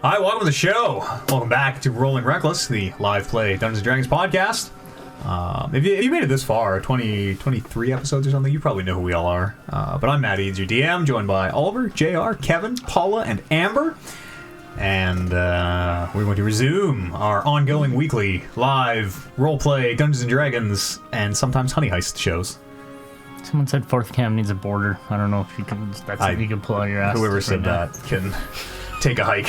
Hi, welcome to the show. Welcome back to Rolling Reckless, the live play Dungeons & Dragons podcast. If you made it this far, 23 episodes or something, you probably know who we all are. But I'm Matt Eads, your DM, joined by Oliver, JR, Kevin, Paula, and Amber. And we're going to resume our ongoing weekly live roleplay Dungeons & Dragons and sometimes Honey Heist shows. Someone said fourth cam needs a border. I don't know if you can. That's something you can pull out your ass. Whoever said that can take a hike.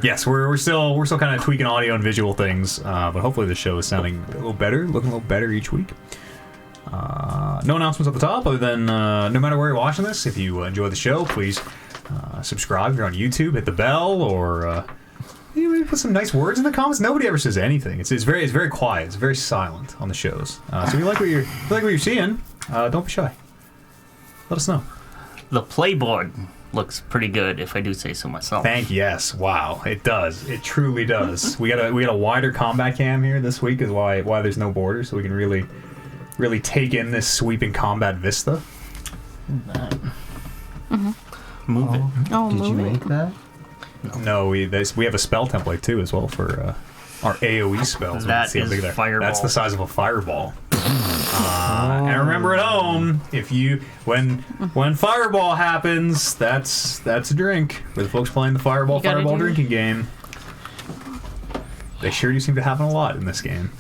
Yes, we're still kind of tweaking audio and visual things, but hopefully the show is sounding a little better, looking a little better each week. No announcements at the top, other than no matter where you're watching this, if you enjoy the show, please subscribe if you're on YouTube, hit the bell, or maybe put some nice words in the comments. Nobody ever says anything. It's very quiet. It's very silent on the shows. So if you like what you're seeing, don't be shy. Let us know. The playboard looks pretty good, if I do say so myself. Yes. Wow, it does. It truly does. we got a wider combat cam here this week, is why there's no border, so we can really take in this sweeping combat vista. Move it. Oh, Did you make that? No, we have a spell template too as well for our AoE spells. That is fireball. That's the size of a fireball. And remember at home, when fireball happens, that's a drink for the folks playing the fireball drinking game. They sure do seem to happen a lot in this game.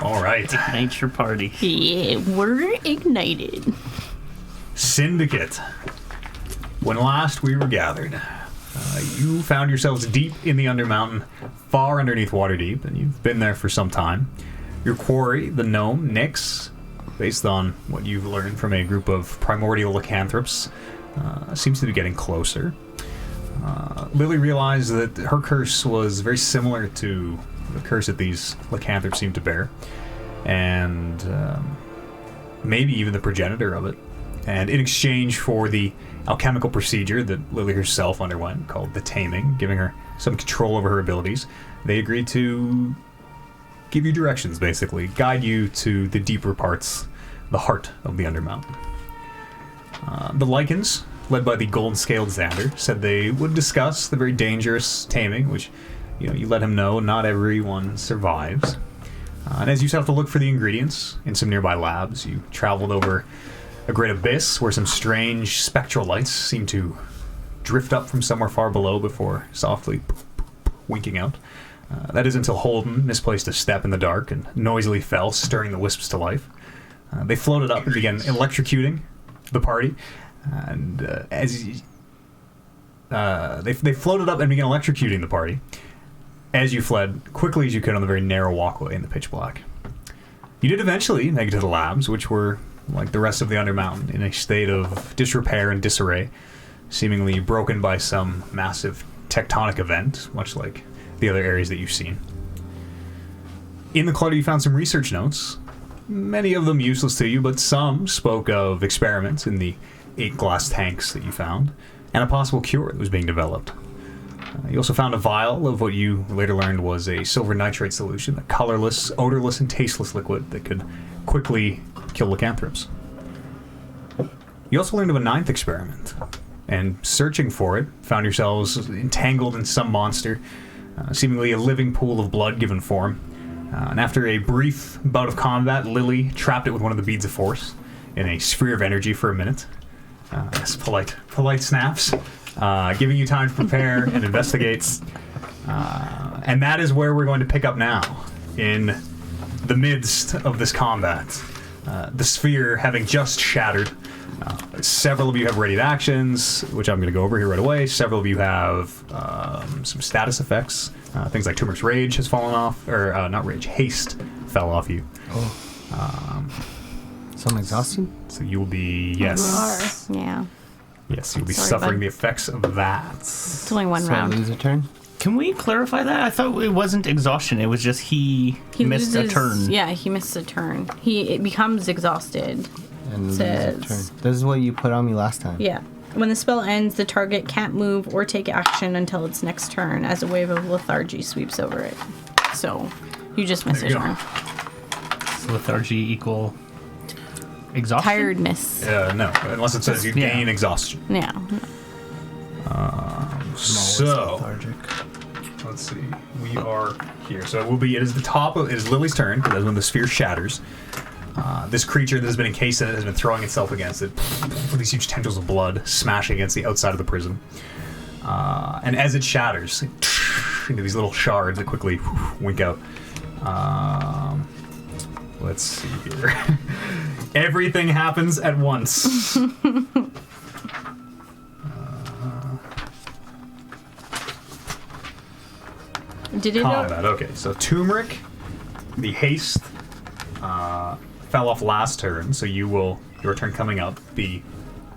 All right. Ignite your party. Yeah, we're ignited. Syndicate. When last we were gathered, you found yourselves deep in the Undermountain, far underneath Waterdeep, and you've been there for some time. Your quarry, the gnome, Nyx, based on what you've learned from a group of primordial lycanthropes, seems to be getting closer. Lily realized that her curse was very similar to the curse that these lycanthropes seem to bear, and maybe even the progenitor of it. And in exchange for the alchemical procedure that Lily herself underwent, called the Taming, giving her some control over her abilities, they agreed to give you directions, basically, guide you to the deeper parts, the heart of the Undermountain. The Lycans, led by the gold-scaled Xander, said they would discuss the very dangerous taming, which, you let him know not everyone survives. And as you set out to look for the ingredients in some nearby labs, you traveled over a great abyss where some strange spectral lights seemed to drift up from somewhere far below before softly winking out. That is until Holden misplaced a step in the dark and noisily fell, stirring the wisps to life. They floated up and began electrocuting the party. And they floated up and began electrocuting the party as you fled quickly as you could on the very narrow walkway in the pitch black. You did eventually make it to the labs, which were, like the rest of the Undermountain, in a state of disrepair and disarray, seemingly broken by some massive tectonic event, much like the other areas that you've seen. In the clutter, you found some research notes, many of them useless to you, but some spoke of experiments in the 8 glass tanks that you found, and a possible cure that was being developed. You also found a vial of what you later learned was a silver nitrate solution, a colorless, odorless, and tasteless liquid that could quickly kill lycanthropes. You also learned of a 9th experiment, and searching for it, found yourselves entangled in some monster, seemingly a living pool of blood given form. And after a brief bout of combat, Lily trapped it with one of the beads of force in a sphere of energy for a minute. Yes, polite snaps, giving you time to prepare and investigate. And that is where we're going to pick up now, in the midst of this combat. The sphere having just shattered. Several of you have readied actions, which I'm going to go over here right away. Several of you have some status effects. Things like Turmeric Rage has fallen off, or not Rage, Haste fell off you. So I'm exhausted? So you will be, yes. Yeah. Yes, you'll be Sorry, suffering bud. the effects of that. It's only one So I round. lose a turn? Can we clarify that? I thought it wasn't exhaustion. It was just he missed a turn. Yeah, he missed a turn. It becomes exhausted. And lose a turn. This is what you put on me last time. Yeah. When the spell ends, the target can't move or take action until its next turn, as a wave of lethargy sweeps over it. So, you just missed a There you turn. Lethargy equal Exhaustion? tiredness. No, unless it says you Yeah. gain exhaustion. Yeah. So Lethargic. let's see. We are here. So it is the top of it is Lily's turn, because that's when the sphere shatters. This creature that has been encased in it has been throwing itself against it with these huge tendrils of blood smashing against the outside of the prison. And as it shatters into these little shards that quickly wink out. Let's see here. Everything happens at once. Did it? Combat. Okay, so turmeric, the haste, fell off last turn, so your turn coming up.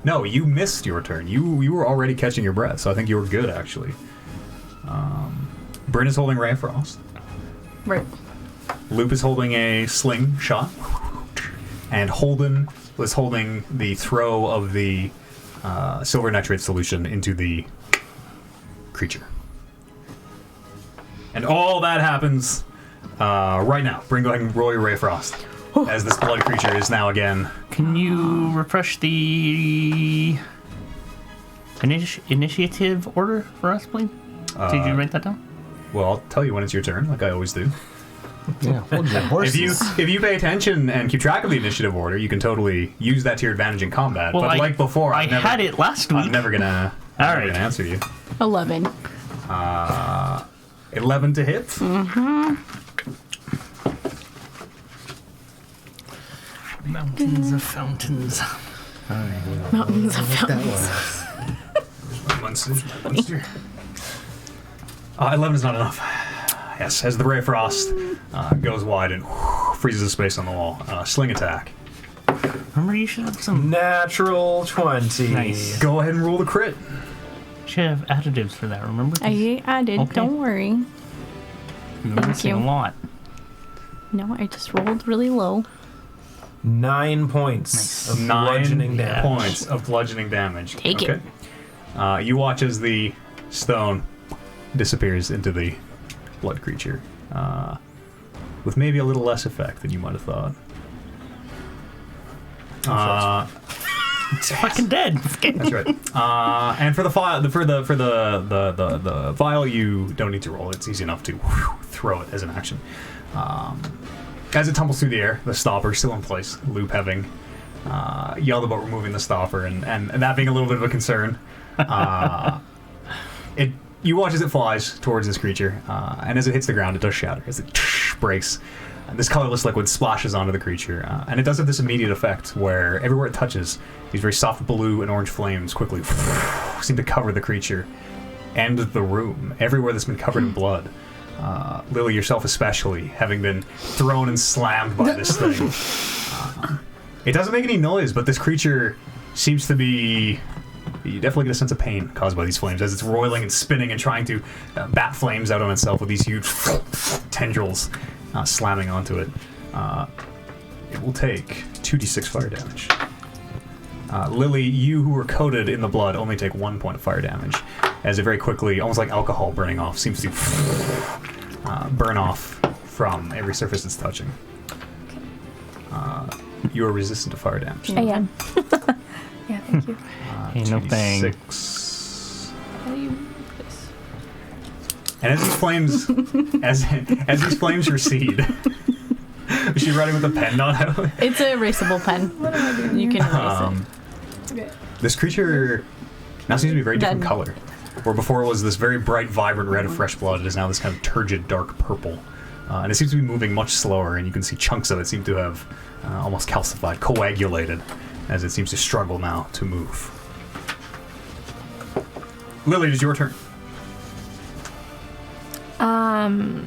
No, you missed your turn. You were already catching your breath, so I think you were good actually. Bryn is holding Ray of Frost. Right. Loop is holding a sling shot, and Holden was holding the throw of the silver nitrate solution into the creature. And all that happens right now. Bryn, go ahead and roll your Ray of Frost, as this blood creature is now again. Can you refresh the initiative order for us, please? Did you write that down? Well, I'll tell you when it's your turn, like I always do. Yeah, hold your horses. If you pay attention and keep track of the initiative order, you can totally use that to your advantage in combat. Well, but like before, I had it last week. I'm never gonna answer you. 11. 11 to hit. Mountains of fountains. Mountains of That fountains. was. 11 is not enough. Yes, as the Ray of Frost goes wide and freezes the space on the wall. Sling attack. Remember, you should have some. Natural 20. Nice. Go ahead and roll the crit. Should have additives for that. Remember? I did. Okay. Don't worry. You're missing you. a lot. No, I just rolled really low. 9 points of bludgeoning 9 damage. points of bludgeoning damage. Take it. You watch as the stone disappears into the blood creature, with maybe a little less effect than you might have thought. It's fucking dead. That's right. And for the vial, you don't need to roll. It's easy enough to throw it as an action. As it tumbles through the air, the stopper is still in place. Loop having yelled about removing the stopper, and that being a little bit of a concern. You watch as it flies towards this creature, and as it hits the ground, it does shatter as it breaks. And this colorless liquid splashes onto the creature, and it does have this immediate effect where everywhere it touches, these very soft blue and orange flames quickly seem to cover the creature and the room, everywhere that's been covered in blood. Lily, yourself especially, having been thrown and slammed by this thing. It doesn't make any noise, but this creature seems to be... You definitely get a sense of pain caused by these flames as it's roiling and spinning and trying to bat flames out on itself with these huge tendrils slamming onto it. It will take 2d6 fire damage. Lily, you who are coated in the blood only take 1 point of fire damage, as it very quickly, almost like alcohol burning off, seems to burn off from every surface it's touching. You are resistant to fire damage. I am. Yeah, thank you. Hey, no thing. 2d6. How do you move this? And as these flames, as these flames recede, is she writing with a pen not out? It's a erasable pen. What am I doing? You can erase it. Okay. This creature now seems to be a very different Then- color. Where before it was this very bright, vibrant red of fresh blood, it is now this kind of turgid, dark purple. And it seems to be moving much slower, and you can see chunks of it seem to have almost calcified, coagulated, as it seems to struggle now to move. Lily, it is your turn. I'm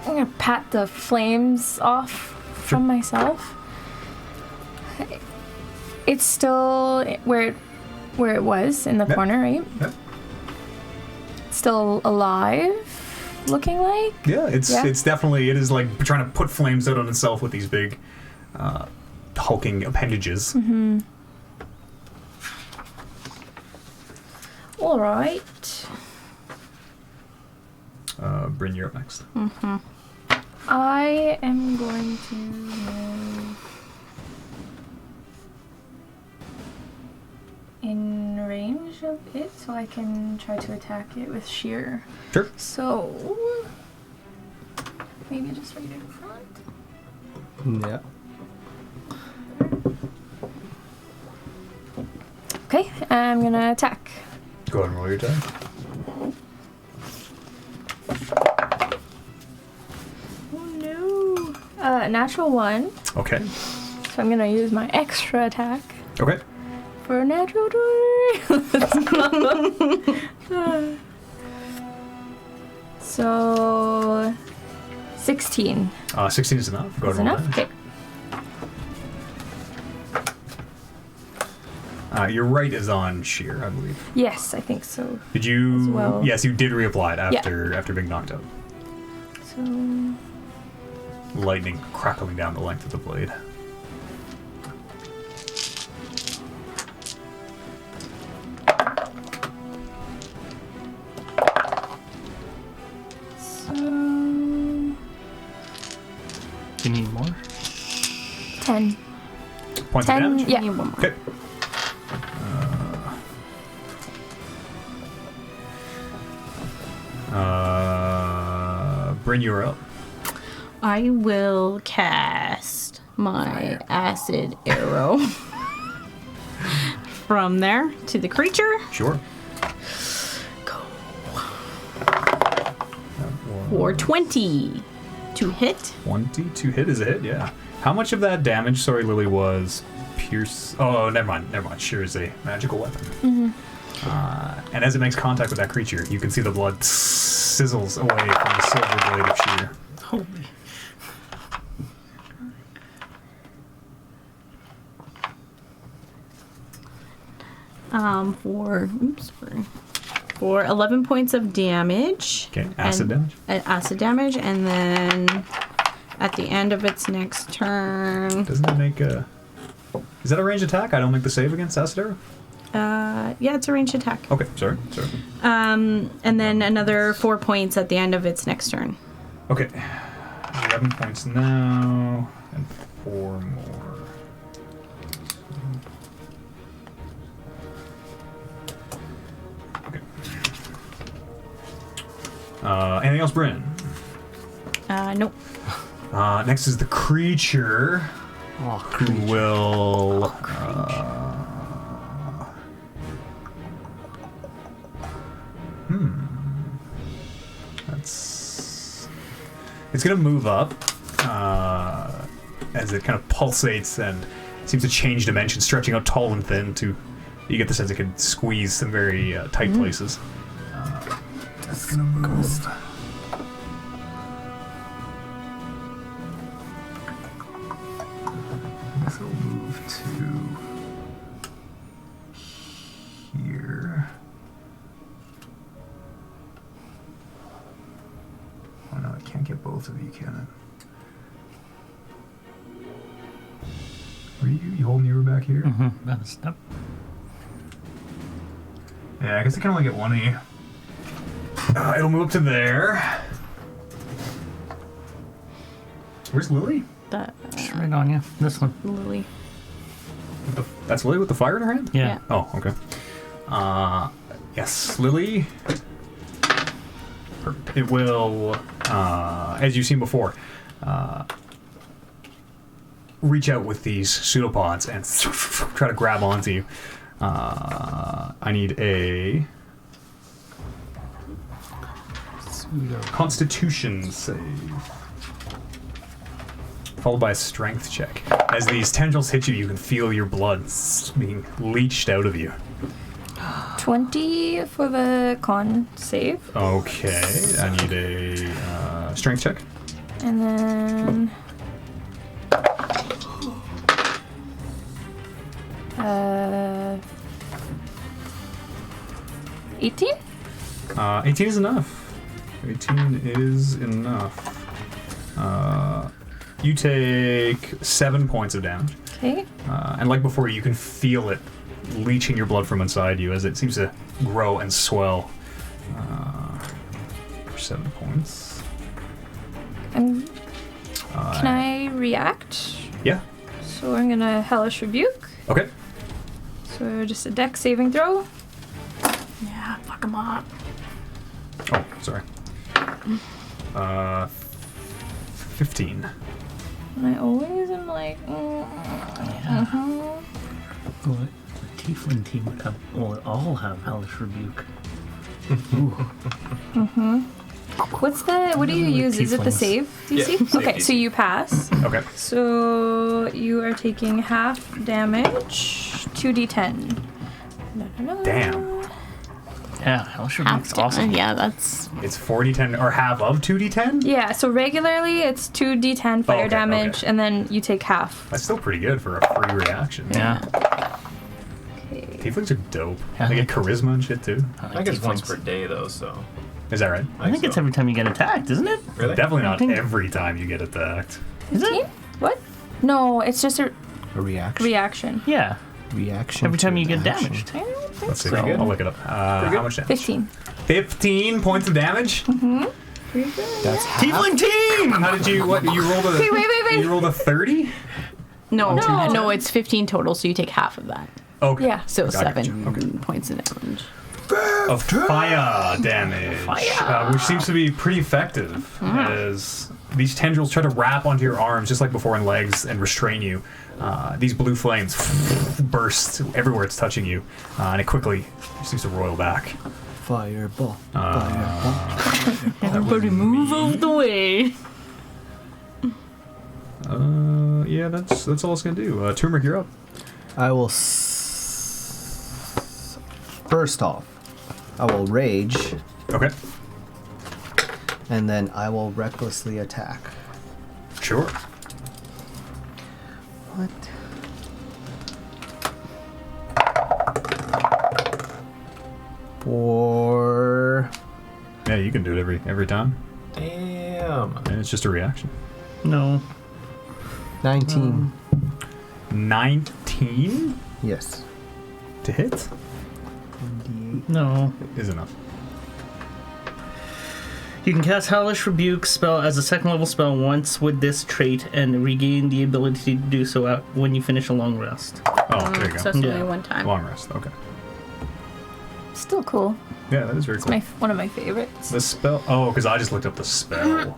gonna pat the flames off from myself. It's still where it was in the Yep. corner, right? Yep. Still alive, looking like. Yeah, it's definitely, it is like trying to put flames out on itself with these big hulking appendages. Mm-hmm. All right. Bryn, you're up next. I am going to move advantage of it, so I can try to attack it with sheer. Sure. So maybe just right in front. Yeah. Okay, I'm gonna attack. Go ahead and roll your attack. Oh no! Natural 1. Okay. So I'm gonna use my extra attack Okay. for a natural 20. So 16. 16 is enough. Go Is ahead and roll enough? that. Okay. Your right is on sheer, I believe. Yes, I think so. Did you? As well. Yes, you did reapply it after being knocked out. So Lightning crackling down the length of the blade. Do you need more? 10. Points 10, of damage? yeah. Need one more. Okay. Bryn, you're up. I will cast my acid arrow from there to the creature. Sure. Go. For 20 to hit. 20 to hit is a hit, yeah. How much of that damage, sorry, Lily, was pierce? Oh, never mind. Sheer is a magical weapon. Mm-hmm. And as it makes contact with that creature, you can see the blood sizzles away from the silver blade of sheer. Holy. For 11 points of damage. Okay, acid damage. Acid damage, and then at the end of its next turn. Doesn't it make a... Is that a ranged attack? I don't make the save against acid arrow? Yeah, it's a ranged attack. Okay, sorry. And then another 4 points at the end of its next turn. Okay. 11 points now, and 4 more. Okay. Anything else, Bryn? Nope. Next is the creature, who will... It's going to move up as it kind of pulsates and seems to change dimensions, stretching out tall and thin to... You get the sense it can squeeze some very tight places. That's going to move. I guess it'll move to here. Oh no, I can't get both of you, can it? Were you holding your back here? Mm-hmm. That's up. Yeah, I guess I can only get one of you. It'll move up to there. Where's Lily? That It's right on you. This one. Lily. That's Lily with the fire in her hand? Yeah. Oh, okay. Yes, Lily. It will, as you've seen before, reach out with these pseudopods and try to grab onto you. I need a Constitution save, followed by a Strength check. As these tendrils hit you, you can feel your blood being leached out of you. 20 for the con save. Okay, I need a Strength check. And then 18? 18 is enough. 18 is enough. You take 7 points of damage. Okay. And like before, you can feel it leaching your blood from inside you as it seems to grow and swell. For 7 points. Can I react? Yeah. So I'm gonna Hellish Rebuke. Okay. So just a dex saving throw. Yeah, fuck him up. Oh, sorry. 15. I always am like, What? The Tiefling team would have, will all have Hellish Rebuke. what do you use? Is it the Tieflings. save DC? save Okay, DC. so you pass. Okay. So you are taking half damage, 2d10. Damn. Yeah, Hellish Rebuke's Half awesome. Yeah, that's It's 4d10 or half of 2d10? Yeah, so regularly it's 2d10 fire okay, damage, okay. and then you take half. That's still pretty good for a free reaction. Yeah. Tieflings are dope. Yeah. They get charisma and shit too. I think it's once per day though, so. Is that right? I think it's so. every time you get attacked, isn't it? Really? Definitely not think- every time you get attacked. Is it? What? No, it's just a A reaction. reaction. Yeah. Reaction. Every time to you get action. damaged. I don't think Let's see. so. I'll look it up. How much damage? 15. 15 points of damage. That's half. Tiefling team! How did you? What you rolled a? Wait. You rolled a 30. no, No. no. It's 15 total, so you take half of that. Okay. Yeah. So Gotcha. 7 points of damage. Of fire damage, which seems to be pretty effective, as these tendrils try to wrap onto your arms, just like before, and legs, and restrain you. These blue flames burst everywhere it's touching you, and it quickly seems to roil back. Fireball. Fireball. Everybody move out of the way. Yeah, that's all it's gonna do. Turmeric, you're up. I will. First off, I will rage, Okay, and then I will recklessly attack. sure. What? For Yeah, you can do it every time, Damn. and it's just a reaction. No. 19. 19 Yes. to hit No. is enough. You can cast Hellish Rebuke spell as a second level spell once with this trait and regain the ability to do so when you finish a long rest. Oh, there you go. So it's Yeah. only one time. Long rest. Okay. Still cool. Yeah, that is very cool. One of my favorites. The spell. Oh, because I just looked up the spell.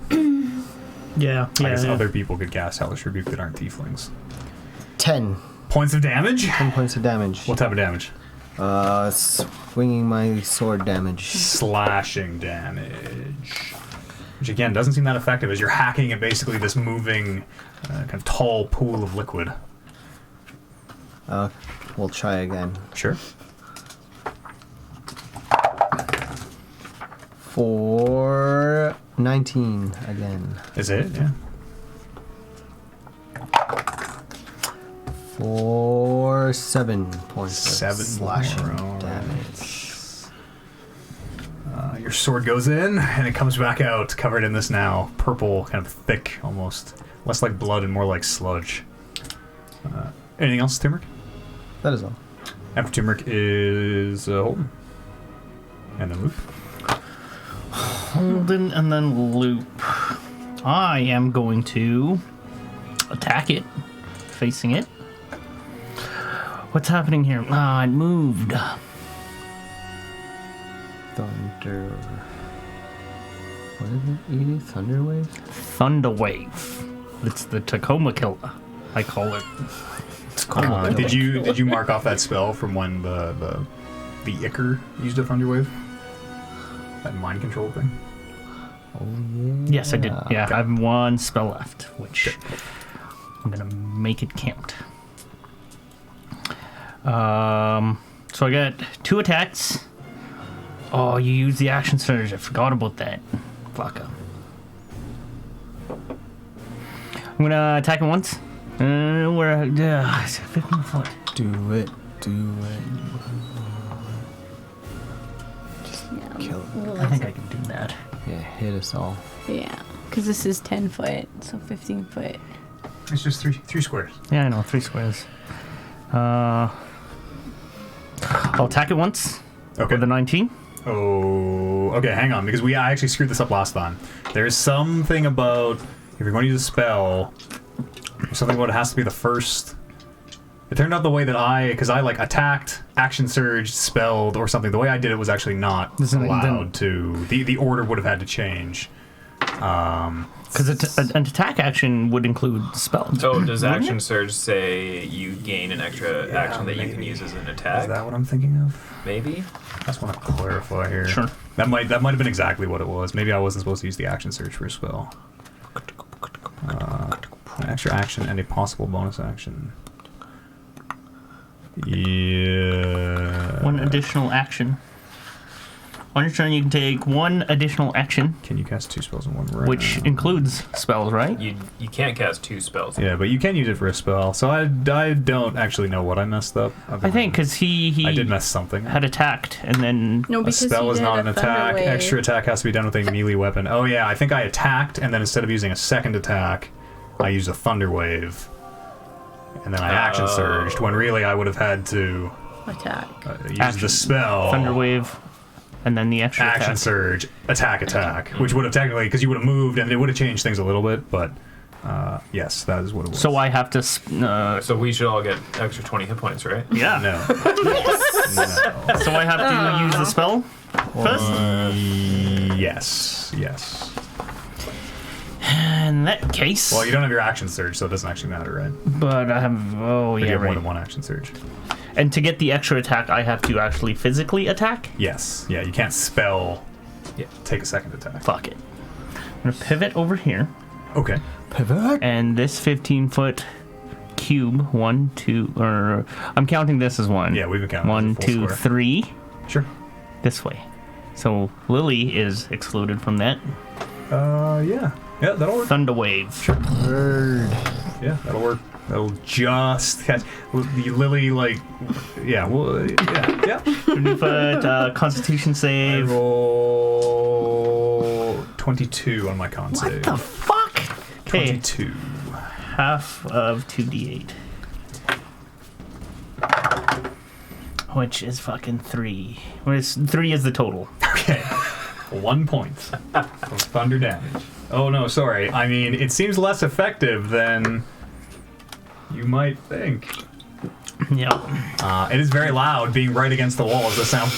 Yeah. I guess other people could cast Hellish Rebuke that aren't tieflings. 10. Points of damage? 10 points of damage. What type of damage? Swinging my sword damage. Slashing damage. Which again doesn't seem that effective as you're hacking at basically this moving, kind of tall pool of liquid. We'll try again. Sure. For 19 again. Is it? Yeah. For 7 points. of 7 slashing more. damage. Your sword goes in and it comes back out covered in this now purple, kind of thick, almost less like blood and more like sludge. Anything else, Turmeric? That is all. After Turmeric is Holden. And then Loop. Holden and then Loop. I am going to attack it, facing it. What's happening here? Ah, it moved. Thunder. What is it? You do Thunder Wave? Thunder Wave. It's the Tacoma Killer, I call it. Did you mark off that spell from when the Icker used a Thunder Wave? That mind control thing? Oh, yeah. Yes, I did. Yeah, I have one spell left, which I'm gonna make it count. So I got 2 attacks. Oh, you used the action surge. I forgot about that. Fucker. I'm gonna attack him once. Where? 15 foot. Do it. Do it. Yeah. Kill it. I think I can do that. Yeah, hit us all. Yeah. Because this is 10 foot, so 15 foot. It's just three squares. Yeah, I know. 3 squares. I'll attack it once Okay. with a 19. Oh, okay, hang on, because I actually screwed this up last time. There's something about, if you're going to use a spell, there's something about it has to be the first It turned out the way that because I like attacked, action surged, spelled, or something. The way I did it was actually not allowed to. The order would have had to change. Because an attack action would include spells. Oh, does action surge say you gain an extra action that you can use as an attack? Is that what I'm thinking of? Maybe. I just want to clarify here. Sure. That might have been exactly what it was. Maybe I wasn't supposed to use the action surge for a spell. An extra action and a possible bonus action. Yeah. One additional action. On your turn, you can take one additional action, Can you cast 2 spells in one round? which includes spells, right? You can't cast 2 spells. Yeah, but you can use it for a spell. So I don't actually know what I messed up. I think because he I did mess something. had attacked, and then No, A because spell you is did not a an attack. thunder wave. Extra attack has to be done with a melee weapon. Oh yeah, I think I attacked, and then instead of using a second attack, I used a thunder wave, and then I action surged. When really I would have had to Attack. use Action. the spell. Thunder Wave, and then the extra Action attack. surge, attack, which would have technically, because you would have moved, and it would have changed things a little bit. But yes, that is what it was. So I have to. So we should all get extra 20 hit points, right? Yeah. no. No. So I have to use the spell first. Yes. In that case. Well, you don't have your action surge, so it doesn't actually matter, right? But I have. Oh But you yeah, have more right. than one action surge. And to get the extra attack, I have to actually physically attack. Yes. Yeah, you can't spell. Yeah. Take a second attack. Fuck it. I'm gonna pivot over here, Okay. Pivot. and this 15-foot cube. 1, 2, or I'm counting this as one. Yeah, we've been counting. 1, as a full 2, square. 3. Sure. This way. So Lily is excluded from that. Yeah. Yeah, that'll work. Thunder Wave. Sure. Yeah, that'll work. That'll just catch the Lily, like, yeah, well, yeah. 15-foot Constitution I save. roll 22 on my con save. What the fuck? Okay, 22. half of 2d8. Which is fucking 3. 3 is the total. Okay. 1 point of thunder damage. Oh, no, sorry. I mean, it seems less effective than you might think. Yep. It is very loud, being right against the wall as the sound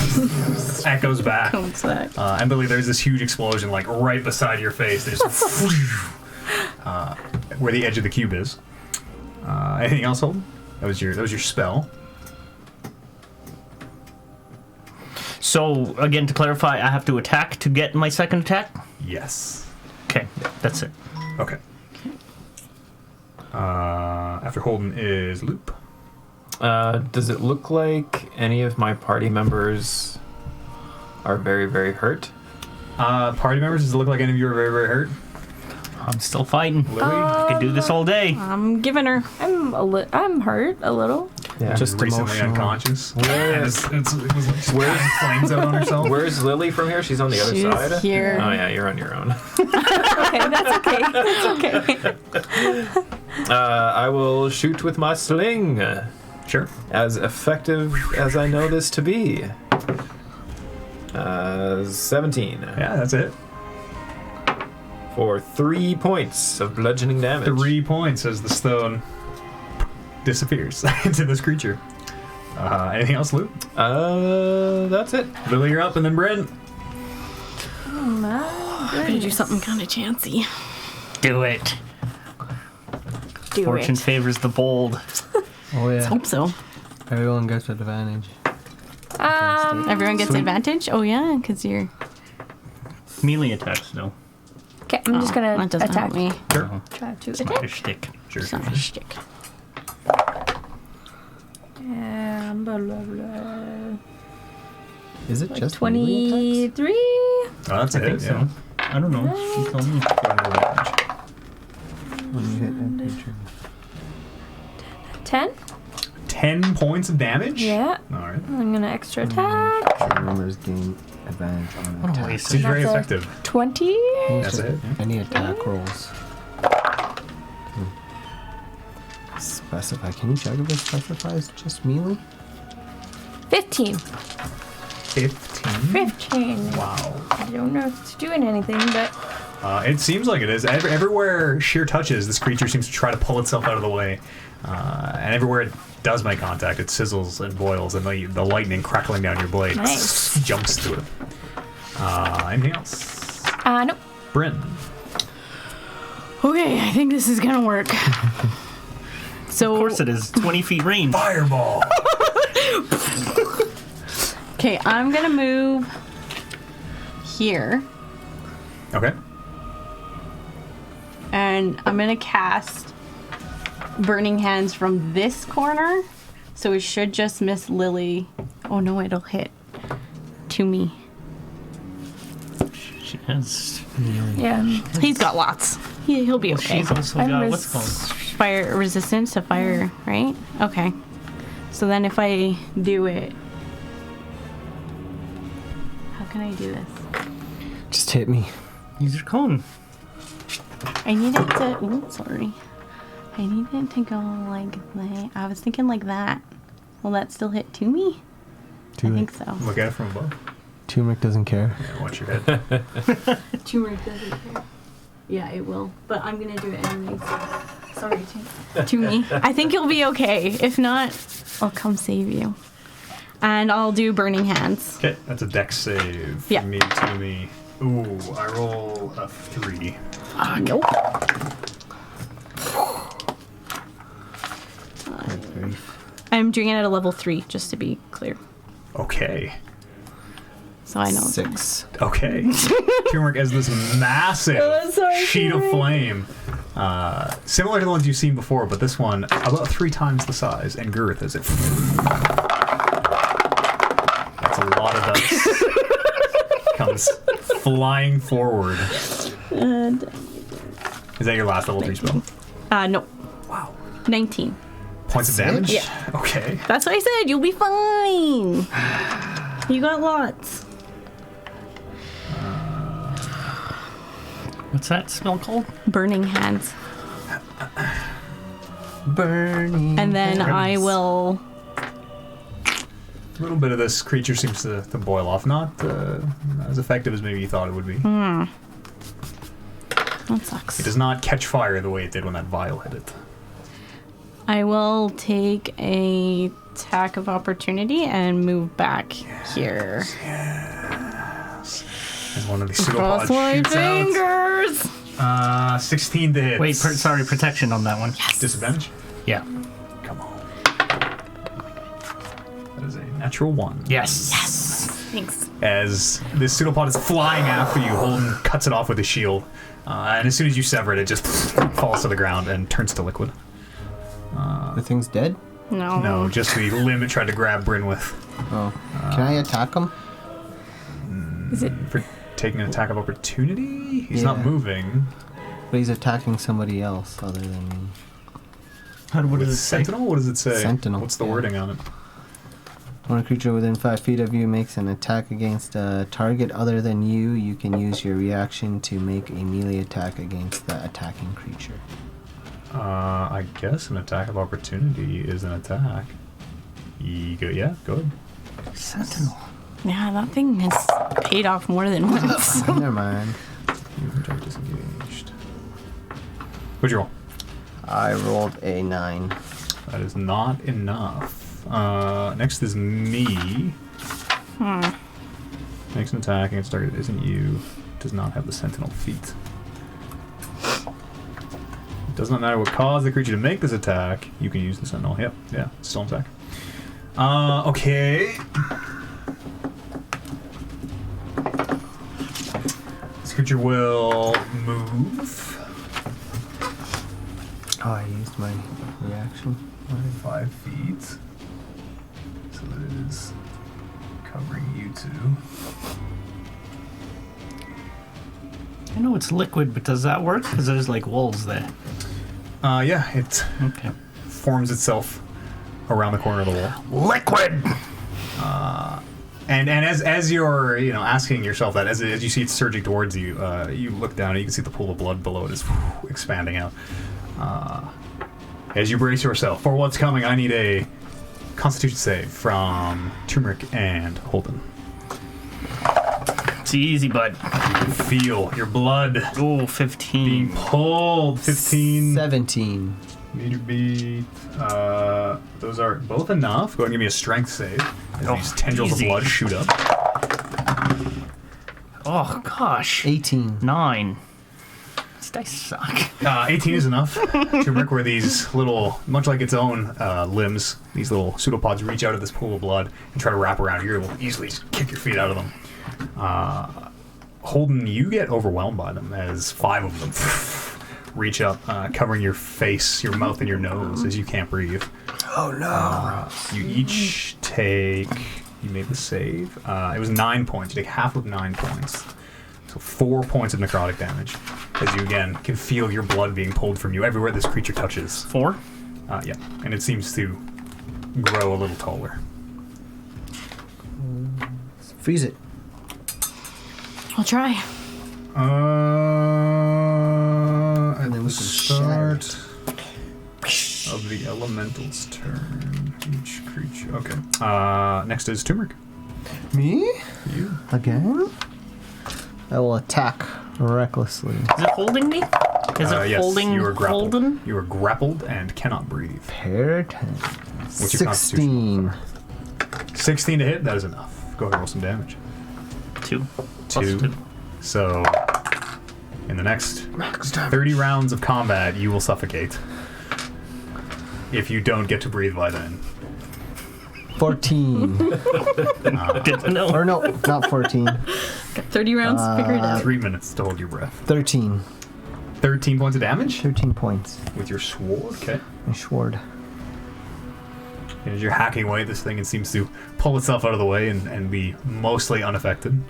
echoes back. Comes back. And Billy, there's this huge explosion, like right beside your face. There's where the edge of the cube is. Anything else, Holden? That was your spell. So, again, to clarify, I have to attack to get my second attack? Yes. Okay, that's it. Okay. After Holden is Loop. Does it look like any of my party members are very, very hurt? Party members, does it look like any of you are very, very hurt? I'm still fighting. Lily? I could do this all day. I'm giving her. I'm hurt a little. Yeah. Just recently emotional. unconscious. Where- And it was like spraying flames out on herself. Where's Lily from here? She's on the other She's side. here. Oh yeah, you're on your own. Okay, that's okay. That's okay. I will shoot with my sling, Sure. as effective as I know this to be. 17 Yeah, that's it. for 3 points of bludgeoning damage. 3 points as the stone disappears into this creature. Anything else, Luke? That's it. Lily, you're up, and then Brent. I'm gonna do something kind of chancy. Do it. Do Fortune it. favors the bold. Oh yeah. Hope so. Everyone gets advantage. Everyone gets Sweet. advantage? Oh, yeah, because you're. Melee attacks, no. Okay, I'm just gonna That doesn't attack. help me. Sure. Try to It's not attack. your shtick. Sure. It's not my shtick. Blah, blah, blah. Is it Like just melee attacks? 23. Oh, that's I it. think so. Yeah. I don't know. You tell me. When you hit that creature. 10. 10 points of damage? Yeah. All right. I'm gonna extra attack. Members gain advantage on What a attacks. waste. Seems very That's a- effective. 20. That's it. Any attack rolls. Specify. Can you check if it specifies just melee? 15. 15? 15. Wow. I don't know if it's doing anything, but It seems like it is. Everywhere Sheer touches, this creature seems to try to pull itself out of the way. And everywhere it does make contact, it sizzles and boils, and the lightning crackling down your blade Nice. jumps through it. Anything else? Nope. Bryn. Okay, I think this is gonna work. So Of course it is. 20 feet range. Fireball. okay, I'm gonna move here, Okay. and I'm gonna cast Burning Hands from this corner, so it should just miss Lily. Oh no, it'll hit to me. She has. Yeah. He's got lots. He'll be okay. She's also I'm got res- what's called. Fire resistance to fire, right? Okay. So then if I do it, how can I do this? Just hit me. Use your cone. I need it to. Ooh, sorry. I need it to go like that. I was thinking like that. Will that still hit to me? I think so. Look at it from above. Turmeric doesn't care. Yeah, watch your head. Turmeric doesn't care. Yeah, it will. But I'm gonna do it anyways. Sorry, to me. I think you'll be okay. If not, I'll come save you. And I'll do Burning Hands. Okay, that's a dex save. Yeah. From me to me. Ooh, I roll a 3. Nope. I'm doing it at a level 3, just to be clear. Okay. So I know. 6. Okay. Turmeric has this massive sorry, sheet of Turmeric. flame. Similar to the ones you've seen before, but this one about 3 times the size and girth as it. That's a lot of dice. Comes flying forward. And, Is that your last level 3 spell? no. Wow. 19. Points of That's it? damage? Yeah. Okay. That's what I said. You'll be fine. You got lots. What's that spell called? Burning Hands. Burning. And then I will. A little bit of this creature seems to boil off. Not as effective as maybe you thought it would be. That sucks. It does not catch fire the way it did when that vial hit it. I will take a attack of opportunity and move back here. And one of these Cross pseudopods my shoots fingers. out. 16 to hit. Wait, sorry, protection on that one. Disadvantage? Yeah. Come on. That is a natural 1. Yes. Thanks. As this pseudopod is flying after you, Holden cuts it off with his shield. And as soon as you sever it, it just falls to the ground and turns to liquid. The thing's dead? No. No, just the limb it tried to grab Bryn with. Oh. Can I attack him? Is it? For taking an attack of opportunity? He's not Yeah. moving. But he's attacking somebody else other than me. What With does it say? Sentinel? What does it say? Sentinel, What's the yeah. wording on it? When a creature within 5 feet of you makes an attack against a target other than you, you can use your reaction to make a melee attack against the attacking creature. I guess an attack of opportunity is an attack. Yeah, go ahead. Sentinel. Yeah, that thing has paid off more than once. Never mind. You are disengaged. What'd you roll? I rolled a 9. That is not enough. Next is me. Makes an attack against target that isn't you. Does not have the sentinel feat. It does not matter what caused the creature to make this attack. You can use the sentinel. Yep, yeah, it's still an attack. Okay. This creature will move Oh, I used my reaction. 5 feet. So that it is covering you two. I know it's liquid, but does that work? Because there's like walls there. Yeah, it Okay. forms itself around the corner of the wall. Liquid! And as you're asking yourself that, as you see it surging towards you, you look down and you can see the pool of blood below it is expanding out. As you brace yourself for what's coming, I need a Constitution save from Turmeric and Holden. It's easy, bud. Feel your blood Oh, being 15. pulled. 15. 17. Need to beat. Those are both enough. Go ahead and give me a strength save. As these tendrils easy. of blood shoot up. Oh gosh. 18. 9. These dice suck. 18 is enough. Turmeric, where these little, much like its own limbs, these little pseudopods reach out of this pool of blood and try to wrap around you. You're able to easily just kick your feet out of them. Holden, you get overwhelmed by them as 5 of them reach up, covering your face, your mouth, and your nose as you can't breathe. Oh no. You each take. You made the save. It was 9 points. You take half of 9 points. So 4 points of necrotic damage. As you again can feel your blood being pulled from you everywhere this creature touches. 4. Yeah. And it seems to grow a little taller. Freeze it. I'll try. At then the we can shatter start of the elemental's turn. Each creature. Okay. Next is Turmeric. Me? You. Again? I will attack recklessly. Is it holding me? Is it Yes, holding you are grappled. Holden? You are grappled and cannot breathe. Pair 10. What's your constitution? 16. 16 to hit. That is enough. Go ahead and roll some damage. 2. Two. +2. So, in the next 30 rounds of combat, you will suffocate. If you don't get to breathe by then. 14. Didn't know. Or no, not 14. Got 30 rounds figured out. 3 minutes to hold your breath. 13. 13 points of damage 13 points. with your sword. Okay. My sword. As you're hacking away at this thing, it seems to pull itself out of the way and be mostly unaffected.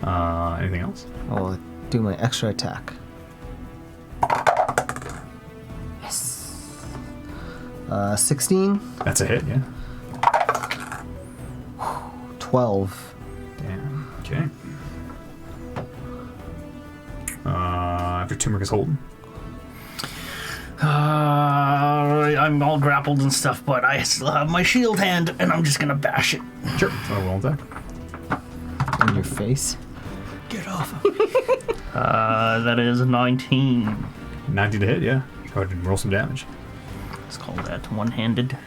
Anything else? I'll do my extra attack. Yes. 16. That's a hit, yeah. 12. Damn. Okay. After Turmeric is holding. I'm all grappled and stuff, but I still have my shield hand, and I'm just gonna bash it. Sure. So roll attack. In your face. Get off of me. That is a 19. 19 to hit, yeah. Go ahead and roll some damage. Let's call that one-handed.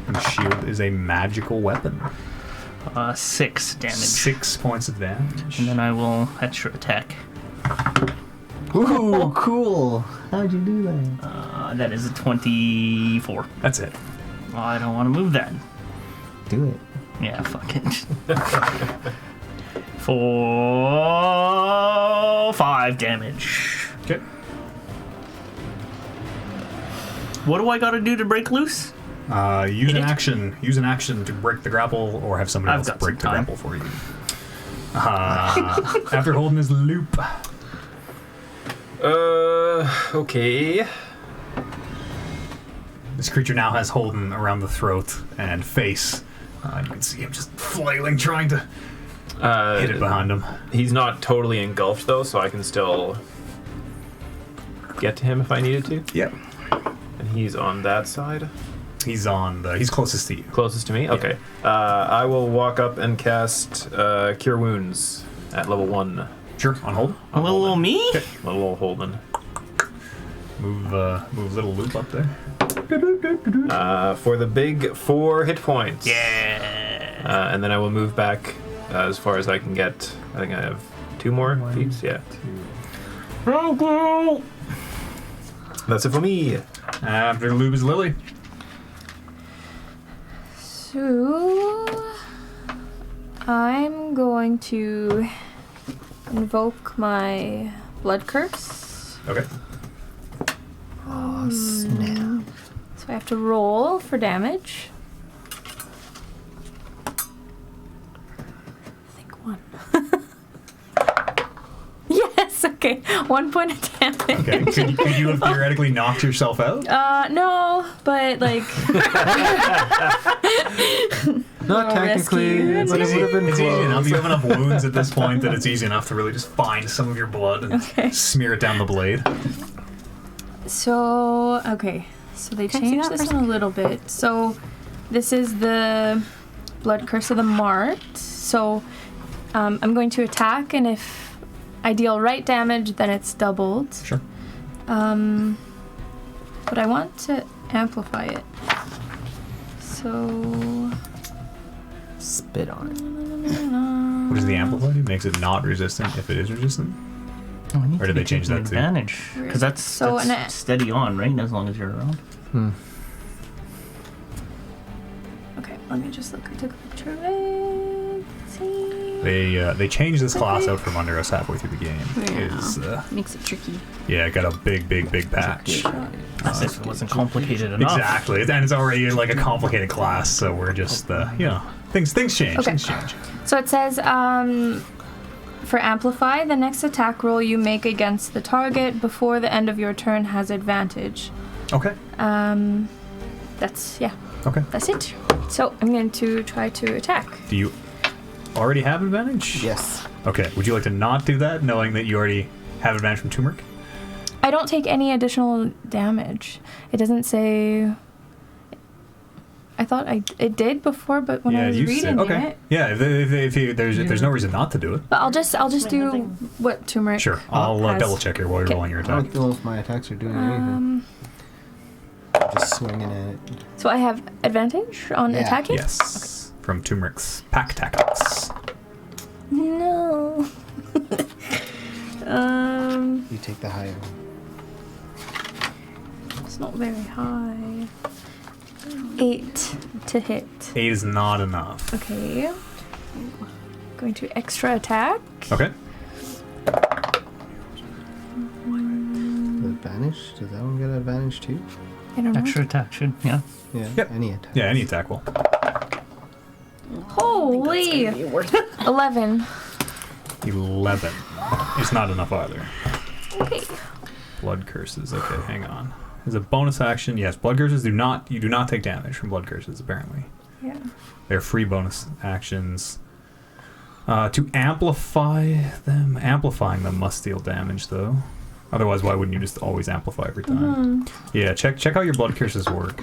And shield is a magical weapon. 6 damage. 6 points of damage. And then I will extra attack. Ooh, cool. How'd you do that? That is a 24. That's it. Well, I don't want to move that. Do it. Yeah, fuck it. For 5 damage. Okay. What do I gotta do to break loose? Use Hit an it. action. Use an action to break the grapple, or have somebody I've else got break the some time. grapple for you. After holding his loop, Okay. this creature now has Holden around the throat and face. You can see him just flailing, trying to hit it behind him. He's not totally engulfed though, so I can still get to him if I needed to. Yep. And he's on that side, He's he's closest to you. closest to me. Okay. I will walk up and cast Cure Wounds at level 1. Sure, on hold. A little me? Little old Holden. Move little loop up there. For the big 4 hit points. Yeah. And then I will move back as far as I can get. I think I have 2 more feats. Yeah. That's it for me. After the loop is Lily. So I'm going to invoke my blood curse. Okay. Oh, snap. So I have to roll for damage. I think 1. Yes, okay. 1 point of damage. Okay. Could you have theoretically knocked yourself out? No, but like Not technically, rescue. but it would have been It's easy enough. close. You have enough wounds at this point that it's easy enough to really just find some of your blood and Okay. smear it down the blade. so okay. So they Can I see changed that this for a one a little bit. So this is the blood curse of the Mart. So I'm going to attack, and if I deal right damage, then it's doubled. Sure. but I want to amplify it. So. Spit on it. What does the amplify do? Makes it not resistant if it is resistant? Oh, I need Or to did they be change taking that too? advantage? Because that's So steady on, right? As long as you're around. Hmm. Okay, let me just look. I took a picture of it. See. They changed this class out from under us halfway through the game. Yeah. Is Makes it tricky. yeah, it got a big patch. As if it wasn't complicated enough. Exactly, and it's already like a complicated class, so we're just things change. Okay. Things change. So it says, for Amplify, the next attack roll you make against the target before the end of your turn has advantage. Okay. That's it. So I'm going to try to attack. Do you already have advantage? Yes. Okay. Would you like to not do that, knowing that you already have advantage from turmeric? I don't take any additional damage. It doesn't say. I thought it did before, but when I was reading okay. it. Yeah. If there's no reason not to do it. But I'll just do what turmeric. Sure. I'll has. double check here while you're Okay. rolling your I attack. don't know if my attacks are doing anything. Just swinging at it. So I have advantage on Yeah. attacking. Yes. From turmeric's pack tactics. No. You take the higher one. It's not very high. 8 to hit. 8 is not enough. Okay. Going to extra attack. Okay. Advantage? Does that one get advantage too? I don't know. Extra attack should, yeah. Yeah. Yep. Any attack. Yeah, any attack will. Holy! 11. 11. It's not enough either. Okay. Blood curses. Okay, hang on. As a bonus action, yes, blood curses you do not take damage from blood curses, apparently. Yeah. They're free bonus actions. To amplify them, amplifying them must deal damage though. Otherwise, why wouldn't you just always amplify every time? Yeah, check how your blood curses work.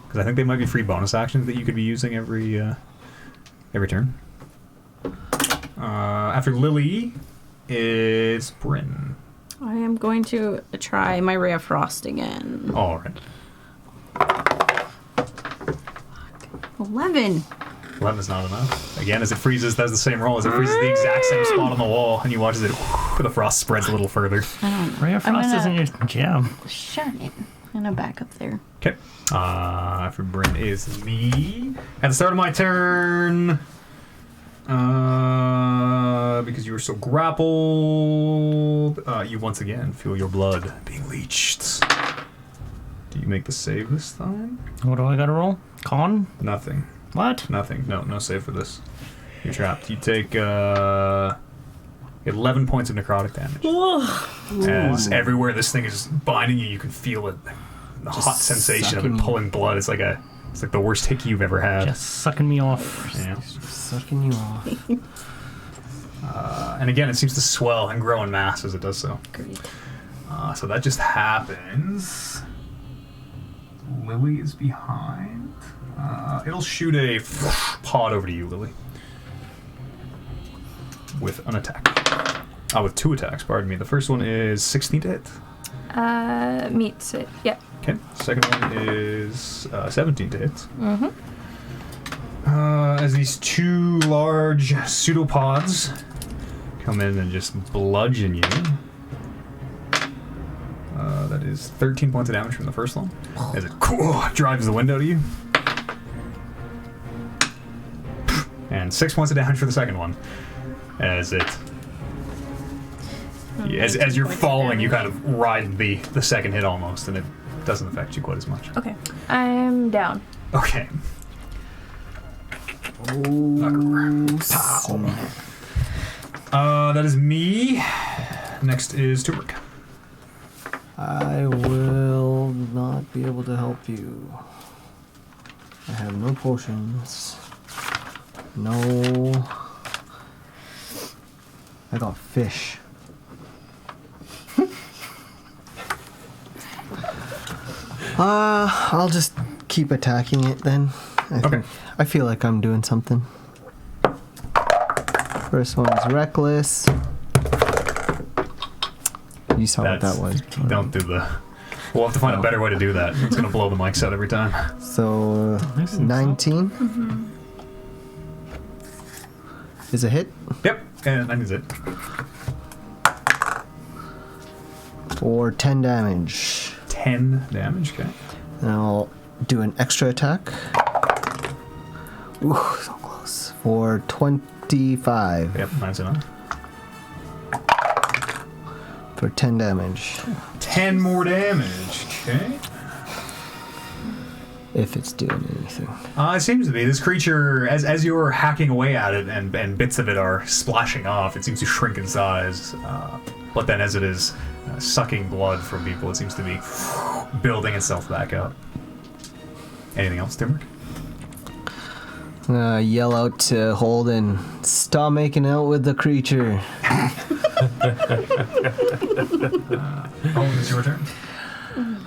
Because I think they might be free bonus actions that you could be using every turn. After Lily, it's Bryn. I am going to try my Ray of Frost again. All right. 11. 11 is not enough. Again, as it freezes, does the same roll. As it freezes the exact same spot on the wall, and you watch as the frost spreads a little further. Ray of Frost isn't your jam. Shut it. I'm gonna back up there. Okay. After Bryn is me. At the start of my turn, because you were so grappled, you once again feel your blood being leached. Do you make the save this time? What do I gotta roll? Con? Nothing. What? Nothing. No save for this. You're trapped. You take 11 points of necrotic damage. As everywhere this thing is binding you, you can feel it. The hot sensation of it pulling blood. It's like the worst hickey you've ever had. Just sucking me off. Yeah. Sucking you off. And again, it seems to swell and grow in mass as it does so. Great. So that just happens. Lily is behind. It'll shoot a pod over to you, Lily. With an attack. With 2 attacks, pardon me. The first one is 16 to hit. Meets it. Yeah. Okay. Second one is 17 to hit. Mm-hmm. As these 2 large pseudopods come in and just bludgeon you. That is 13 points of damage from the first one. As it drives the window to you. And 6 points of damage for the second one. As it... As you're falling, you kind of ride the second hit almost, and it doesn't affect you quite as much. Okay. I'm down. Okay. That is me. Next is Turmeric. I will not be able to help you. I have no potions. No. I got fish. I'll just keep attacking it then. I feel like I'm doing something. First one's reckless. You saw what that was. Don't do the We'll have to find a better way to do that. It's gonna blow the mics out every time. So Nice and 19 is a hit Yep, and that is it. for 10 damage. 10 damage. Okay. And I'll do an extra attack. Ooh, so close. For 25 Yep, that's enough. for 10 damage. 10 more damage. Okay. If it's doing anything. It seems to be. This creature, as you're hacking away at it and bits of it are splashing off, it seems to shrink in size. But then as it is sucking blood from people, it seems to be building itself back up. Anything else, Timber? Yell out to Holden, stop making out with the creature. Oh, it's your turn.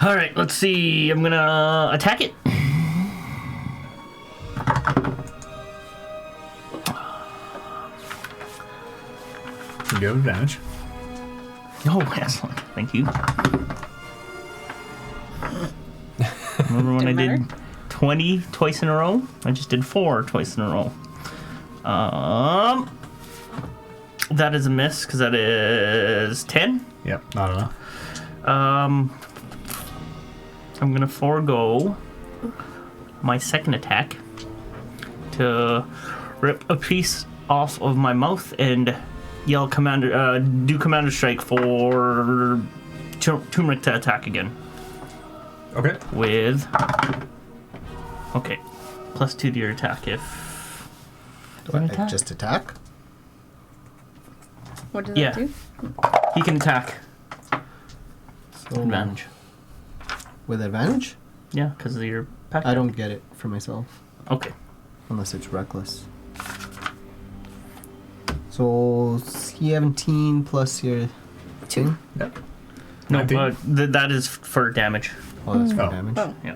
All right, let's see. I'm gonna attack it. You go to damage. Oh, excellent. Thank you. Remember when I did 20 twice in a row? I just did 4 twice in a row. That is a miss because that is 10. Yep, not enough. I'm gonna forego my second attack to rip a piece off of my mouth and yell commander, do commander strike for turmeric to attack again Okay. with +2 to your attack if Do I attack? just attack? What does Yeah. that do? he can attack So, advantage. With advantage? Yeah, because of your pack. I don't get it for myself. Okay. Unless it's reckless. So 17 plus your 2. Yep. No, 19. but that is for damage. Oh, that's for Oh. damage. Oh. Yeah.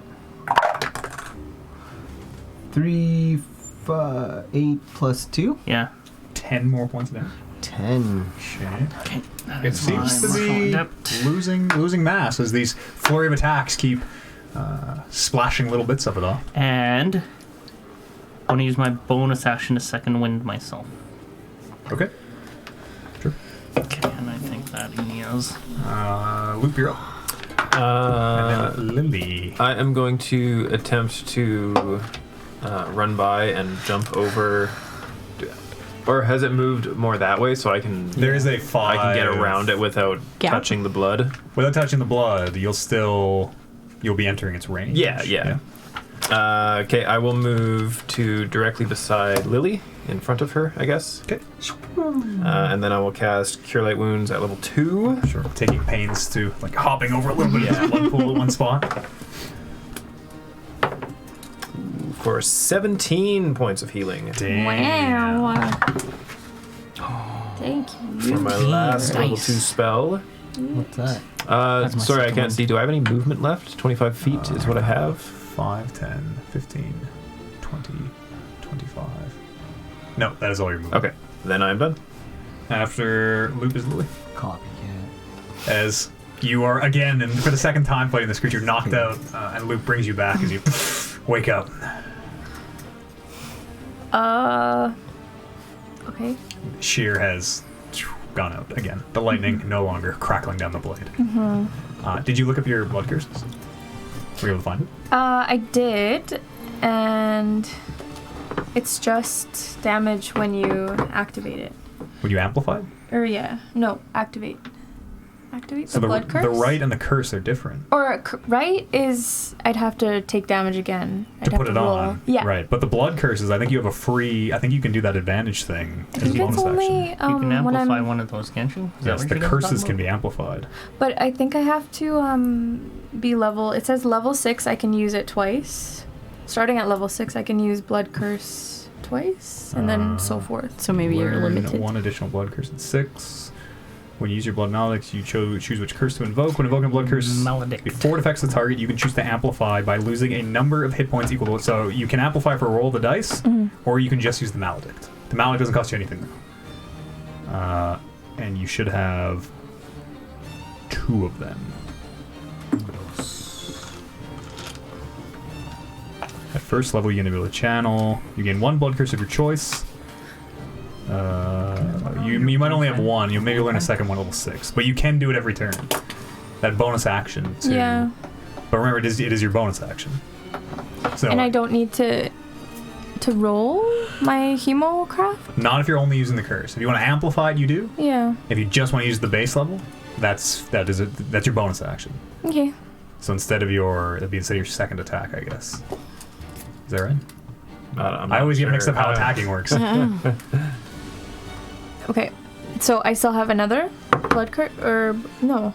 3, 8 plus 2. Yeah. 10 more points of damage. 10. Okay. Okay. It seems to be losing mass as these flurry of attacks keep splashing little bits of it off. And I want to use my bonus action to second wind myself. Okay. Sure. Okay, and I think that is. Loop, you're up. And then Lily. I am going to attempt to run by and jump over. Or has it moved more that way so I can? There is a 5. I can get around it without Gap. touching the blood. Without touching the blood, you'll be entering its range. Yeah. Okay, I will move to directly beside Lily, in front of her, I guess. Okay. And then I will cast Cure Light Wounds at level 2. Sure. Taking pains to like hopping over a little bit of this blood pool at one spot. For 17 points of healing. Damn. Wow. Thank you. For my last level Nice. 2 spell. What's that? That's my Sorry, I second can't one. see. Do I have any movement left? 25 feet is what I have. 5, 10, 15, 20, 25. No, that is all your movement. Okay, then I'm done. After Loop is Lily. Copycat. As you are again, and for the second time fighting this creature, knocked out, and Loop brings you back as you wake up. Okay. Shear has gone out again. The lightning no longer crackling down the blade. Did you look up your blood curses? Were you able to find it? I did, and it's just damage when you activate it. When you amplified? Or yeah, no, activate. Activate So the blood curse. the right and the curse are different. Or right is I'd have to take damage again. I'd To have put it roll. on. Yeah. Right. But the blood curses, I think you have a free. I think you can do that advantage thing I as think a bonus it's only action. You can when amplify I'm. one of those, can't you? Is that Yes, what the you're curses talking can be about? amplified. But I think I have to be level. It says level 6. I can use it twice. Starting at level 6, I can use blood curse twice, and then so forth. So maybe you're Learn limited. one additional blood curse at 6. When you use your blood maledict, you choose which curse to invoke. When invoking a blood curse, Maledict. before it affects the target, you can choose to amplify by losing a number of hit points equal to. So you can amplify for a roll of the dice, or you can just use the maledict. The maledict doesn't cost you anything, though. And you should have 2 of them. At first level, you're going to be able to channel. You gain 1 blood curse of your choice. You might only have 1. You'll maybe learn a second one level 6. But you can do it every turn. That bonus action. Yeah. But remember, it is your bonus action. So, And I don't need to roll my hemocraft? not if you're only using the curse. If you want to amplify it, you do. Yeah. If you just want to use the base level, that's your bonus action. Okay. So instead of your second attack, I guess. Is that right? I'm I always not get mixed sure. up how attacking works. Okay. So I still have another blood curse, or no?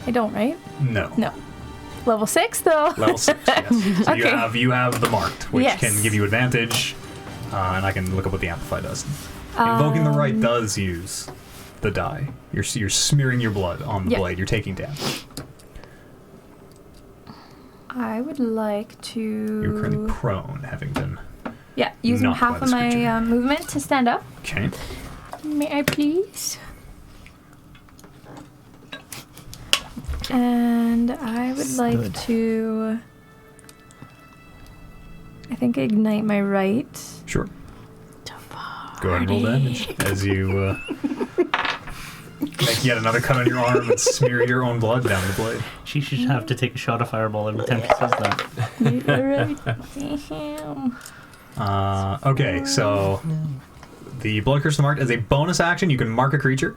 I don't, right? No. No. Level 6 though. Level 6, yes. So Okay. you have the marked, which Yes. can give you advantage, and I can look up what the amplify does. Invoking the right does use the die. You're smearing your blood on the Yeah. blade. You're taking damage. I would like to. You're currently prone, having been. Yeah, using knocked half by of this my creature. movement to stand up. Okay. May I please? And I would like Stood. to. I think ignite my right. Sure. Go ahead and roll damage as you make yet another cut on your arm and smear your own blood down the blade. She should have to take a shot of fireball every time she says that. Alright. Damn. Okay, so the blood curse marked as a bonus action. You can mark a creature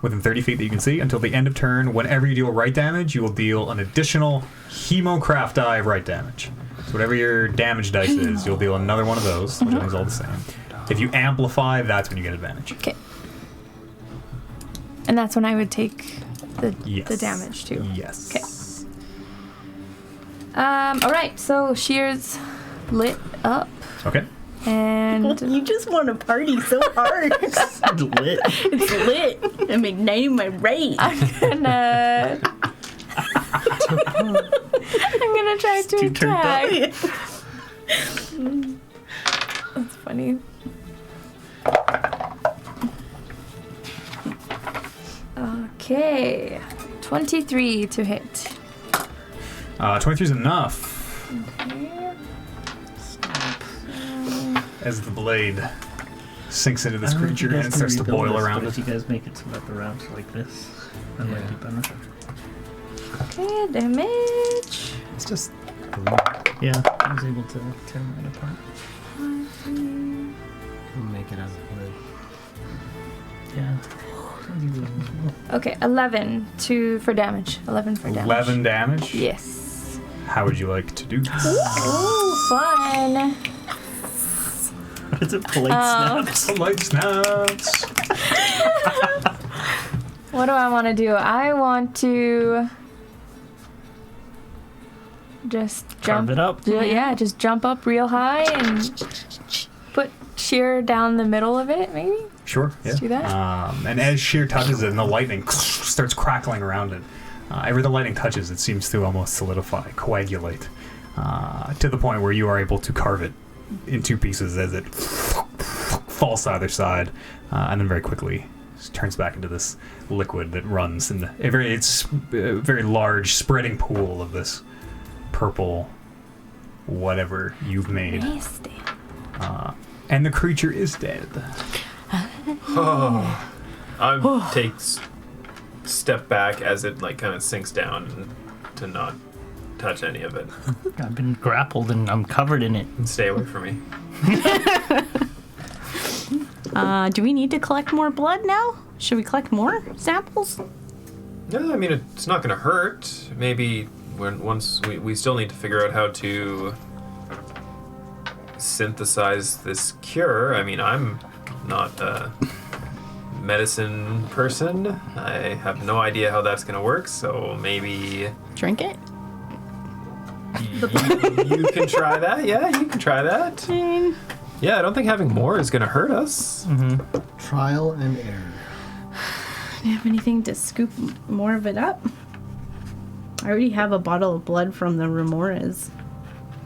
within 30 feet that you can see until the end of turn. Whenever you deal right damage, you will deal an additional hemocraft die of right damage. So whatever your damage dice is, you'll deal another one of those, which I think is all the same. If you amplify, that's when you get advantage. Okay. And that's when I would take the Yes. damage too. Yes. Okay. Alright, so Shear's lit up Okay. and You just want to party so hard. Lit. It's lit. I'm igniting my rage. I'm gonna try to too turned up. attack. That's funny. Okay. 23 to hit. 23 is enough Okay. as the blade sinks into this creature and it starts to boil around If it. you guys make it so that the round's like this, that might be better. Okay, damage. It's just. Yeah, I was able to tear mine apart. Make it as a wood. Yeah. Okay, 11 for damage. 11 for damage. 11 damage? Yes. How would you like to do this? Ooh, fun. What is it? Plate snaps? Light snaps! What do I want to do? I want to just Carve jump it up. Yeah, just jump up real high and put Sheer down the middle of it, maybe? Sure, yeah. Let's do that. And as Sheer touches it and the lightning starts crackling around it, every the lightning touches, it seems to almost solidify, coagulate, to the point where you are able to carve it in 2 pieces as it falls to either side, and then very quickly turns back into this liquid that runs in a very large spreading pool of this purple whatever you've made. Nasty. And the creature is dead. I take step back as it like kind of sinks down to not touch any of it I've been grappled and I'm covered in it. and stay away from me. Do we need to collect more blood now? Should we collect more samples? No, I mean it's not going to hurt. Maybe once we still need to figure out how to synthesize this cure. I mean, I'm not a medicine person. I have no idea how that's going to work. So maybe Drink it? you can try that. Yeah, you can try that. Yeah, I don't think having more is going to hurt us. Trial and error. Do you have anything to scoop more of it up? I already have a bottle of blood from the Remora's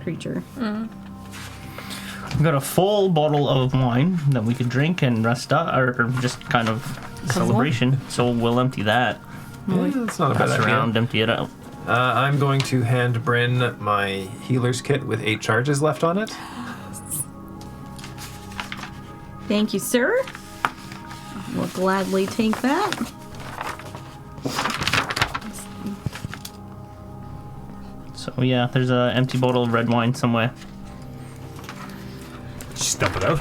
creature. We've got a full bottle of wine that we can drink and rest up, or just kind of celebration. So we'll empty that. Yeah, that's not a bad Pass idea. around, empty it out. I'm going to hand Bryn my healer's kit with 8 charges left on it. Thank you, sir. We'll gladly take that. So yeah, there's an empty bottle of red wine somewhere. Just dump it out.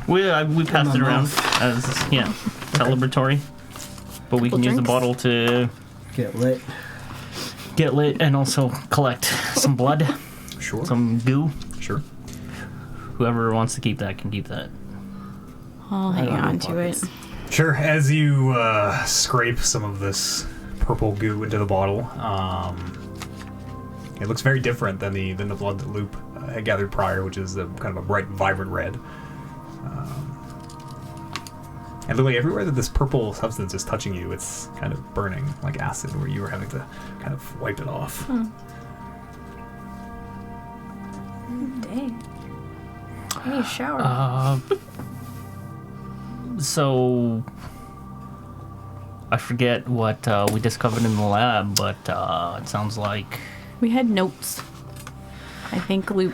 We passed it around mouth. as celebratory, but we can use the drinks. bottle to Get lit. get lit and also collect some blood, Sure. some goo. Sure. Whoever wants to keep that can keep that. I'll hang on to it. Sure. As you scrape some of this purple goo into the bottle, it looks very different than the blood that Loop had gathered prior, which is kind of a bright, vibrant red. And literally everywhere that this purple substance is touching you, it's kind of burning like acid, where you were having to kind of wipe it off. Dang. I need a shower. So I forget what we discovered in the lab, but it sounds like We had notes. I think Loop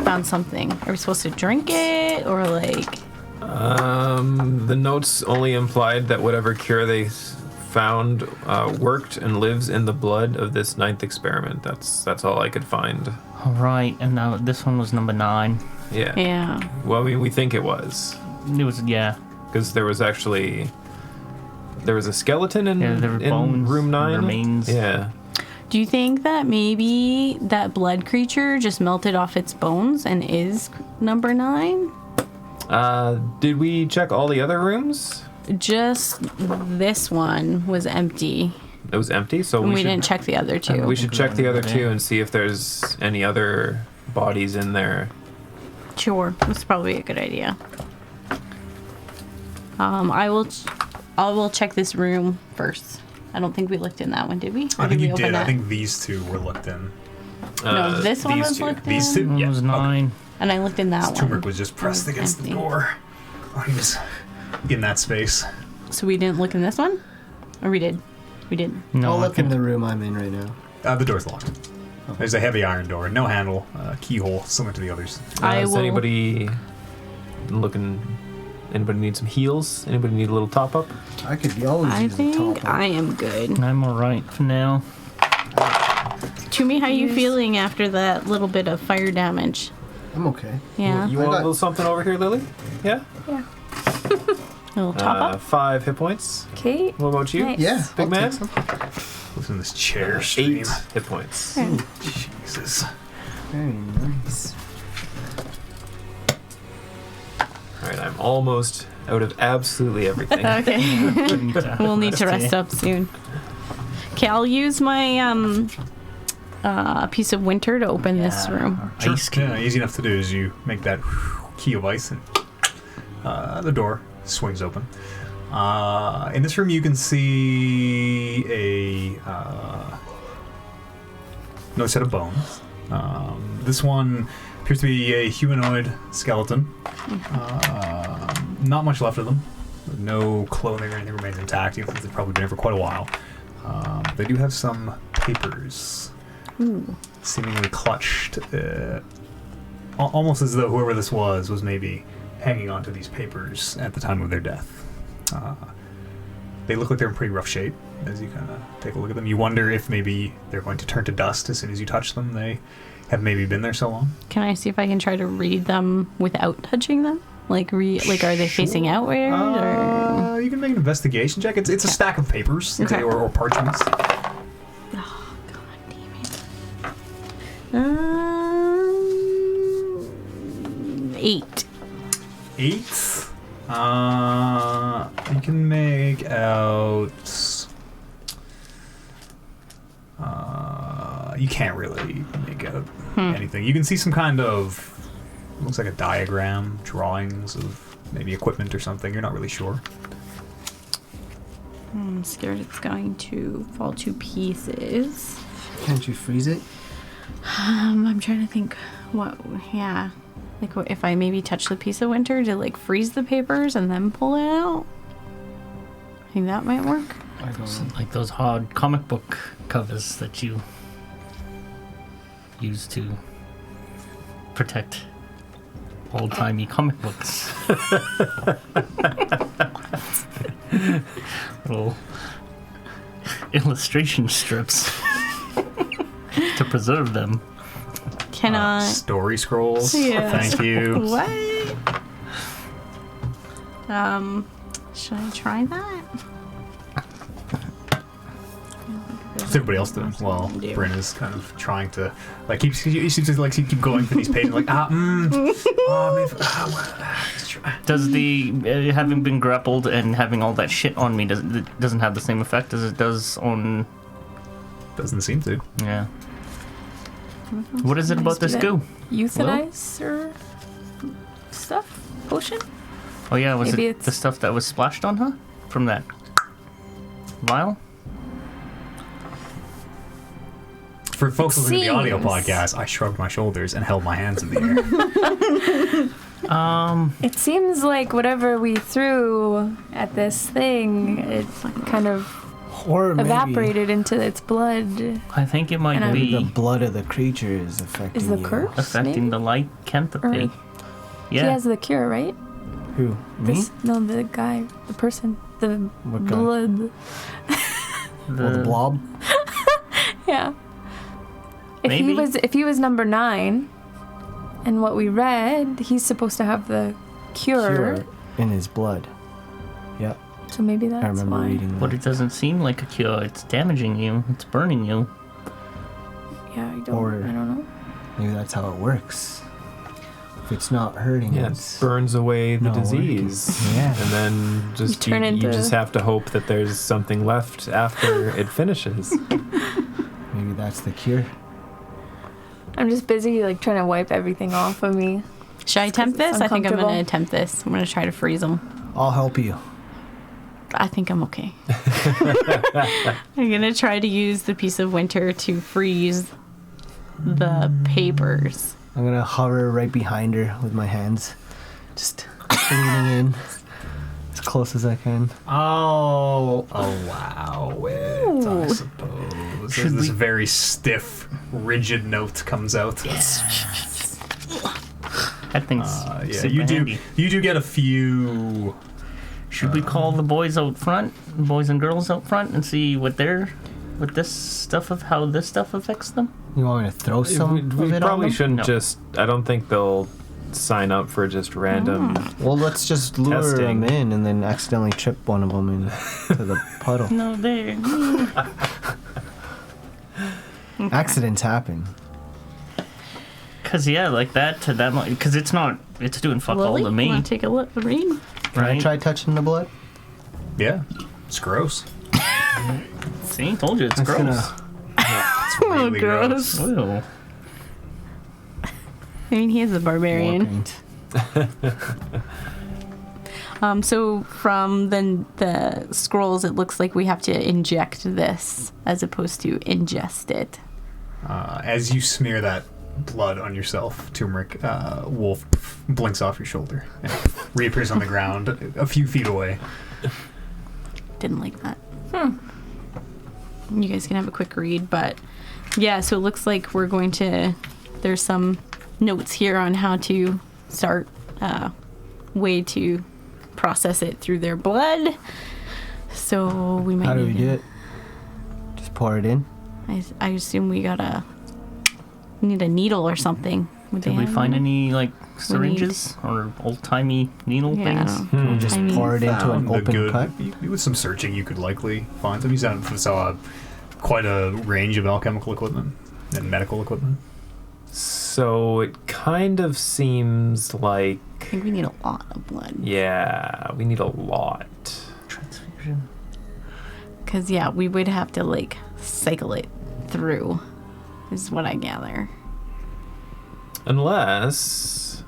found something. Are we supposed to drink it or like? The notes only implied that whatever cure they found worked and lives in the blood of this 9th experiment. That's all I could find. all right. And now this one was number 9. Yeah. Yeah. Well, we think it was. It was Because there was a skeleton in, there were in bones, room 9. remains. Yeah. Do you think that maybe that blood creature just melted off its bones and is number 9? Did we check all the other rooms? Just this one was empty. It was empty, so And we should, didn't check the other two. We should check the other Yeah. 2 and see if there's any other bodies in there. Sure, that's probably a good idea. I will check this room first. I don't think we looked in that one, did we? Or I think we you open did. I that? think these 2 were looked in. No, this one these was two. looked These in. 2? One Yeah. was 9. And I looked in that one. Turmeric was just pressed It was against empty. the door while he was in that space. So we didn't look in this one? Or we did? We did. No, I'll I look in think- the room I'm in right now. The door's locked. There's a heavy iron door, no handle, keyhole, similar to the others. I Is will. anybody looking? Anybody need some heals? Anybody need a little top up? I could always I use a think top up. I am good. I'm all right for now. Tumi, how you feeling after that little bit of fire damage? I'm okay. Yeah. You I want a got- little something over here, Lily? Yeah. A little top up? 5 hit points. Okay. What about you? Nice. Yeah, Big I'll man? take some. Listen to this chair stream. 8 hit points. Okay. Jesus. Very nice. All right, I'm almost out of absolutely everything. Okay. We'll need to Rest rest up soon. Okay, I'll use my piece of winter to open this room. Sure. Ice key. Yeah, easy enough to do is you make that key of ice and the door swings open. In this room you can see another set of bones. This one appears to be a humanoid skeleton. Not much left of them. No clothing or anything remains intact, even since they've probably been here for quite a while. They do have some papers seemingly clutched, almost as though whoever this was maybe hanging onto these papers at the time of their death. They look like they're in pretty rough shape as you kind of take a look at them. You wonder if maybe they're going to turn to dust as soon as you touch them. They have maybe been there so long. Can I see if I can try to read them without touching them? Like, are they facing outward? Or? You can make an investigation check. It's a stack of papers Okay. or parchments. Oh, God damn it. 8. 8. You can make out. You can't really make out anything. You can see some kind of. Looks like a diagram, drawings of maybe equipment or something. You're not really sure. I'm scared it's going to fall to pieces. Can't you freeze it? I'm trying to think what. Yeah. Like, what, if I maybe touch the piece of winter to, like, freeze the papers and then pull it out? I think that might work. I don't know. Like those hard comic book covers that you use to protect old-timey comic books. Little illustration strips to preserve them. Cannot. Story scrolls. Yeah. Thank you. What? Should I try that? What's everybody else doing? Well, Yeah. Bryn is kind of trying to he seems to like keep going for these pages like maybe, let's try. Does the having been grappled and having all that shit on me doesn't have the same effect as it does on? Doesn't seem to. Yeah. What is it about this goo? Euthanize or stuff? Potion? Oh yeah, was Maybe it it's- the stuff that was splashed on her from that vial? For folks listening to the audio seems- podcast, I shrugged my shoulders and held my hands in the air. It seems like whatever we threw at this thing, it kind of Or maybe evaporated into its blood. I think it might And be the blood of the creature is affecting Is the you. curse? affecting the lycanthropy. Or- Yeah. He has the cure, right? Who? Me? No, the guy, the person, the What guy? blood. The blob? Yeah. Maybe. If he was number 9, and what we read, he's supposed to have the cure. in his blood. Yep, So maybe that's I remember why. reading But that. it doesn't seem like a cure. It's damaging you. It's burning you. Yeah, I don't know. Maybe that's how it works. If it's not hurting, Yeah, it it's burns away the not disease. working. Yeah. And then just turn you into- just have to hope that there's something left after it finishes. Maybe that's the cure. I'm just busy like trying to wipe everything off of me. Should I attempt it's this? I think I'm uncomfortable. going to attempt this. I'm going to try to freeze them. I'll help you. I think I'm okay. I'm going to try to use the piece of winter to freeze the papers. I'm gonna hover right behind her with my hands, just leaning in as close as I can. I'll allow it, I suppose. Should This we- very stiff, rigid note comes out. That thing's Yeah, super you do. handy. You do get a few. Should we call the boys out front, boys and girls out front, and see what this stuff of how this stuff affects them? You want me to throw some we of it probably on them? shouldn't No. just. I don't think they'll sign up for just random. Well, let's just lure Testing. them in and then accidentally trip one of them into the puddle. No, there. Accidents happen. Cause yeah, like that to them. Cause it's not. It's doing fuck all Lily, to me, want to take a look, read? Can I right? try touching the blood? Yeah, it's gross. See, told you it's That's gross. gonna- It's really gross. Ew. I mean, he is a barbarian. War paint. So from the scrolls, it looks like we have to inject this as opposed to ingest it. As you smear that blood on yourself, turmeric wolf blinks off your shoulder and reappears on the ground a few feet away. Didn't like that. You guys can have a quick read, but yeah, so it looks like we're going to. There's some notes here on how to start way to process it through their blood. So we might. How do we need do to- it? Just pour it in? I assume we need a needle or something. Would Did they we have find one? any like syringes or old timey needle Yeah, I things? don't know. We'll just I mean- pour it into an Found the open good- cut? With some searching, you could likely find some. You saw quite a range of alchemical equipment and medical equipment. So it kind of seems like, I think we need a lot of blood. yeah, we need a lot. Transfusion. Because, yeah, we would have to, like, cycle it through, is what I gather. Unless,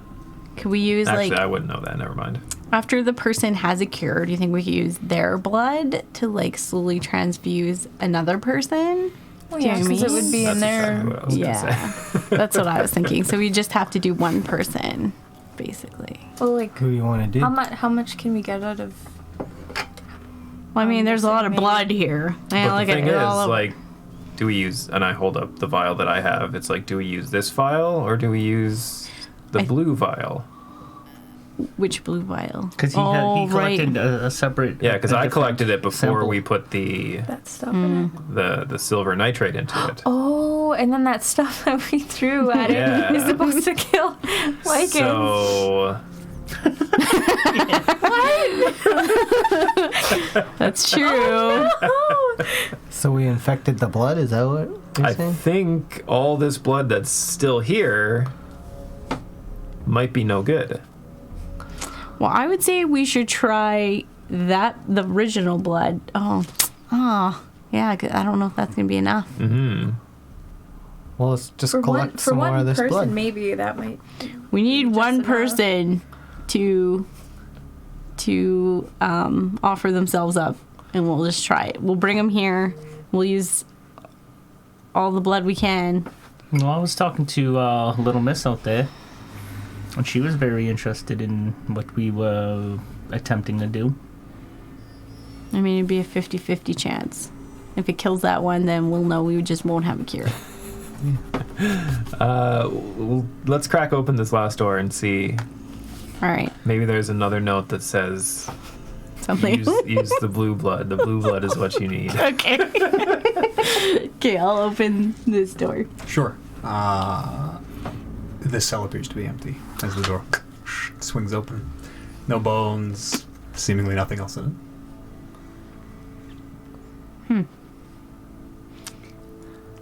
Could we use, actually, like, I wouldn't know that. Never mind. after the person has a cure, do you think we could use their blood to, like, slowly transfuse another person? Well, Do you yeah, know what I because it mean? would be in That's there. exactly what I was gonna Yeah. say. That's what I was thinking. So we just have to do one person, basically. Well, like, Who do you want to do? how much can we get out of? Well, I mean, there's a lot of blood here. But Look the thing at it is, all over. like, do we use? And I hold up the vial that I have. It's like, do we use this vial or do we use the blue vial? Which blue vial? Because he collected a separate. Yeah, because a I different collected it before sample. we put the That stuff in it. the silver nitrate into it. Oh, and then that stuff that we threw at Yeah. it is supposed to kill lichens. So That's true. So we infected the blood? Is that what you're I saying? think all this blood that's still here might be no good. Well, I would say we should try the original blood. Oh, yeah. 'Cause I don't know if that's gonna be enough. Mm-hmm. Well, let's just For collect one, some more of this person, blood. maybe that might. We need Just one enough. person to offer themselves up, and we'll just try it. We'll bring them here. We'll use all the blood we can. Well, I was talking to Little Miss out there, and she was very interested in what we were attempting to do. I mean, it'd be a 50-50 chance. If it kills that one, then we'll know we just won't have a cure. Let's crack open this last door and see. All right. Maybe there's another note that says Something. use the blue blood. The blue blood is what you need. Okay. Okay, I'll open this door. Sure. This cell appears to be empty as the door swings open. No bones, seemingly nothing else in it.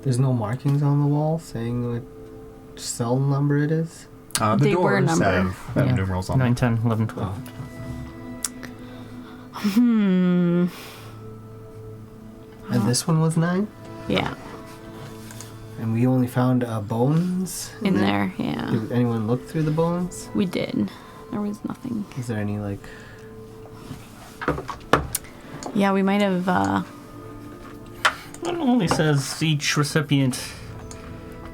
There's no markings on the wall saying what cell number it is? The They were doors numbered. have Yeah. numerals on 9, them. 10, 11, 12. And this one was 9? Yeah, And we only found bones? in there. Yeah, Did anyone look through the bones? we did. There was nothing. Is there any, like... Yeah, we might have. It only says each recipient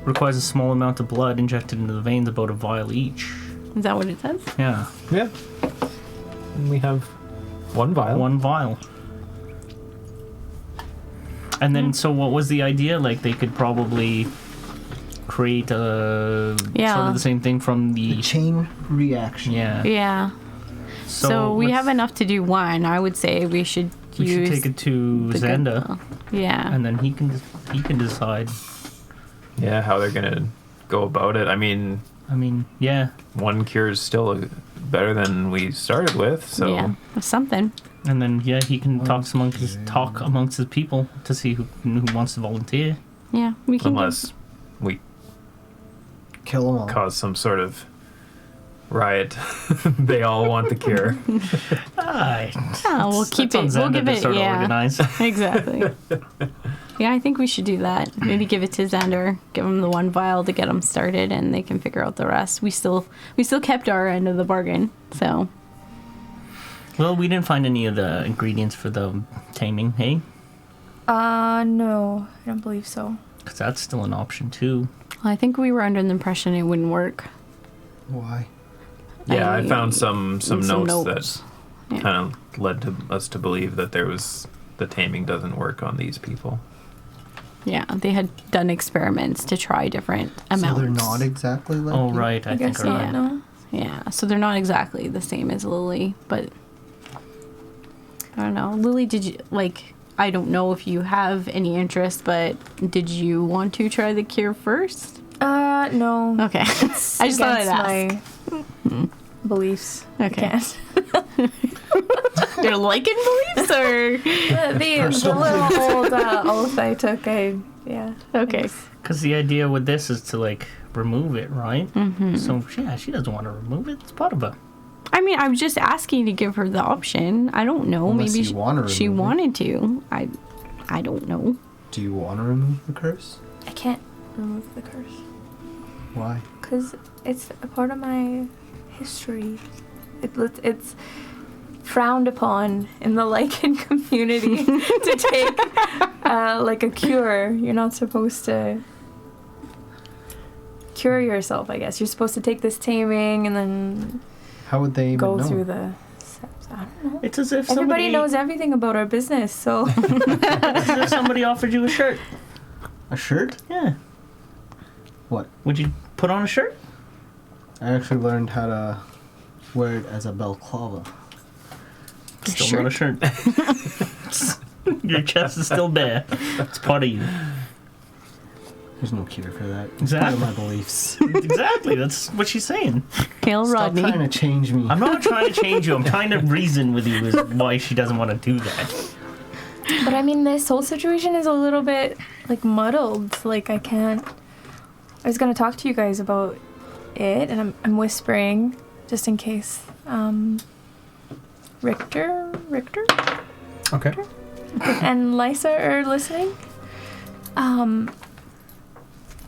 requires a small amount of blood injected into the veins, about a vial each. Is that what it says? Yeah, Yeah. And we have one vial. one vial. And then, so what was the idea? Like, they could probably create a sort Yeah. of the same thing from the. chain reaction. Yeah. Yeah. So we let's- have enough to do one. I would say we should We use. should take it to the good Xanda, pill. Yeah. and then he can decide. Yeah, how they're gonna go about it. I mean, I mean, yeah. one cure is still better than we started with. So Yeah. Something. And then he can talk amongst his people to see who wants to volunteer. Yeah. We can. unless we Kill them all. cause some sort of riot, they all want the cure. We'll keep it. We'll give it. Sort of Yeah. organize. Exactly. Yeah, I think we should do that. Maybe give it to Xander. Give him the one vial to get him started, and they can figure out the rest. We still kept our end of the bargain. So Well, we didn't find any of the ingredients for the taming, hey? No, I don't believe so. Because that's still an option too. I think we were under the impression it wouldn't work. Why? Yeah, I found some notes notes. that Yeah. kind of led to us to believe that the taming doesn't work on these people. Yeah, they had done experiments to try different amounts. So they're not exactly like Oh, you? right. I I think guess I not. read. No. Yeah, so they're not exactly the same as Lily, but I don't know. Lily, did you I don't know if you have any interest, but did you want to try the cure first? No. Okay. I just thought I'd ask. my beliefs. I Okay. can't. Your liking beliefs, or the little old oath I took, yeah. okay. Because the idea with this is to, remove it, right? Mm-hmm. So, yeah, she doesn't want to remove it. It's part of her. I mean, I'm just asking to give her the option. I don't know. Unless Maybe you wanna she remove it. wanted to. I don't know. Do you want to remove the curse? I can't remove the curse Why? because it's a part of my history. It's frowned upon in the lichen community to take a cure. You're not supposed to cure yourself, I guess. You're supposed to take this taming and then How would they even go know? through the steps. I don't know. It's as if Everybody somebody knows everything about our business, so It's as if somebody offered you a shirt. A shirt? Yeah. What? Would you put on a shirt? I actually learned how to wear it as a balaclava. Still not a shirt. Your chest is still bare. It's part of you. There's no cure for that. It's Exactly. part of my beliefs. Exactly. That's what she's saying. Hail Stop Rodney. trying to change me. I'm not trying to change you. I'm trying to reason with you as why she doesn't want to do that. but I mean this whole situation is a little bit like muddled. Like I was gonna talk to you guys about it and I'm whispering just in case Richter Okay. and Lysa are listening.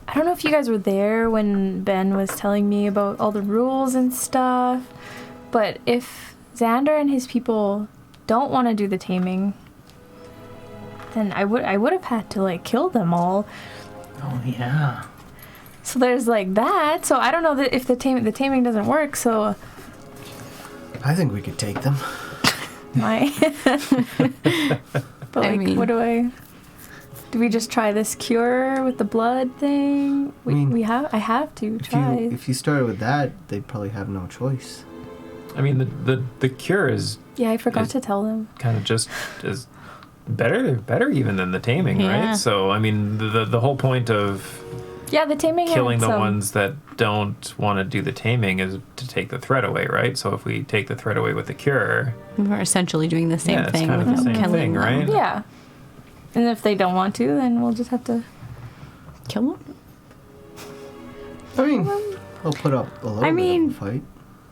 I don't know if you guys were there when Ben was telling me about all the rules and stuff, but if Xander and his people don't want to do the taming, then I would have had to like kill them all. Oh yeah. So there's like that. So I don't know that if the taming doesn't work. So I think we could take them. my. But I like, mean- what do? Do we just try this cure with the blood thing? I have to try. If you started with that, they'd probably have no choice. I mean, the cure is Yeah, I forgot Is- to tell them. kind of just is better even than the taming, Yeah. right? So I mean, the whole point of Yeah, the taming. killing had the some- ones that don't want to do the taming is to take the threat away, right? So if we take the threat away with the cure, We're essentially doing the same yeah, it's thing kind of the without same killing thing, them. right? Yeah. And if they don't want to, then we'll just have to. Kill them? I mean, I'll put up a little I bit mean- of a fight.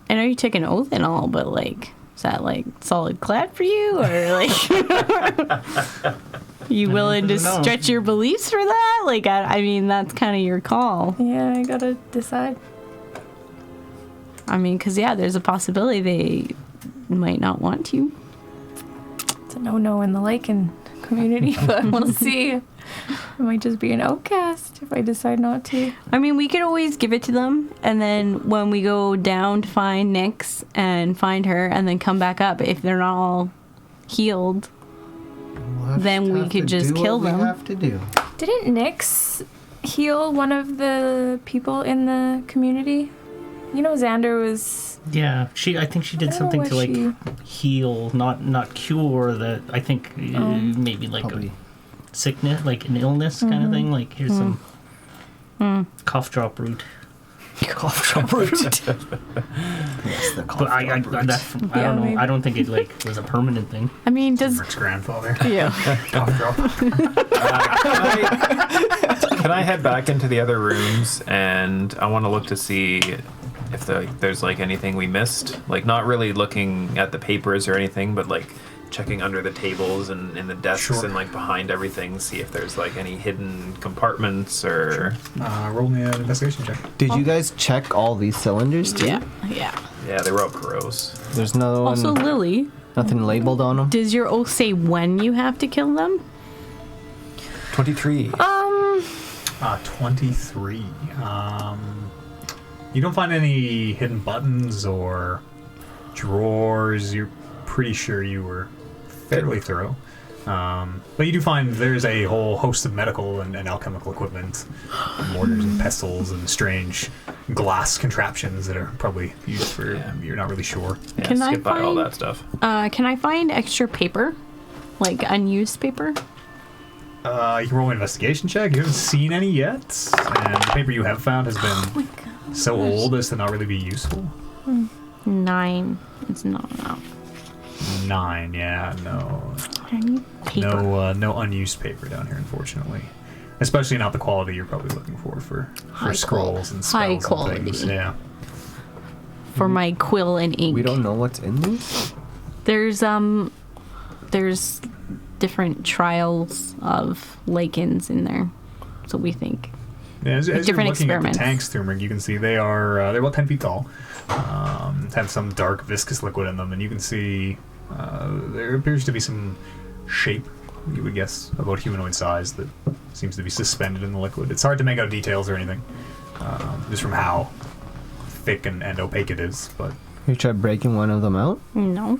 I know you took an oath and all, but like, is that like solid clad for you, or like, you willing to No. stretch your beliefs for that? Like, I mean, that's kind of your call. Yeah, I gotta decide. I mean, because yeah, there's a possibility they might not want to. It's a no-no in the Lycan community, but we'll see. I might just be an outcast if I decide not to. I mean, we could always give it to them, and then when we go down to find Nyx and find her, and then come back up, if they're not all healed, Then we could just kill them. We have to do. Didn't Nyx heal one of the people in the community? You know, Xander was. Yeah, I think she did I don't something know to what like she- heal, not cure the. I think maybe like Probably. a sickness, like an illness kind of thing. Like here's some cough drop root. Cough drop root. Yes, the cough But I drop root. don't know. maybe. I don't think it like was a permanent thing. I mean, does Rick's grandfather. yeah? Cough drop. Can I head back into the other rooms and I want to look to see if there's like anything we missed? Like not really looking at the papers or anything, but like checking under the tables and in the desks Sure. and like behind everything, see if there's like any hidden compartments or Roll me an investigation check. Did you guys check all these cylinders too? Yeah. yeah, they were all gross. There's no Also, one, Lily, nothing labeled on them. does your oath say when you have to kill them? 23. 23. You don't find any hidden buttons or drawers. You're pretty sure you were fairly thorough. But you do find there's a whole host of medical and alchemical equipment, mortars and pestles and strange glass contraptions that are probably used for, you're not really sure. Yeah, Can I skip by all find- that stuff. Can I find extra paper, like unused paper? You can roll an investigation check. You haven't seen any yet. And the paper you have found has been so old as to not really be useful. 9. It's not enough. 9, yeah, no. I need paper. No unused paper down here, unfortunately. Especially not the quality you're probably looking for High scrolls and high spells and things. quality. Yeah. For my quill and ink. We don't know what's in these. There's different trials of lichens in there. So we think. Yeah, as you're different looking experiments. at the tanks, Thurmrig, you can see they're about 10 feet tall. Have some dark viscous liquid in them, and you can see there appears to be some shape, you would guess, about humanoid size that seems to be suspended in the liquid. It's hard to make out details or anything, just from how thick and opaque it is, but You tried breaking one of them out. No.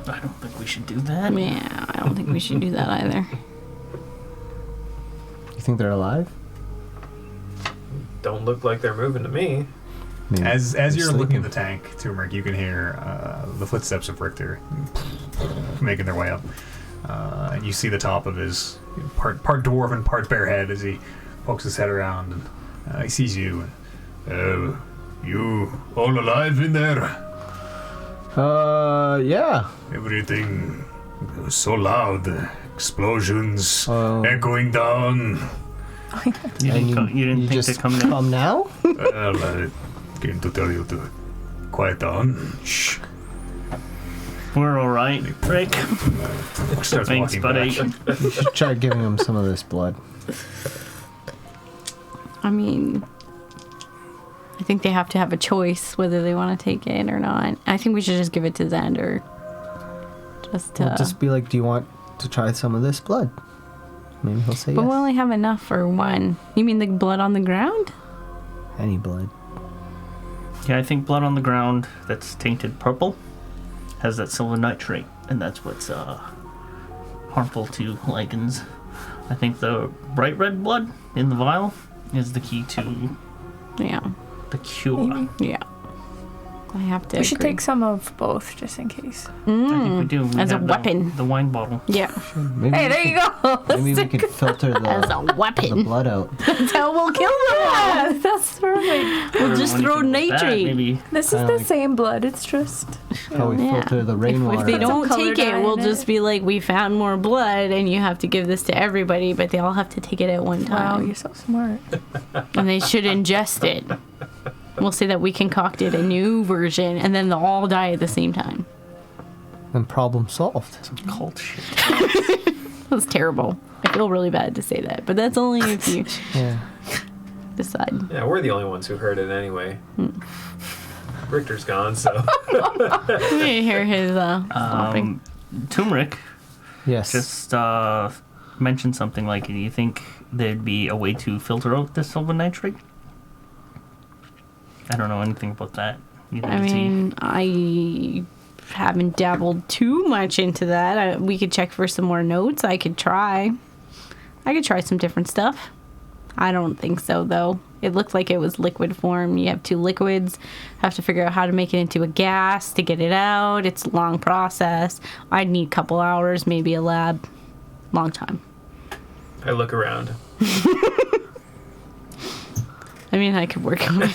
I don't think we should do that. Yeah, I don't think we should do that either. You think they're alive? Don't look like they're moving to me. I mean, As they're you're looking sleeping. at the tank, Turmeric, you can hear the footsteps of Richter making their way up. And you see the top of his part dwarven, part bare head as he pokes his head around and he sees you. You all alive in there? Yeah. Everything was so loud. Explosions Oh. echoing down. You didn't, you didn't think just to come down? come now? Well, I came to tell you to quiet down. Shh. We're all right, Rick. Starts Thanks, walking buddy. back. You should try giving him some of this blood. I mean, I think they have to have a choice whether they want to take it or not. I think we should just give it to Xander. Just be like, do you want to try some of this blood? Maybe he'll say But yes. we only have enough for one. You mean the blood on the ground? Any blood. Yeah, I think blood on the ground that's tainted purple has that silver nitrate, and that's what's harmful to lichens. I think the bright red blood in the vial is the key to Yeah. the cure. Maybe. Yeah. I have to We should agree. take some of both just in case. I think we do. We As a have weapon. The wine bottle. Yeah. Maybe Hey, we there you go. Maybe we could filter As a the weapon. blood out. That's how we'll kill them all. Yeah, that's perfect. We'll just Or throw anything like that, nitrate. maybe. This is Kinda the like- same blood. It's just How we Yeah. filter the If rainwater. they Put some don't color take dye it, we'll in just it. be like, we found more blood and you have to give this to everybody, but they all have to take it at one wow. time. You're so smart. And they should ingest it. We'll say that we concocted a new version and then they'll all die at the same time. And problem solved. Some cult shit. That's terrible. I feel really bad to say that, but that's only if you Yeah. decide. Yeah, we're the only ones who heard it anyway. Richter's gone, so. We hear his stomping. Turmeric Yes. just mentioned something like, do you think there'd be a way to filter out this silver nitrate? I don't know anything about that. You I mean, I haven't dabbled too much into that. We could check for some more notes. I could try some different stuff. I don't think so, though. It looked like it was liquid form. You have two liquids. Have to figure out how to make it into a gas to get it out. It's a long process. I'd need a couple hours, maybe a lab. Long time. I look around. I mean, I could work on it.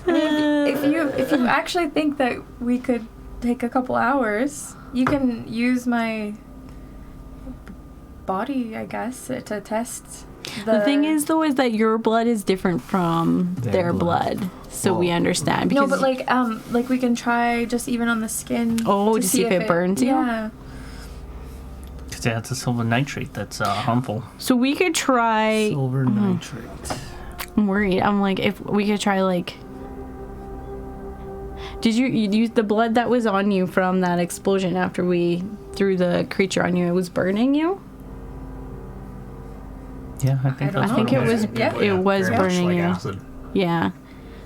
If you actually think that we could take a couple hours, you can use my body, I guess, to test. The thing is, though, is that your blood is different from their blood. So we understand. no, Because but like we can try just even on the skin. Oh, to see if it burns you? Yeah. Because yeah, it's a silver nitrate that's harmful. So we could try. Silver nitrate. I'm worried. I'm like, if we could try, like. Did you use the blood that was on you from that explosion after we threw the creature on you? It was burning you? Yeah, I think I don't that's I think what it was. Yeah. It was Very much burning like you. acid. Yeah.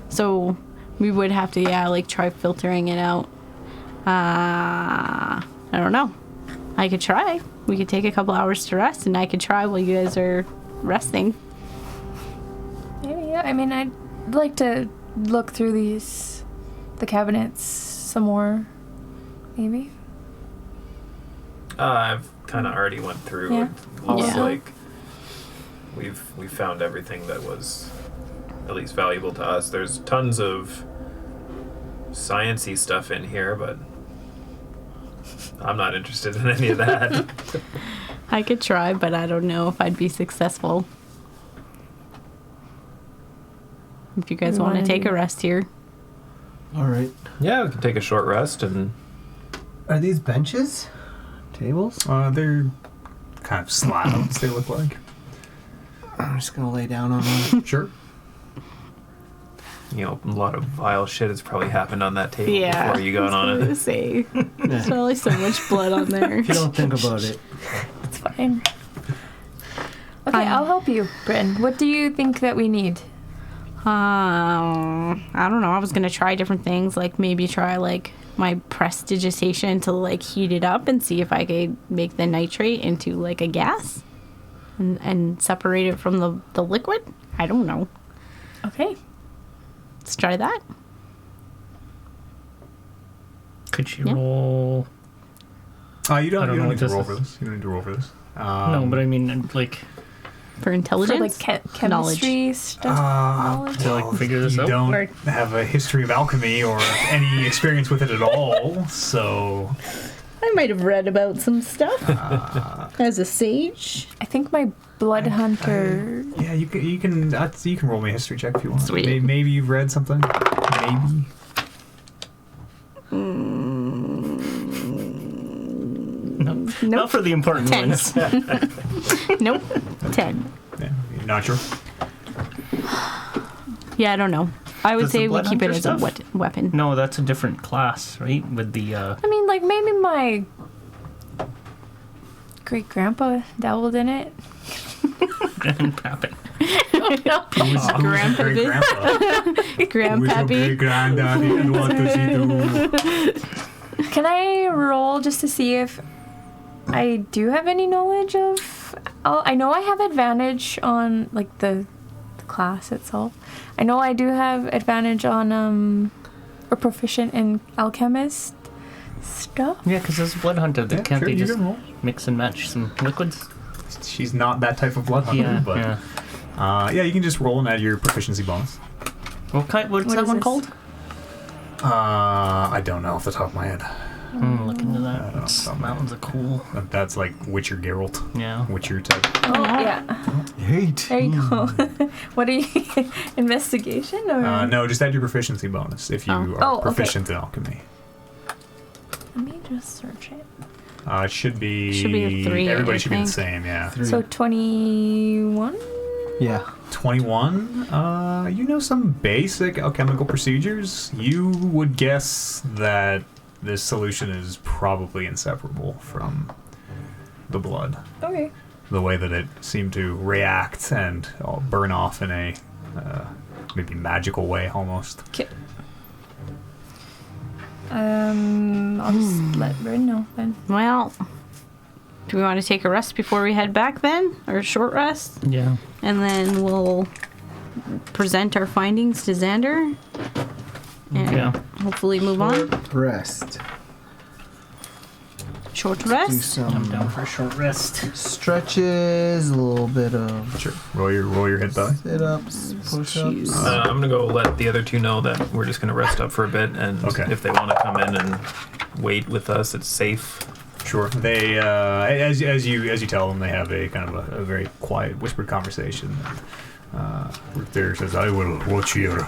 So we would have to, like try filtering it out. I don't know. I could try. We could take a couple hours to rest, and I could try while you guys are resting. Maybe, yeah. I mean, I'd like to look through the cabinets some more. Maybe. I've kind of already went through. Yeah. It looks Yeah. like we've found everything that was at least valuable to us. There's tons of science-y stuff in here, but I'm not interested in any of that. I could try, but I don't know if I'd be successful. If you guys We want to wanna take do- a rest here. All right. Yeah, we can take a short rest and Are these benches? Tables? They're kind of slabs, they look like. I'm just gonna lay down on one. Sure. a lot of vile shit has probably happened on that table before you got on it. Say, there's probably so much blood on there. If you don't think about it. It's fine. Okay, I'll help you, Bryn. What do you think that we need? I don't know. I was gonna try different things, like maybe try like my prestidigitation to like heat it up and see if I could make the nitrate into like a gas, and separate it from the liquid. I don't know. Okay. Let's try that. Could you Yeah. roll? You don't I don't know need what to this roll is. for this. You don't need to roll for this. No, but I mean, like, For intelligence, For like chemistry stuff. Knowledge. to like figure this you out. don't Or- have a history of alchemy or any experience with it at all, so I might have read about some stuff as a sage. I think my blood hunter. yeah, you can roll me a history check if you want. Sweet. Maybe you've read something. Maybe. Nope. Not for the important 10. ones. Nope. 10. Yeah, you're not sure. Yeah, I don't know. I would Does the say we blood keep it hunter as a stuff? weapon. No, that's a different class, right? With the I mean, like maybe my great grandpa dabbled in it. grandpappy. Who's your Grandpa great did. grandpa? Who's your Grandpappy. great granddaddy and what does he do? Can I roll just to see if I do have any knowledge of? I know I have advantage on like the class itself. I know I do have advantage on or proficient in alchemist stuff. Yeah, because there's a blood hunter. Yeah, Can't sure, they you just can roll. mix and match some liquids? She's not that type of blood hunter, Yeah, but yeah. yeah, you can just roll and add your proficiency bonus. What's What that is one this? called? I don't know off the top of my head. Look into I that. don't know. It's- That one's a cool. That's like Witcher Geralt. Yeah. Witcher type. Oh yeah. Hate. There you go. What are you? Investigation or? No, just add your proficiency bonus if you Oh. are Oh, okay. proficient in alchemy. Let me just search it. It should be. Should be a 3, Everybody I should be the think. same. Yeah. 3. So 21. Yeah. 21. You know some basic alchemical procedures. You would guess that this solution is probably inseparable from the blood. Okay. The way that it seemed to react and burn off in a maybe magical way almost. Okay. I'll just let Bryn know then. Well, do we want to take a rest before we head back then? Or a short rest? Yeah. And then we'll present our findings to Xander. And Yeah. hopefully move on. Rest. Short Do rest. I'm down some for a short rest. stretches, a little bit of Sure. Roll your hit die. sit-ups, push-ups. Choose. I'm gonna go let the other two know that we're just gonna rest up for a bit, and Okay. if they want to come in and wait with us, it's safe. Sure. They as you tell them, they have a kind of a very quiet, whispered conversation. There says, "I will watch here."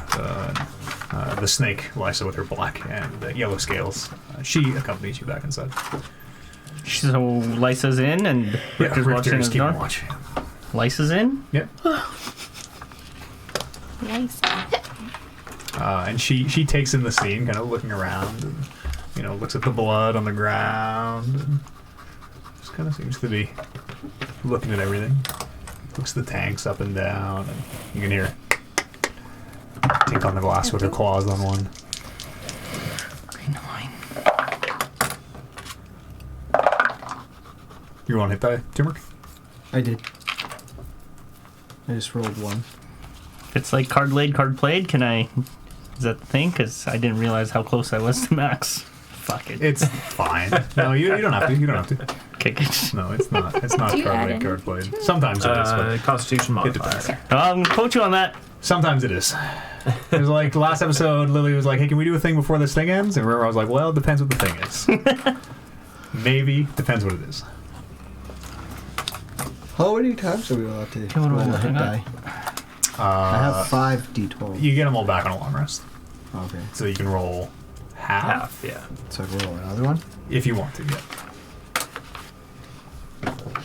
The snake lies with her black and yellow scales. She accompanies you back inside. So Lysa's in and Rick is watching his keeping door. watch. Lysa's in? Yep. Nice. And she takes in the scene, kind of looking around, and looks at the blood on the ground, and just kind of seems to be looking at everything. Looks at the tanks up and down, and you can hear tink on the glass with her claws on one. Green wine. You want to hit that, Timur? I did. I just rolled 1. It's like card laid, card played. Can I? Is that the thing? Because I didn't realize how close I was to Max. Fuck it. It's fine. No, you don't have to. You don't have to. Kick it. No, it's not. It's not Do you card add played, any card played. Sometimes it is, but Constitution it modifier. depends. I'm gonna quote you on that. Sometimes it is. It was like the last episode, Lily was like, "Hey, can we do a thing before this thing ends?" And remember, I was like, "Well, it depends what the thing is." Maybe depends what it is. How many times are we allowed to Come on, roll a hang hit on. die? I have 5 d12. You get them all back on a long rest, Okay. so you can roll half, Half, yeah. So I roll another one? if you want to. Yeah.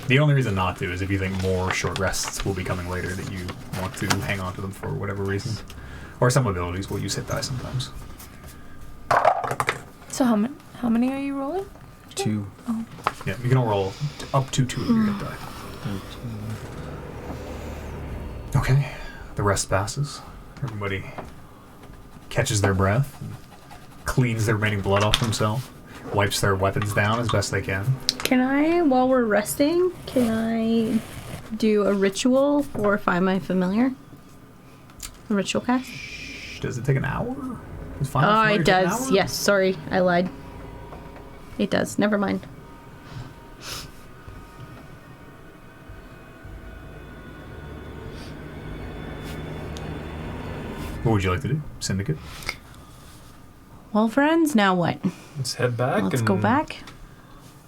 The only reason not to is if you think more short rests will be coming later that you want to hang on to them for whatever reason, or some abilities will use hit die sometimes. So how many are you rolling? 2. Yeah, you can all roll up to 2 of your hit die. Okay, the rest passes. Everybody catches their breath, cleans the remaining blood off themselves, wipes their weapons down as best they can. Can I, while we're resting, can I do a ritual or find my familiar? A ritual cast? Does it take an hour? Does Find Oh, My Familiar it take an does. hour? Yes, sorry, I lied. It does. Never mind. What would you like to do? Syndicate? Well, friends, now what? Let's head back. Let's and go back.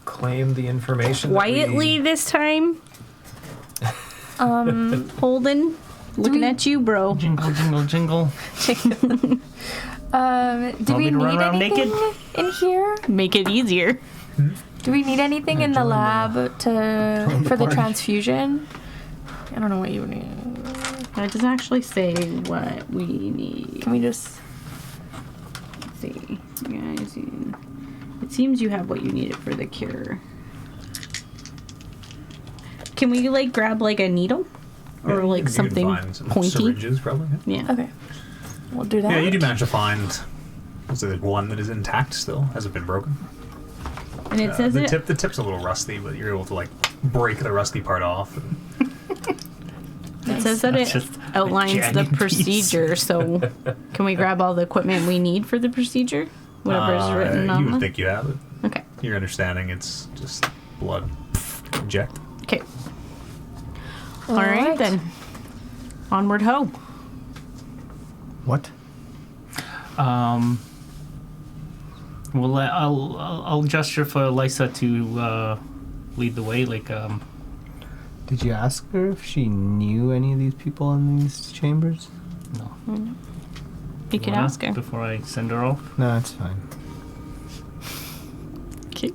Claim the information. Quietly this time. Holden, looking we- at you, bro. Jingle, jingle, jingle. Do Want we me to run need around anything naked? in here? Make it easier. Do we need anything in the lab for the transfusion? I don't know what you need. That doesn't actually say what we need. Can we just? Let's see. Guys, it seems you have what you needed for the cure. Can we like grab like a needle or Yeah, like you can something find some pointy? syringes, probably. Yeah. Yeah. Okay, we'll do that. Yeah, you do manage to find. Was it one that is intact still? Hasn't been broken. And it says the tip's a little rusty, but you're able to like break the rusty part off. And It says that That's it just outlines a the jagged piece. procedure. So, can we grab all the equipment we need for the procedure? Whatever is written you on would them. think you have it. Okay. Your understanding, it's just blood. Inject. Okay. All right then. Onward ho. What? Well, I'll gesture for Lysa to lead the way. Like, Did you ask her if she knew any of these people in these chambers? no. You can Wanna, ask her. before I send her off. No, that's fine. Okay.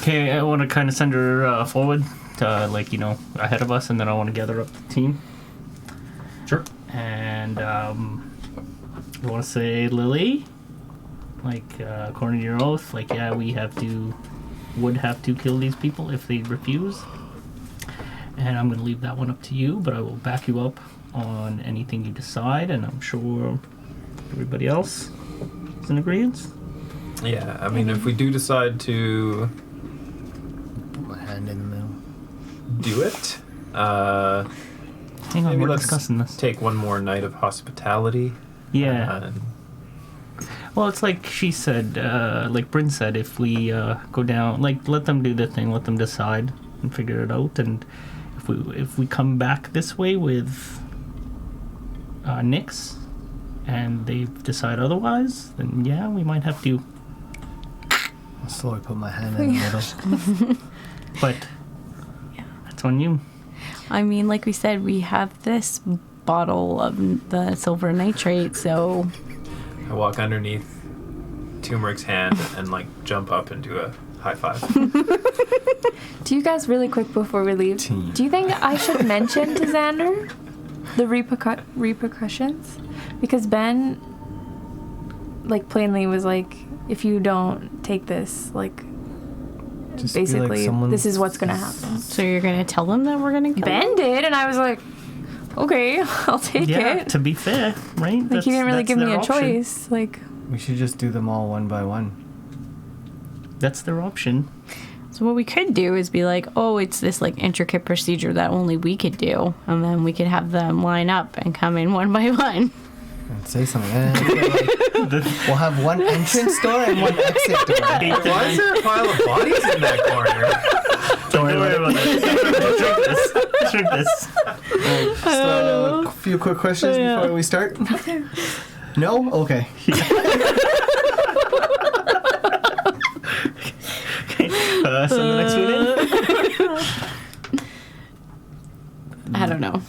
Okay, I want to kind of send her forward, to, like, you know, ahead of us, and then I want to gather up the team. Sure. And I want to say, Lily, like, according to your oath, like, yeah, would have to kill these people if they refuse. And I'm going to leave that one up to you, but I will back you up on anything you decide, and I'm sure everybody else is in agreement. Yeah, I mean, if we do decide to Put my hand in the middle. do it, Hang on, maybe we're let's discussing this. take one more night of hospitality. Yeah. And Well, it's like she said, like Bryn said, if we go down, like, let them do the thing, let them decide and figure it out, and if we come back this way with Nyx, and they decide otherwise, then yeah, we might have to. I'll slowly put my hand in the middle. But that's on you. I mean, like we said, we have this bottle of the silver nitrate, so I walk underneath Turmeric's hand and like jump up and do a high five. Do you guys really quick before we leave? Team. Do you think I should mention to Xander the repercussions? Because Ben, like, plainly was like, if you don't take this, like, Just be like basically, someone- this is what's gonna happen. so you're gonna tell them that we're gonna kill them? Ben did, and I was like, okay, I'll take Yeah, it. to be fair, right? Like, he didn't really that's give me their a option. choice. Like, We should just do them all one by one. That's their option. So what we could do is be like, oh, it's this like intricate procedure that only we could do, and then we could have them line up and come in one by one. And say something. We'll have one entrance door and one exit door. Why is there a pile of bodies in that corner? Don't worry about it. Drink this. Just a few quick questions before we start. No? Okay. Send the next one in. I don't know.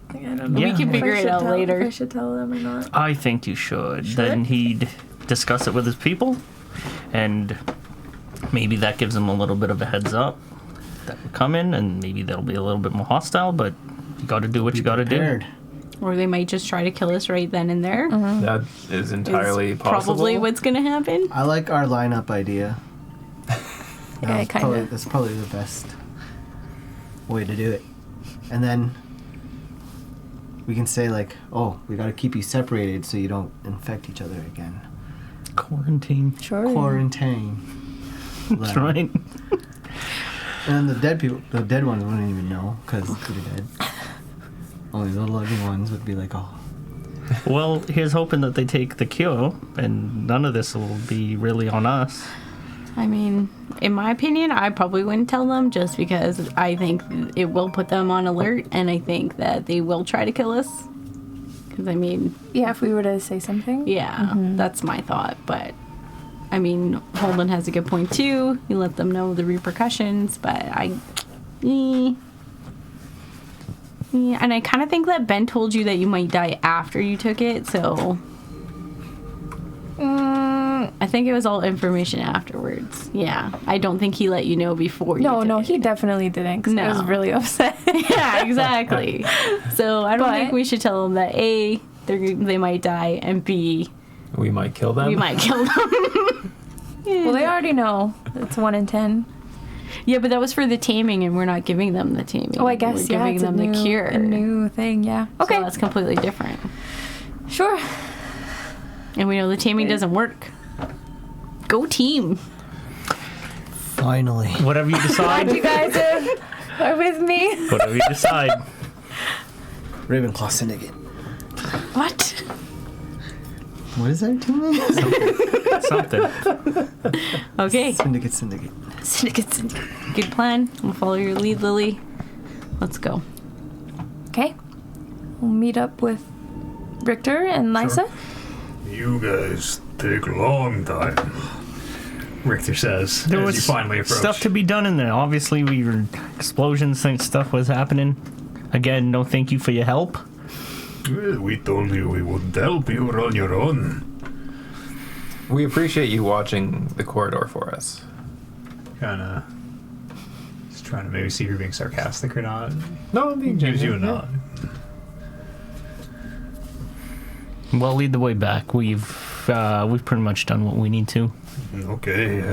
I don't know. Yeah. We can If I figure it should out tell- later. If I should tell them or not. I think you should. Should Then I? he'd discuss it with his people, and maybe that gives him a little bit of a heads up that we're coming, and maybe they'll be a little bit more hostile, but you gotta do what you gotta Prepared. Or they might just try to kill us right then and there. That is entirely Is possible. probably what's gonna happen. I like our lineup idea. Yeah, kinda. That's probably the best way to do it. And then We can say like, oh, we got to keep you separated so you don't infect each other again. Quarantine. Sure. Quarantine. That's right. And the dead ones wouldn't even know because they're dead. Only the living ones would be like, oh. Well, here's hoping that they take the cure, and none of this will be really on us. I mean, in my opinion, I probably wouldn't tell them just because I think it will put them on alert, and I think that they will try to kill us. Because, I mean... Yeah, if we were to say something. Yeah, that's my thought. But, I mean, Holden has a good point, too. You let them know the repercussions, but Yeah, and I kind of think that Ben told you that you might die after you took it, so... I think it was all information afterwards. Yeah, I don't think he let you know before you No, took he it. definitely didn't, because I was really upset. Yeah, exactly. So I don't think we should tell them that A, they might die, and B, We might kill them. we might kill them. Well, they already know. It's 1 in 10. Yeah, but that was for the taming, and we're not giving them the taming. Oh, I guess, we're yeah, giving it's them the cure. a new thing, yeah. Okay. So that's completely different. Sure. And we know the taming doesn't work. Go team. Finally. Whatever you decide. You guys are with me. Whatever you decide. Ravenclaw Syndicate. What? What is that team? Something. Okay. Syndicate. Syndicate. Good plan. We'll follow your lead, Lily. Let's go. Okay. We'll meet up with Richter and Lysa. You guys take a long time, Richter says, There as was you finally approach. stuff to be done in there. Obviously, we were explosions, and stuff was happening. Again, no thank you for your help. Well, we told you we wouldn't help you. You're on your own. We appreciate you watching the corridor for us. Kinda just trying to maybe see if you're being sarcastic or not. No, I'm being Gives you a genuine. nod. Well, lead the way back. We've pretty much done what we need to. Okay,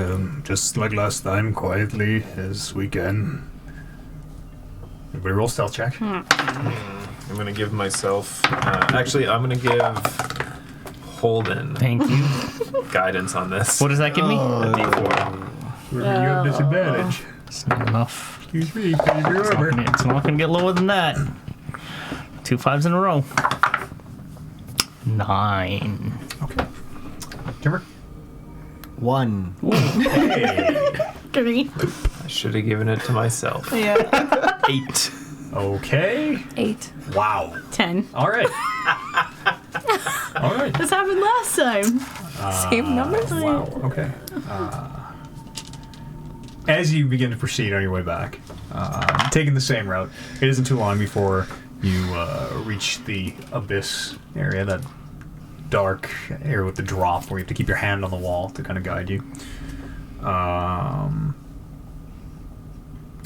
just like last time, quietly as we can. Everybody roll stealth check. I'm gonna give myself. Actually, I'm gonna give Holden Thank you. guidance on this. What does that give me? A D4. You have disadvantage. It's not enough. Excuse me, please remember. It's not going to get lower than that. 2 5s in a row. 9. Okay. Timber? 1. Hey. Three. I should have given it to myself. Yeah. 8. Okay. 8. Wow. 10. All right. All right. This happened last time. Same numbers? Wow. Okay. As you begin to proceed on your way back, taking the same route, it isn't too long before you reach the abyss area, that dark area with the drop where you have to keep your hand on the wall to kind of guide you. And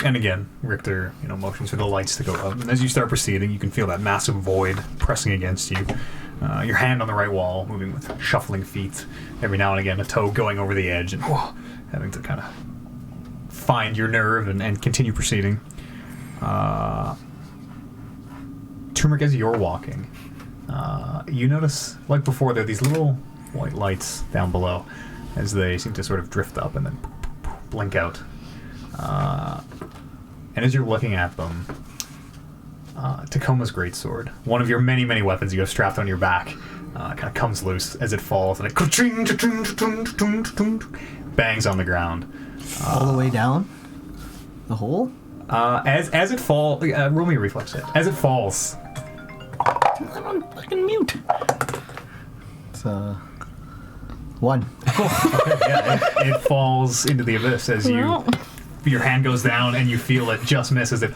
again, Richter, motions for the lights to go up. And as you start proceeding, you can feel that massive void pressing against you. Your hand on the right wall, moving with shuffling feet. Every now and again, a toe going over the edge and having to kind of find your nerve and continue proceeding. Turmeric, as you're walking, you notice, like before, there are these little white lights down below as they seem to sort of drift up and then blink out. And as you're looking at them, Tacoma's greatsword, one of your many, many weapons you have strapped on your back, kind of comes loose as it falls and it bangs on the ground. All the way down? The hole? As it falls, roll me a reflex hit. As it falls, I'm on fucking mute. It's 1. it falls into the abyss as Well. your hand goes down and you feel it just miss as it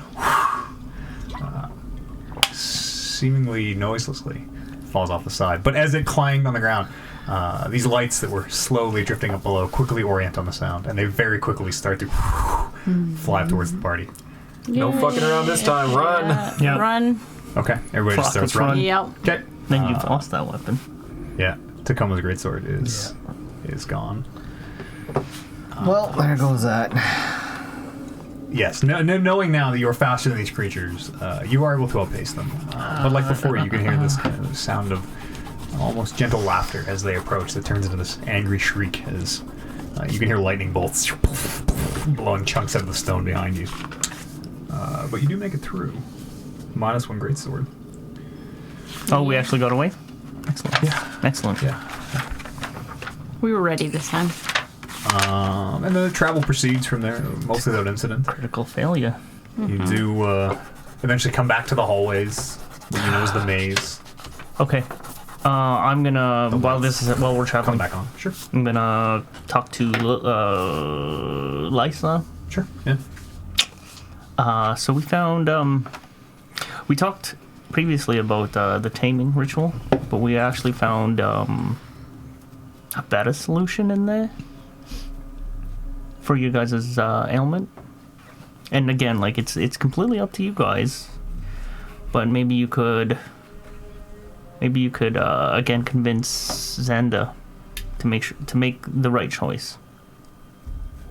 seemingly noiselessly falls off the side. But as it clanged on the ground, these lights that were slowly drifting up below quickly orient on the sound, and they very quickly start to fly up towards the party. No fucking around this time. Run. Yeah. Run. Okay, everybody just Fuck, starts let's run. running. Yep. Okay. Then you've lost that weapon. Yeah, Tacoma's greatsword is gone. Well, there goes that. Yes, knowing now that you're faster than these creatures, you are able to outpace them. But like before, you can hear this kind of sound of almost gentle laughter as they approach that turns into this angry shriek as you can hear lightning bolts blowing chunks out of the stone behind you. But you do make it through. -1 greatsword. Oh, we actually got away? Excellent. Yeah. Excellent. Yeah. We were ready this time. And then the travel proceeds from there, mostly without incident. Critical failure. You do eventually come back to the hallways, where you know is the maze. Okay. I'm gonna while we're Come traveling, back on. Sure. I'm gonna talk to Lysa. Sure. Yeah. So we found we talked previously about the taming ritual, but we actually found a better solution in there for you guys' ailment. And again, like it's completely up to you guys, but maybe you could again convince Xander to make the right choice.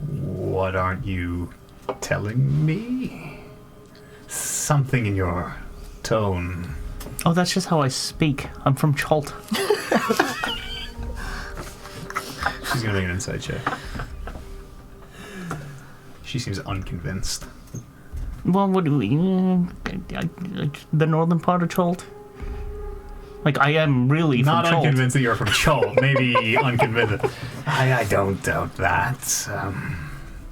What aren't you telling me? Something in your tone. Oh, that's just how I speak. I'm from Chult. She's gonna make an insight check. She seems unconvinced. Well, what do we? The northern part of Chult. Like, I am really Not from Chult. unconvinced that you're from Chult. Maybe unconvinced. I don't doubt that.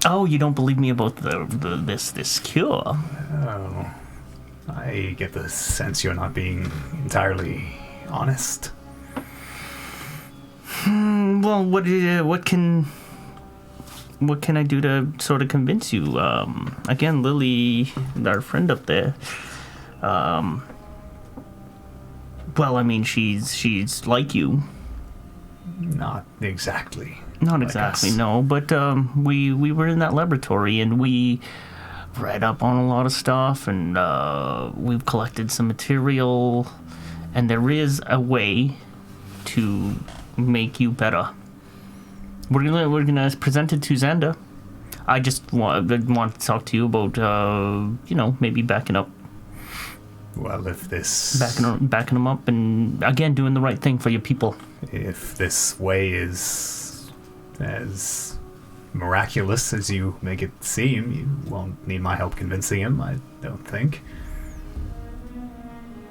Oh, you don't believe me about this cure? Oh, I get the sense you're not being entirely honest. Well, what can I do to sort of convince you? Again, Lily, our friend up there. Well, I mean, she's like you. Not exactly. Not like exactly, us. no. But we were in that laboratory and we read up on a lot of stuff, and we've collected some material, and there is a way to make you better. We're gonna present it to Xander. I just want to talk to you about maybe backing up. Well, if this... Backing them up, and again, doing the right thing for your people. If this way is as miraculous as you make it seem, you won't need my help convincing him, I don't think.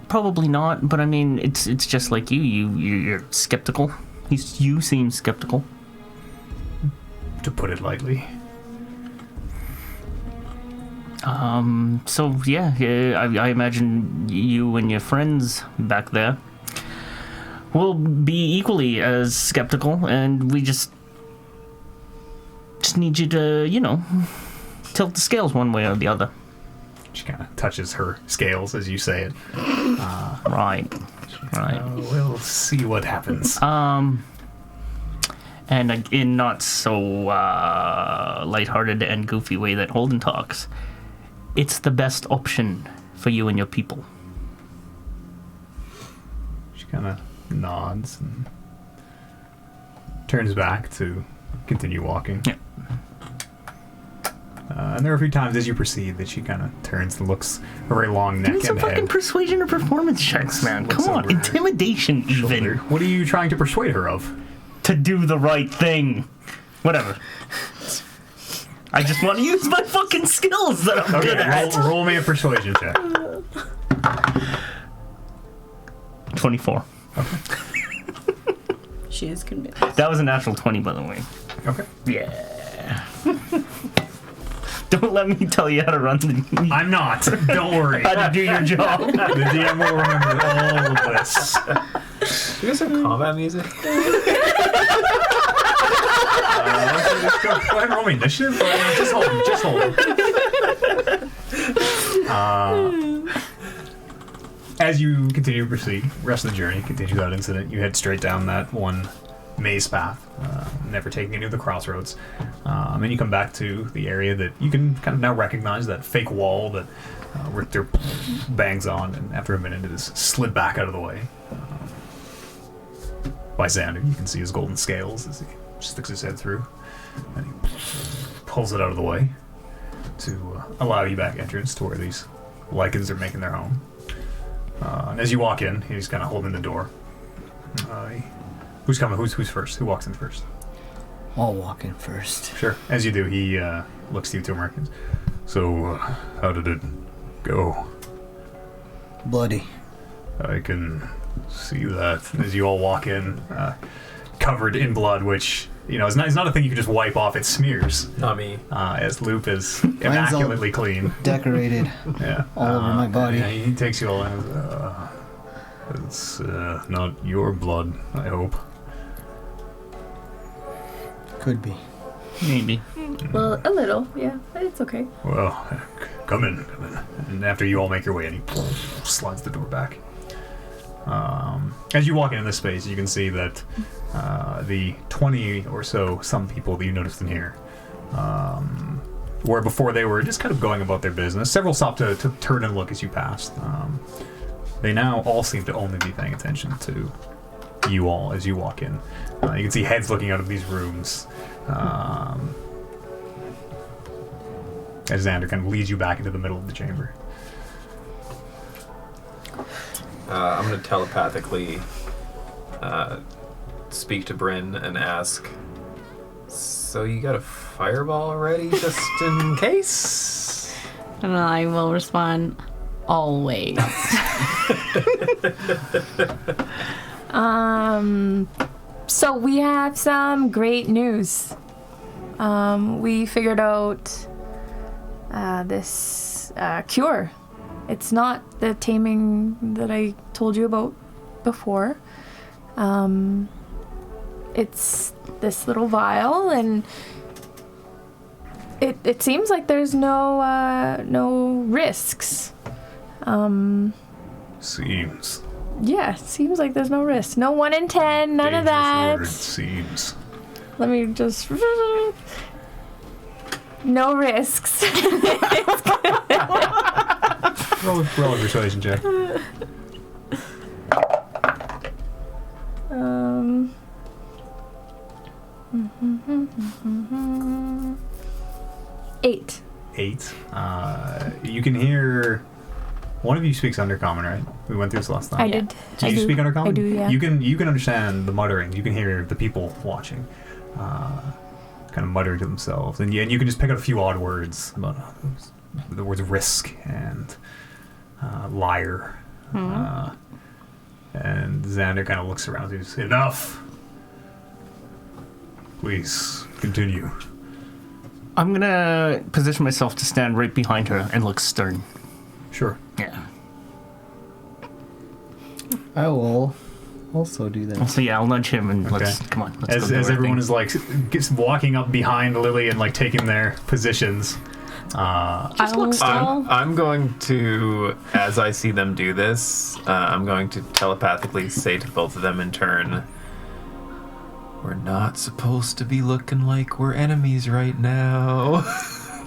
Probably not, but I mean, it's just like you're skeptical. You seem skeptical. To put it lightly. So yeah, I imagine you and your friends back there will be equally as skeptical, and we just need you to, tilt the scales one way or the other. She kind of touches her scales as you say it. Right. We'll see what happens. And in not so lighthearted and goofy way that Holden talks, it's the best option for you and your people. She kind of nods and turns back to continue walking. Yeah. And there are a few times as you proceed that she kind of turns and looks her very long neck Give me some and fucking head. persuasion or performance checks, man. Looks Come on, over her intimidation even. Shoulder. What are you trying to persuade her of? To do the right thing. Whatever. I just want to use my fucking skills that I'm good at. Roll me a persuasion check. 24. She is convinced. That was a natural 20, by the way. Okay. Yeah. Don't let me tell you how to run the... I'm not. Don't worry. how to do your job. The DM will remember all of this. Do you guys have combat music? Just go ahead and roll me initiative. Just hold. As you continue to proceed, rest of the journey, continue without incident, you head straight down that one maze path, never taking any of the crossroads. And you come back to the area that you can kind of now recognize, that fake wall that Richter bangs on, and after a minute it is slid back out of the way. By Xander, you can see his golden scales as he sticks his head through, and he pulls it out of the way. to allow you back entrance to where these lichens are making their home. And as you walk in, he's kind of holding the door. Who's coming? Who's first? Who walks in first? I'll walk in first. Sure. As you do, he looks to you two Americans. So, how did it go? Bloody. I can see that as you all walk in, covered in blood, which, you know, it's not a thing you can just wipe off. It smears. Not me. As Loop is immaculately clean. Decorated. Yeah. All over my body. Yeah, he takes you all in. It's not your blood, I hope. Could be. Maybe. Well, a little, yeah, but it's okay. Well, come in. And after you all make your way in, he slides the door back. As you walk into this space, you can see that the 20 or so some people that you noticed in here, where before they were just kind of going about their business. Several stopped to turn and look as you passed. They now all seem to only be paying attention to you all as you walk in. You can see heads looking out of these rooms. As Xander kind of leads you back into the middle of the chamber. I'm going to telepathically speak to Bryn and ask, so you got a fireball already, just in case? And I will respond, always. So we have some great news. We figured out this cure. It's not the taming that I told you about before. It's this little vial, and it seems like there's no risks. Seems. Yeah, it seems like there's no risks. No 1 in 10, none of that. Word, seems. Let me just... No risks. Roll a persuasion check. 8. 8. You can hear. One of you speaks Undercommon, right? We went through this last time. I did. Did you speak Undercommon? I do, yeah. You can understand the muttering. You can hear the people watching, kind of muttering to themselves, and you can just pick out a few odd words about the words risk and liar. And Xander kind of looks around. He's enough. Please continue. I'm gonna position myself to stand right behind her and look stern. Sure. Yeah. I will also do that. So yeah, I'll nudge him and Okay. come on. Let's As go do our everyone thing. is like gets walking up behind Lily and like taking their positions. Just look still. I'm going to, as I see them do this, I'm going to telepathically say to both of them in turn, we're not supposed to be looking like we're enemies right now.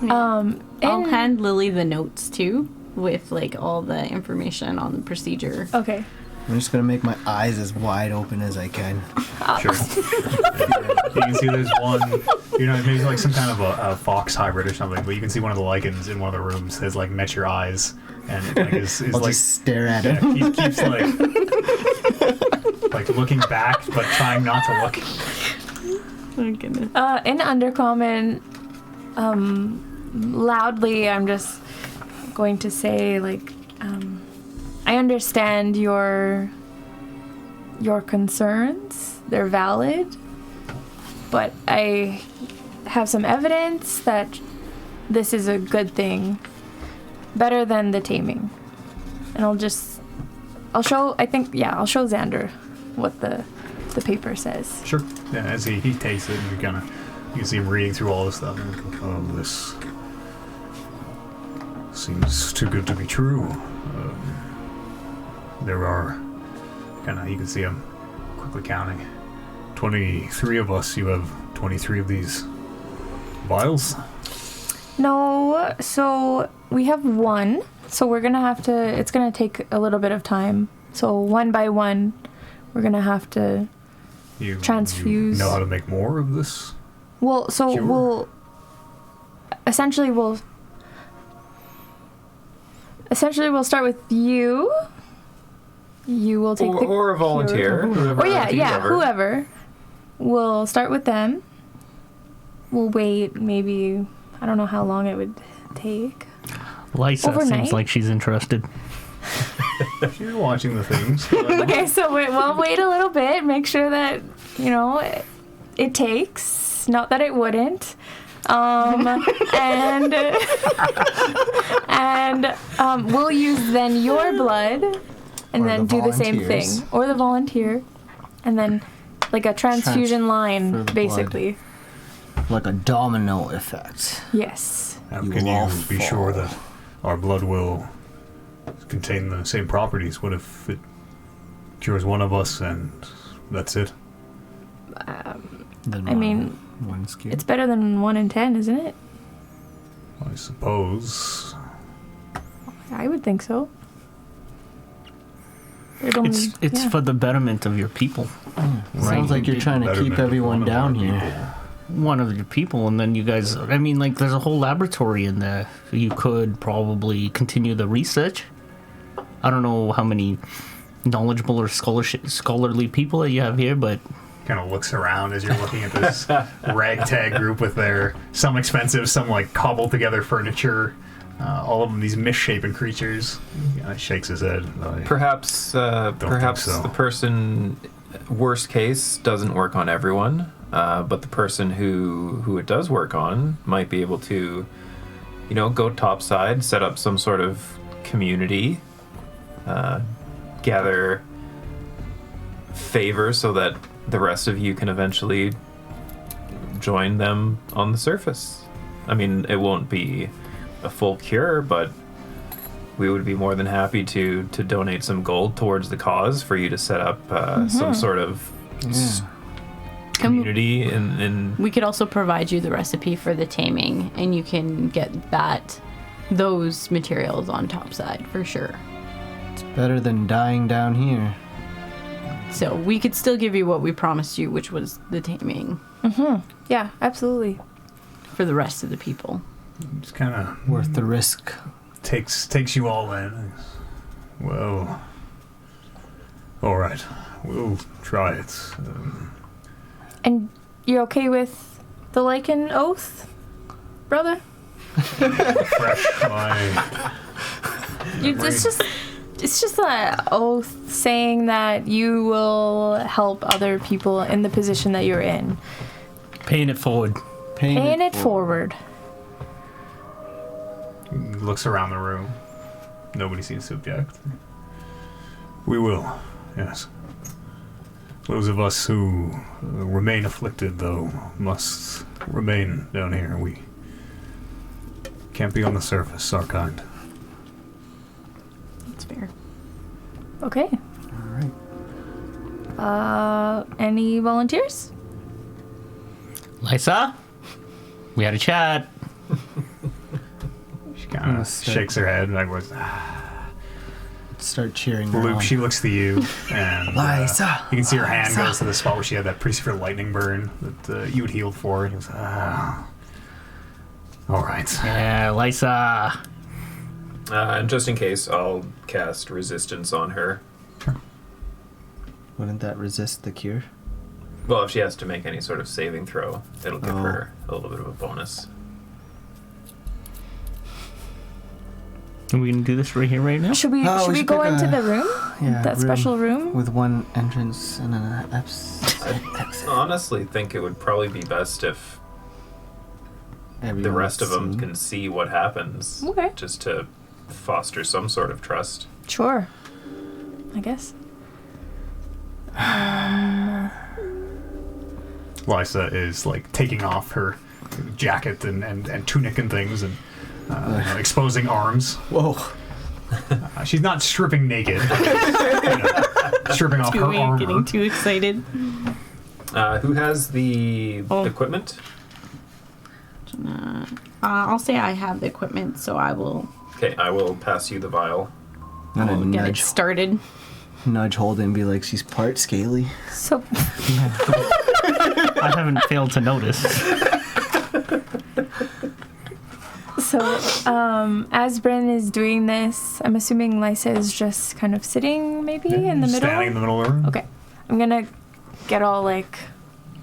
I'll hand Lily the notes too, with like all the information on the procedure. Okay. I'm just gonna make my eyes as wide open as I can. Sure. You can see there's one, maybe like some kind of a fox hybrid or something, but you can see one of the lichens in one of the rooms has like met your eyes and like is I'll like just stare at yeah, it. he keeps like looking back but trying not to look. Oh goodness. In Undercommon, loudly, I'm just going to say, like, I understand your concerns. They're valid. But I have some evidence that this is a good thing. Better than the taming. And I'll show Xander what the paper says. Sure. Yeah, as he takes it and you can see him reading through all this stuff. And, this seems too good to be true. There are you can see him quickly counting. 23 of us. You have 23 of these vials? No, so we have one. So we're gonna have to. It's gonna take a little bit of time. So one by one, we're gonna have to transfuse. You know how to make more of this? Well, so Sure. we'll essentially, we'll start with you. You will take or a volunteer. Whoever, Oh yeah, whoever. We'll start with them. We'll wait maybe, I don't know how long it would take. Lysa Overnight? seems like she's interested. You're watching the things. Okay, so we'll wait a little bit, make sure that, it takes, not that it wouldn't. And we'll use then your blood and Or then the do the same thing. volunteers. Or the volunteer. And then like a transfusion for line, the blood. basically. Like a domino effect. Yes. How You can will all you be fall. sure that our blood will contain the same properties? What if it cures one of us and that's it? Then I mean, one skill. it's better than 1 in 10, isn't it? I suppose. I would think so. It only, It's yeah. for the betterment of your people. Sounds like you're trying to Betterment keep of everyone one of down our here. people. One of your people, and then you guys. I mean, like, there's a whole laboratory in there. You could probably continue the research. I don't know how many knowledgeable or scholarly people that you have here, but Kind of looks around as you're looking at this ragtag group with their some expensive, some like cobbled together furniture. All of them these misshapen creatures. He kind of shakes his head. Like, Perhaps think so. the person, worst case, doesn't work on everyone, but the person who it does work on might be able to, go topside, set up some sort of community, gather favor so that the rest of you can eventually join them on the surface. I mean, it won't be a full cure, but we would be more than happy to donate some gold towards the cause for you to set up some sort of community in We could also provide you the recipe for the taming, and you can get those materials on topside for sure. It's better than dying down here. So we could still give you what we promised you, which was the taming Yeah, absolutely. for the rest of the people. just kind of Worth the risk. takes you all in. Well, all right, we'll try it. And you're okay with the Lycan oath, brother? Refresh my. It's just an oath saying that you will help other people in the position that you're in. paying it forward. Paying it forward. He looks around the room. Nobody seems to object. We will, yes. Those of us who remain afflicted, though, must remain down here. We can't be on the surface, our kind. That's fair. Okay. All right. Any volunteers? Lysa, we had a chat. She kind of shakes her head like, Start cheering. Luke, on. she looks to you, and Lysa, you can see her hand Lysa. goes to the spot where she had that pretty severe lightning burn that you had healed for, and he was, all right. Yeah, Lysa. and just in case, I'll cast resistance on her. Wouldn't that resist the cure? Well, if she has to make any sort of saving throw, it'll give Oh. her a little bit of a bonus. Are we gonna do this right here, right now? Should we Oh, should we we should go pick into a- the room? Yeah. That special room? with one entrance and an exit. I honestly think it would probably be best if the Everyone's rest of them seen. can see what happens, Okay. just to foster some sort of trust. Sure. I guess. Lysa is like taking off her jacket and tunic and things and exposing arms. Whoa. She's not stripping naked. Stripping off her armor. Getting too excited. Who has the Oh. equipment? I'll say I have the equipment, so I will Okay, I will pass you the vial. I'm gonna get it nudge started. Holden and be like, she's part scaly. So I haven't failed to notice. So, as Bren is doing this, I'm assuming Lysa is just kind of sitting maybe in the middle? Standing in the middle of the room. Okay. I'm gonna get all like...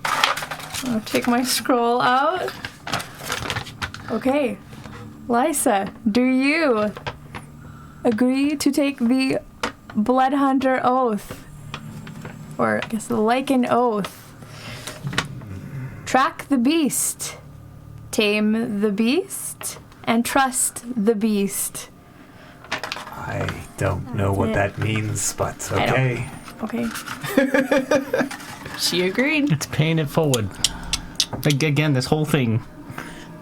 I'll take my scroll out. Okay. Lysa, do you agree to take the Blood Hunter Oath? Or, I guess, the Lycan Oath. Track the beast. Tame the beast. And trust the beast. I don't know what that means, but okay. Okay. She agreed. It's paying it forward. Again, this whole thing,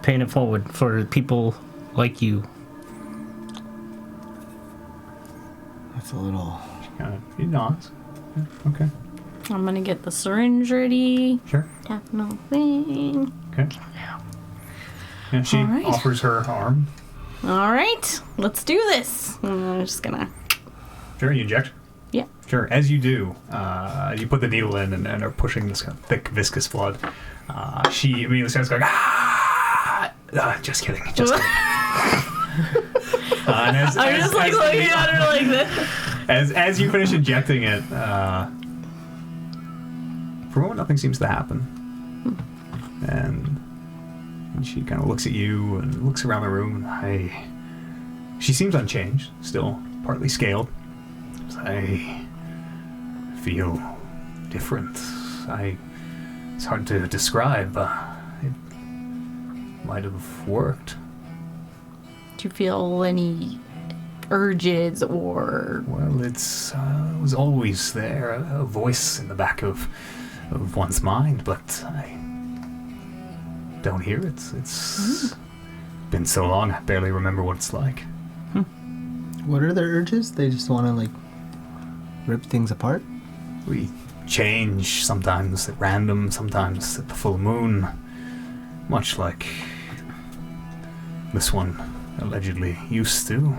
paying it forward for people like you. That's a little... He nods. Yeah, okay. I'm gonna get the syringe ready. Sure. Tap no thing. Okay. Yeah, she All right. offers her arm. All right, let's do this. I'm just gonna. Sure, you inject? Yeah. Sure. As you do, you put the needle in and are pushing this kind of thick, viscous blood. She immediately starts going, ah! Just kidding. Just kidding. And I'm just like looking at her like this. As you finish injecting it, for a moment, nothing seems to happen. And she kind of looks at you and looks around the room. She seems unchanged, still partly scaled. I feel different. It's hard to describe. It might have worked. Do you feel any urges or? Well, it was always there, a voice in the back of one's mind, but I don't hear it. It's been so long, I barely remember what it's like. What are their urges? They just want to, like, rip things apart? We change sometimes at random, sometimes at the full moon, much like this one allegedly used to.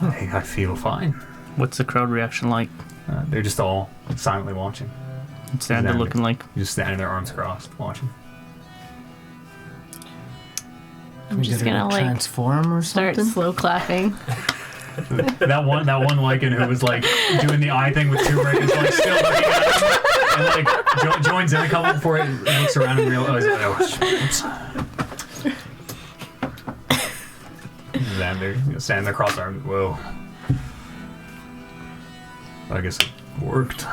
I feel fine. What's the crowd reaction like? They're just all silently watching. What's Xander looking like? Just standing there, arms crossed, watching. I'm just gonna like transform or start something? slow clapping. that one lycan who was like doing the eye thing with two breakers, like still looking at him, and like joins in a couple before it looks around and realizes, oops. Xander, standing there cross-armed. Whoa. I guess it worked.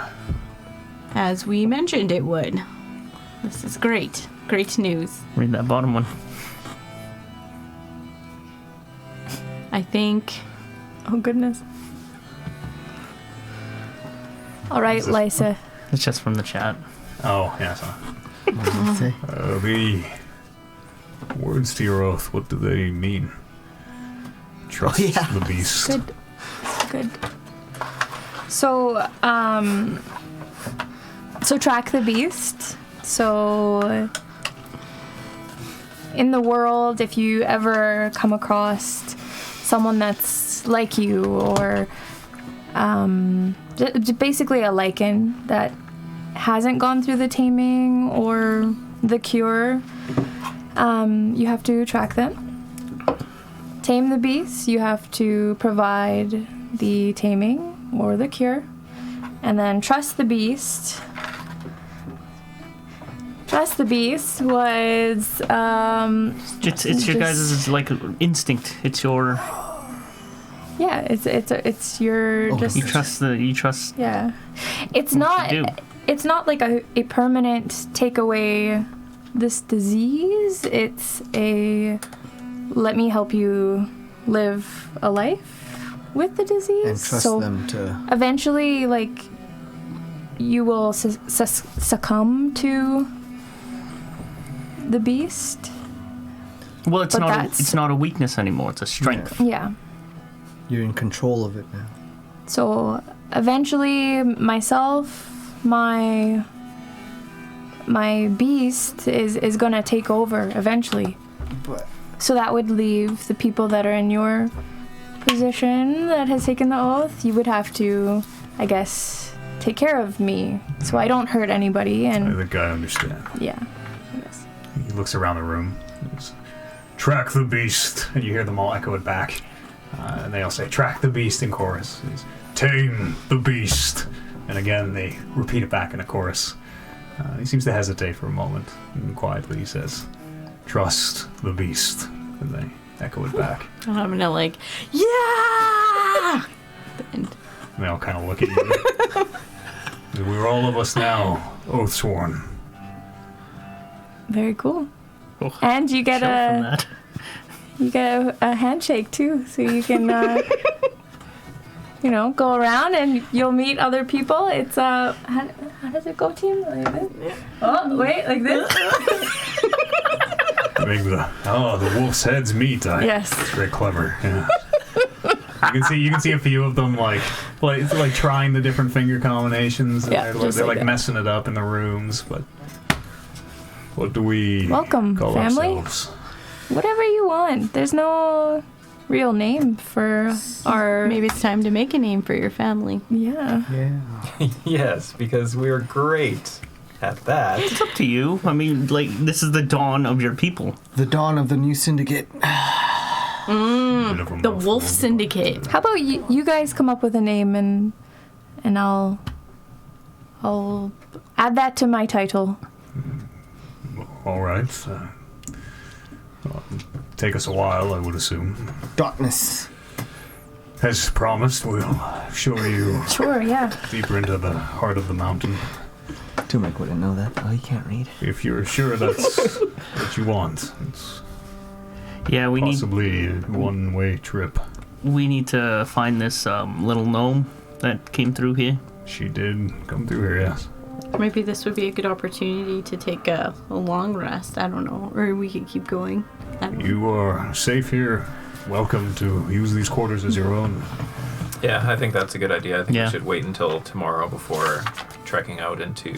As we mentioned it would. This is great. Great news. Read that bottom one. I think. Oh, goodness. All right, Is this- Lysa. It's just from the chat. Oh, yeah, so. What did it say? The words to your oath, what do they mean? Trust the beast. Good. Good. So, so track the beast. So, in the world, if you ever come across someone that's like you, or basically a lycan that hasn't gone through the taming or the cure, you have to track them. Tame the beast, you have to provide the taming or the cure. And then trust the beast. Trust the beast was It's your guys' like instinct. It's your yeah, it's your just you trust yeah. It's what not you do. it's not like a permanent take away this disease. It's a let me help you live a life with the disease. And trust so them to... eventually, like, you will succumb to the beast. Well, it's But it's not a weakness anymore. It's a strength. Yeah. You're in control of it now. So eventually, myself, my beast is gonna take over eventually. But So that would leave the people that are in your position that has taken the oath. You would have to, I guess, take care of me so I don't hurt anybody. I And think I understand. yeah, I guess. He looks around the room. track the beast. And you hear them all echo it back. And they all say, track the beast in chorus. It's, tame the beast. And again, they repeat it back in a chorus. He seems to hesitate for a moment. And quietly he says, trust the beast. And they echo it back. And I'm gonna like, yeah! And And they all kind of look at you. We're all of us now, oath sworn. Very cool. Oh, And you get shout from that. a handshake too, so you can go around and you'll meet other people. It's how does it go, team? Like this? Oh wait, like this? Make the wolf's heads meet. Yes. It's very clever. Yeah. You can see a few of them like trying the different finger combinations. And Yeah, they're just like that. messing it up in the rooms. But what do we Welcome, call family. ourselves? Whatever you want. There's no real name for our. maybe it's time to make a name for your family. Yeah. Yeah. Yes, because we're great at that. It's up to you. I mean, like, this is the dawn of your people. The dawn of the new syndicate. The Wolf Syndicate. How about you guys come up with a name and I'll add that to my title. All right. Take us a while, I would assume. Darkness. As promised, we'll show you Sure, yeah. deeper into the heart of the mountain. Turmeric wouldn't know that. Oh, you can't read. If you're sure that's what you want. It's Yeah, we possibly a one-way trip. need to find this little gnome that came through here. She did come through here, yes. Maybe this would be a good opportunity to take a long rest. I don't know. Or we could keep going. I don't know. You are safe here. Welcome to use these quarters as your own. Yeah, I think that's a good idea. I think Yeah. we should wait until tomorrow before trekking out into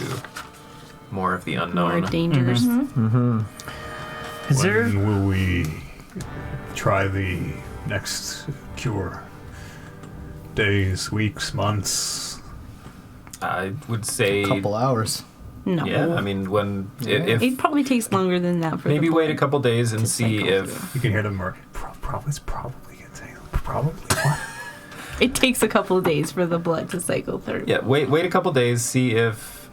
more of the More unknown. dangers. Mm-hmm. Is there? When will we try the next cure? Days, weeks, months? I would say, A couple hours. No. yeah. I mean, when if It probably takes longer than that for maybe the wait a blood couple days and to see cycle if through. You can hear them. It's probably gonna take. Probably what? It takes a couple of days for the blood to cycle through. yeah. Wait a couple days, see if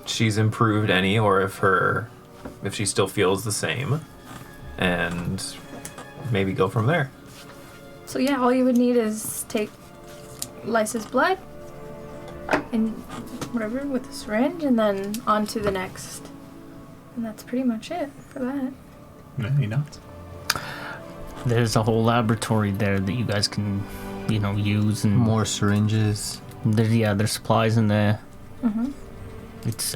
she's improved any, or if she still feels the same, and maybe go from there. So yeah, all you would need is take Lysa's blood and whatever with a syringe, and then on to the next. And that's pretty much it for that. Maybe not. There's a whole laboratory there that you guys can, use and More syringes. There's supplies in there. Mm-hmm. It's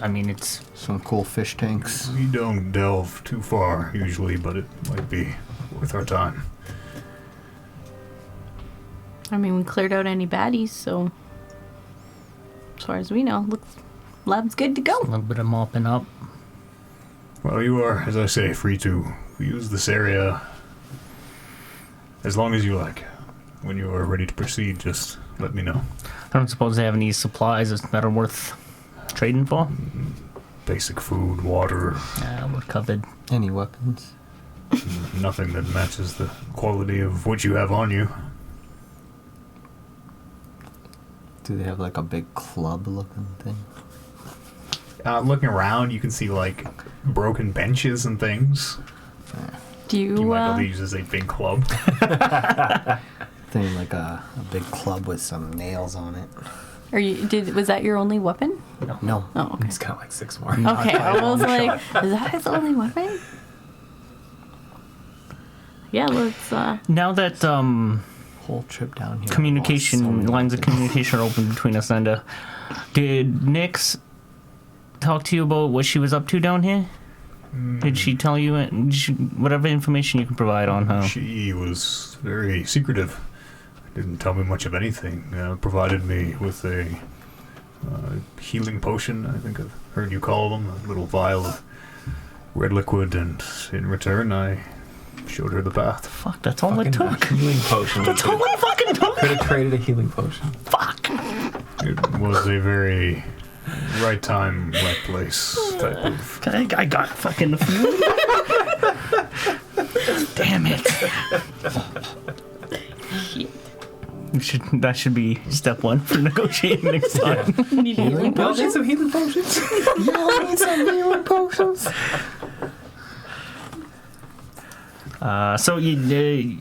Some cool fish tanks. We don't delve too far usually, but it might be worth our time. I mean, we cleared out any baddies, so as far as we know, lab's good to a go. little bit of mopping up. Well, you are, as I say, free to use this area as long as you like. When you are ready to proceed, just let me know. I don't suppose they have any supplies that are worth trading for. Basic food, water, We're covered. Any weapons? nothing that matches the quality of what you have on you. Do they have like a big club looking thing? Looking around, you can see like broken benches and things. Do You you, might be able to use as a big club. Thing like a big club with some nails on it. was that your only weapon? No. Oh, okay. He's got like 6 more. Okay, I was like, is that his only weapon? Yeah, let's, Now that Whole trip down here. communication Oh, so many lines of weapons. communication are open between us and did Nyx talk to you about what she was up to down here? Did she tell you whatever information you can provide on her? She was very secretive. Didn't tell me much of anything. Provided me with a healing potion, I think I've heard you call them, a little vial of red liquid, and in return I showed her the path. Fuck, that's all it Fucking took. healing potion. That's all it fucking took. Could have traded a healing potion. Fuck. It was a very right time, right place type of... I got fucking the food. Damn it. That should be step one for negotiating next time. Need healing Y'all need potion? some healing potions? Y'all need some healing potions. So you,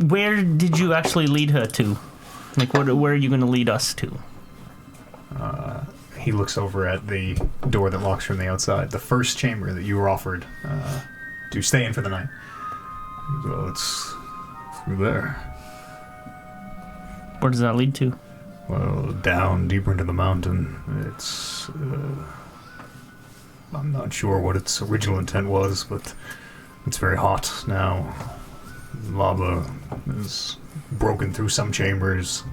where did you actually lead her to? Like, where are you going to lead us to? He looks over at the door that locks from the outside. The first chamber that you were offered to stay in for the night. Well, it's through there. Where does that lead to? Well, down deeper into the mountain. It's... I'm not sure what its original intent was, but it's very hot now. Lava is broken through some chambers.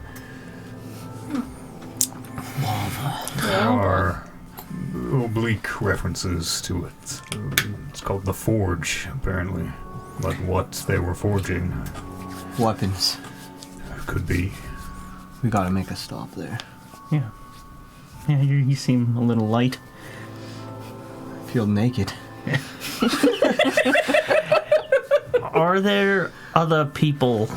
There are oblique references to it. It's called the Forge, apparently. But what they were forging Weapons. could be. We gotta make a stop there. Yeah. Yeah, you seem a little light. I feel naked. Are there other people,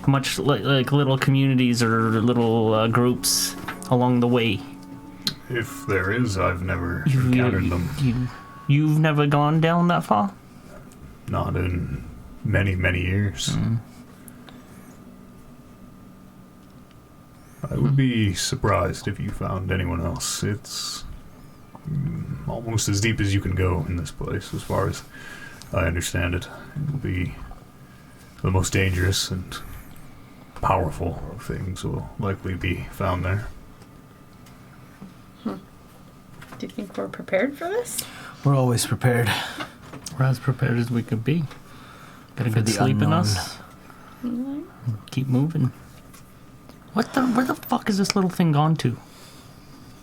much like little communities or little groups along the way? If there is, I've never encountered them. You've never gone down that far? Not in many, many years. I would be surprised if you found anyone else. It's almost as deep as you can go in this place, as far as I understand it. It will be the most dangerous and powerful things will likely be found there. Do you think we're prepared for this? We're always prepared. We're as prepared as we could be. Got a For good the sleep in unknown. us. Keep moving. Where the fuck is this little thing gone to?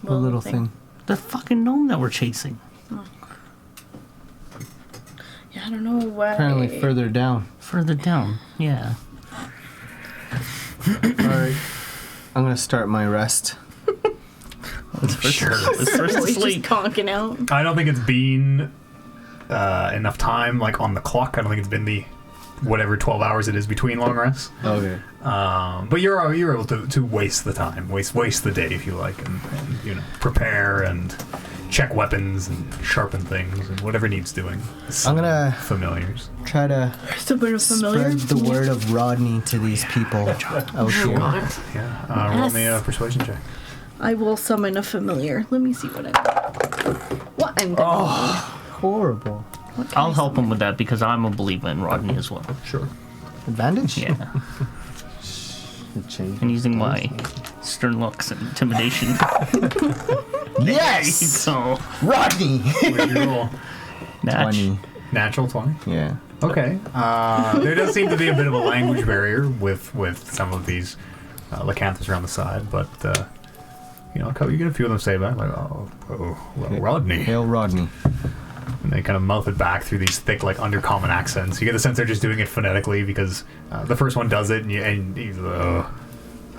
The little thing. The fucking gnome that we're chasing. Yeah, I don't know why. Apparently further down. Further down, yeah. Alright. I'm gonna start my rest. Let's first to He's sleep. just conking out. I don't think it's been enough time, like on the clock. I don't think it's been the whatever 12 hours it is between long rests. Okay. But you're able to waste the time, waste the day if you like, and you know, prepare and check weapons and sharpen things and whatever needs doing. I'm gonna familiars. try to Super familiar. spread the word of Rodney to these people out here. Yeah. Roll me a persuasion check. I will summon a familiar. Let me see what I'm gonna Horrible. What can I'll I help him with that because I'm a believer in Rodney as well. Sure. Advantage? Yeah. Change. And using my stern looks and intimidation. Yes! So, Rodney! What did you roll? Natch. 20. Natural 20. Yeah. Okay. There does seem to be a bit of a language barrier with some of these lycanthropes around the side, but you know, you get a few of them say back like, well, Rodney. Hail Rodney. And they kind of mouth it back through these thick, like, undercommon accents. You get the sense they're just doing it phonetically because the first one does it, and he's,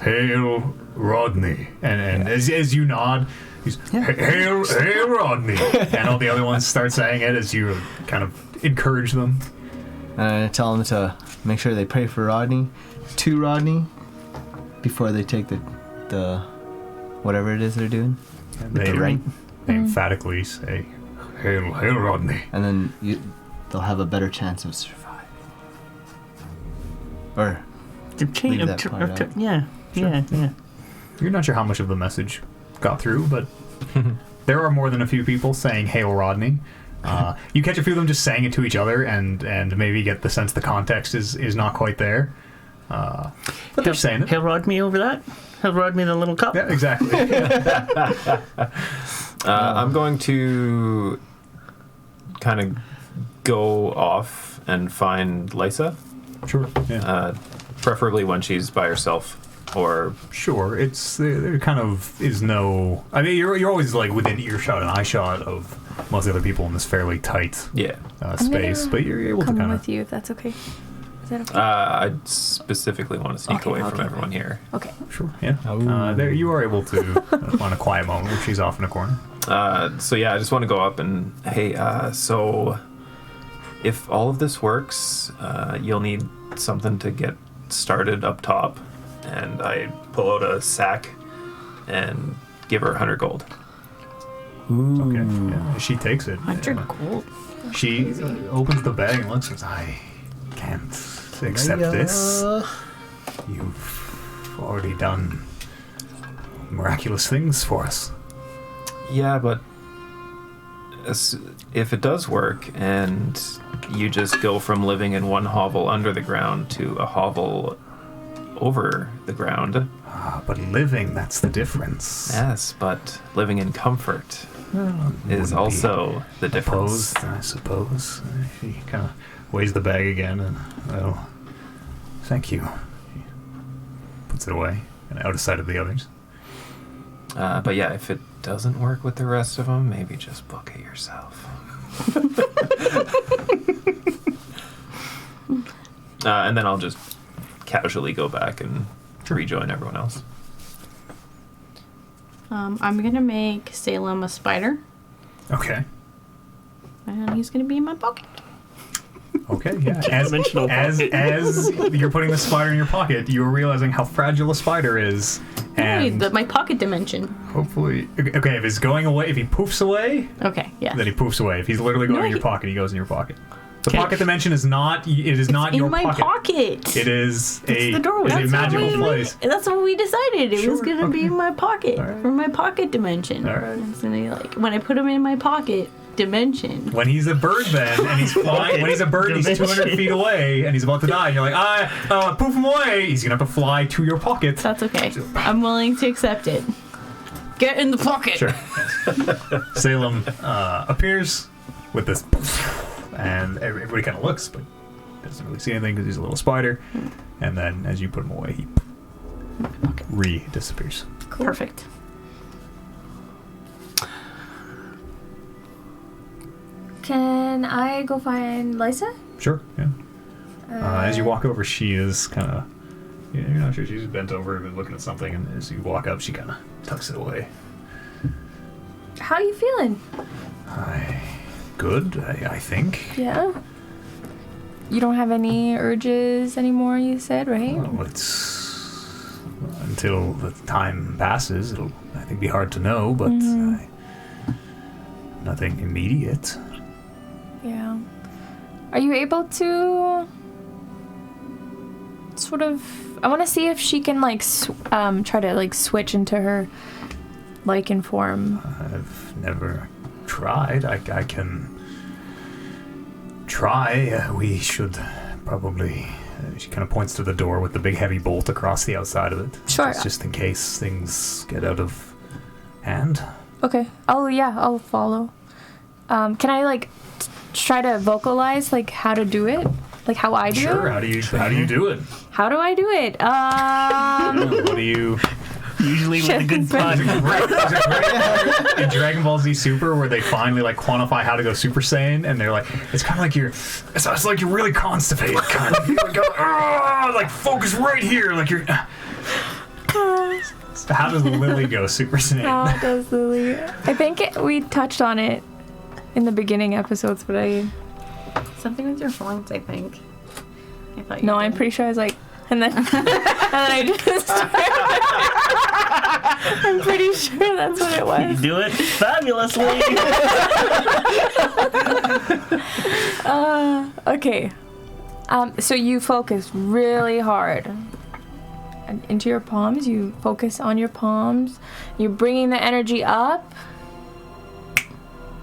Hail Rodney. And as you nod, he's, Hail Rodney. And all the other ones start saying it as you kind of encourage them. And I tell them to make sure they pray for Rodney, to Rodney, before they take the whatever it is they're doing. And they emphatically say, Hail Rodney. And then they'll have a better chance of surviving. Or leave that part out. Yeah. You're not sure how much of the message got through, but there are more than a few people saying Hail Rodney. You catch a few of them just saying it to each other and maybe get the sense the context is not quite there. But they're saying it. He'll rod me over that. He'll rod me the little cup. Yeah, exactly. I'm going to kind of go off and find Lysa, Sure. Yeah. preferably when she's by herself. Or Sure. It's there kind of is no. I mean, you're always like within earshot and eyeshot of most of the other people in this fairly tight yeah, space, but you're able to Come kind with of. you if that's okay. Is that okay? I specifically want to sneak Okay, away from okay, everyone here. Okay. Sure. Yeah. There you are able to find a quiet moment where she's off in a corner. So yeah, I just want to go up and hey, so if all of this works, you'll need something to get started up top. And I pull out a sack and give her 100 gold. Okay. Yeah. She takes it. 100 gold. She opens the bag and looks and says, I can't accept this. You've already done miraculous things for us. Yeah, but if it does work and you just go from living in one hovel under the ground to a hovel over the ground. But living, that's the difference. Yes, but living in comfort is also the difference. I suppose. She kind of weighs the bag again and, well, thank you. She puts it away and out of sight of the others. But yeah, if it doesn't work with the rest of them, maybe just book it yourself. And then I'll just casually go back and rejoin everyone else. I'm gonna make Salem a spider, Okay. and he's gonna be in my pocket. Okay, yeah. Dimensional As you're putting the spider in your pocket, you're realizing how fragile a spider is. Hey, And my pocket dimension. hopefully... Okay, if it's going away, if he poofs away, Okay, yeah. then he poofs away. If he's literally going No, in your he- pocket, he goes in your pocket. The Okay. pocket dimension is not... It is not in your my pocket. It is a, the doorway. is a That's magical what we- place. That's what we decided. It was Sure, gonna be okay. in my pocket All right. for my pocket dimension. All right. It's gonna, like, when I put him in my pocket dimension. When he's a bird then, and he's flying... When he's a bird, he's 200 feet away, and he's about to die, and you're like, poof him away! He's gonna have to fly to your pocket. That's okay. I'm willing to accept it. Get in the pocket. Sure. Salem appears with this, and everybody kind of looks, but doesn't really see anything because he's a little spider. And then, as you put him away, he disappears. Perfect. Can I go find Lysa? Sure. Yeah. As you walk over, she is kind of. You're not sure. She's bent over and looking at something, and as you walk up, she kind of tucks it away. How are you feeling? Good, I think. Yeah. You don't have any urges anymore, you said, right? Well, it's until the time passes. It'll, I think, be hard to know, but nothing immediate. Yeah. Are you able to sort of... I want to see if she can, like, try to, like, switch into her lichen form. I've never tried. I can try. We should probably... she kind of points to the door with the big heavy bolt across the outside of it. Sure. Just in case things get out of hand. Okay. Oh, yeah, I'll follow. Can I, like, try to vocalize, like, how to do it? Like, how I do Sure. it? How do you do it? How do I do it? What do you... Usually with a good pun. Is it great in Dragon Ball Z Super where they finally like quantify how to go Super Saiyan, and they're like, it's kind of like it's like you're really constipated, kind of. You go, like focus right here, like you're. So how does Lily go Super Saiyan? How does Lily? I think we touched on it in the beginning episodes, but Something with your phones, I think. I thought you no, did. I'm pretty sure I was like, and then I just. I'm pretty sure that's what it You was. do it fabulously. Okay. So you focus really hard and into your palms. You focus on your palms. You're bringing the energy up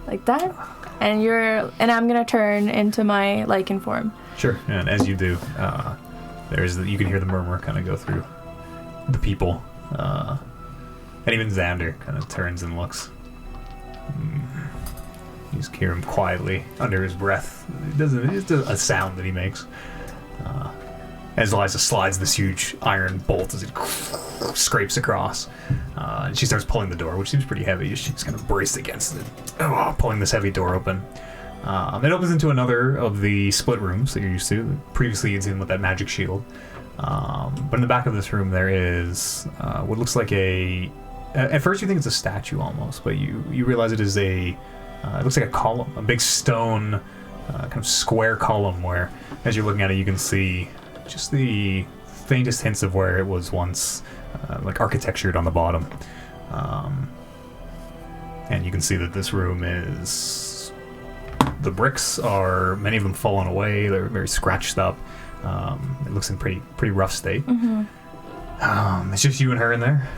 like that, and I'm gonna turn into my lichen form. Sure. And as you do, you can hear the murmur kind of go through the people, and even Xander kind of turns and looks. You just hear him quietly under his breath. It's a sound that he makes. As Eliza slides this huge iron bolt as it scrapes across. And she starts pulling the door, which seems pretty heavy. She's kind of braced against it, pulling this heavy door open. It opens into another of the split rooms that you're used to. Previously you'd seen with that magic shield. But in the back of this room there is what looks like at first you think it's a statue almost, but you realize it is it looks like a column, a big stone kind of square column where, as you're looking at it, you can see just the faintest hints of where it was once like architectured on the bottom. And you can see that this room is... The bricks are, many of them fallen away. They're very scratched up. It looks in pretty rough state. It's just you and her in there.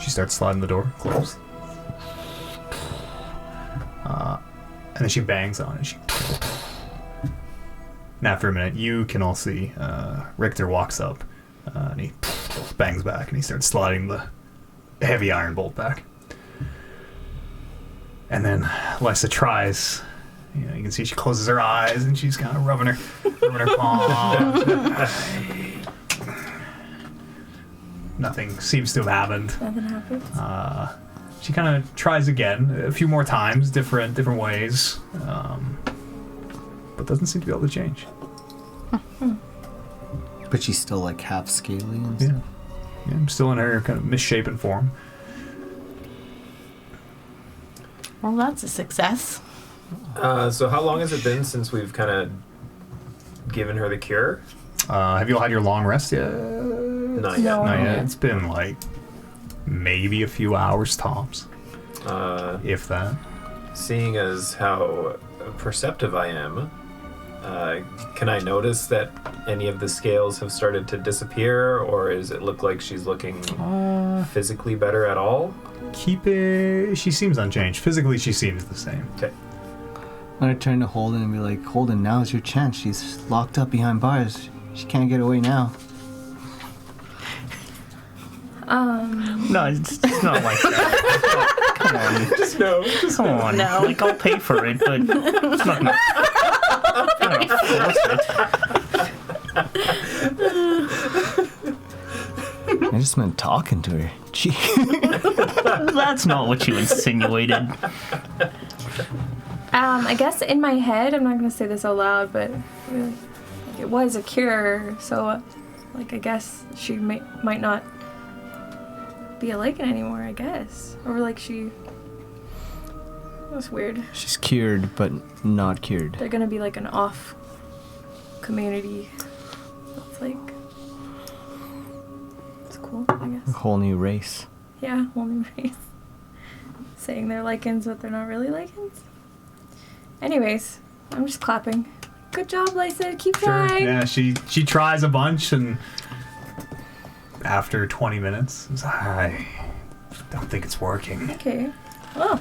She starts sliding the door closed. And then she bangs on it. And after a minute, you can all see Richter walks up and he bangs back and he starts sliding the heavy iron bolt back. And then Lysa tries. You can see she closes her eyes and she's kind of rubbing her palm. Nothing seems to have happened. Nothing happens. She kind of tries again a few more times, different ways, but doesn't seem to be able to change. But she's still like half scaly and Yeah, I'm still in her kind of misshapen form. Well, that's a success. So how long has it been since we've kind of given her the cure? Have you all had your long rest yet? Not yet. No. Not yet. It's been like maybe a few hours tops, if that. Seeing as how perceptive I am, can I notice that any of the scales have started to disappear, or does it look like she's looking physically better at all? Keep it. She seems unchanged. Physically, she seems the same. Okay. I'm gonna turn to Holden and be like, Holden, now's your chance. She's locked up behind bars. She can't get away now. No, it's not like that. Come on. Just no. Come on. No. Like, I'll pay for it, but it's not gonna force it. I just meant talking to her. Gee. That's not what you insinuated. I guess in my head, I'm not gonna say this out loud, but like, it was a cure, so like I guess she might not be a Lycan anymore. I guess, or like she. That's weird. She's cured, but not cured. They're gonna be like an off community. That's like. It's cool, I A guess. whole new race. Yeah, whole new race. Saying they're Lycans, but they're not really Lycans. Anyways, I'm just clapping. Good job, Lysa. Keep trying. Yeah, she tries a bunch, and after 20 minutes, it's, I don't think it's working. Okay. Well,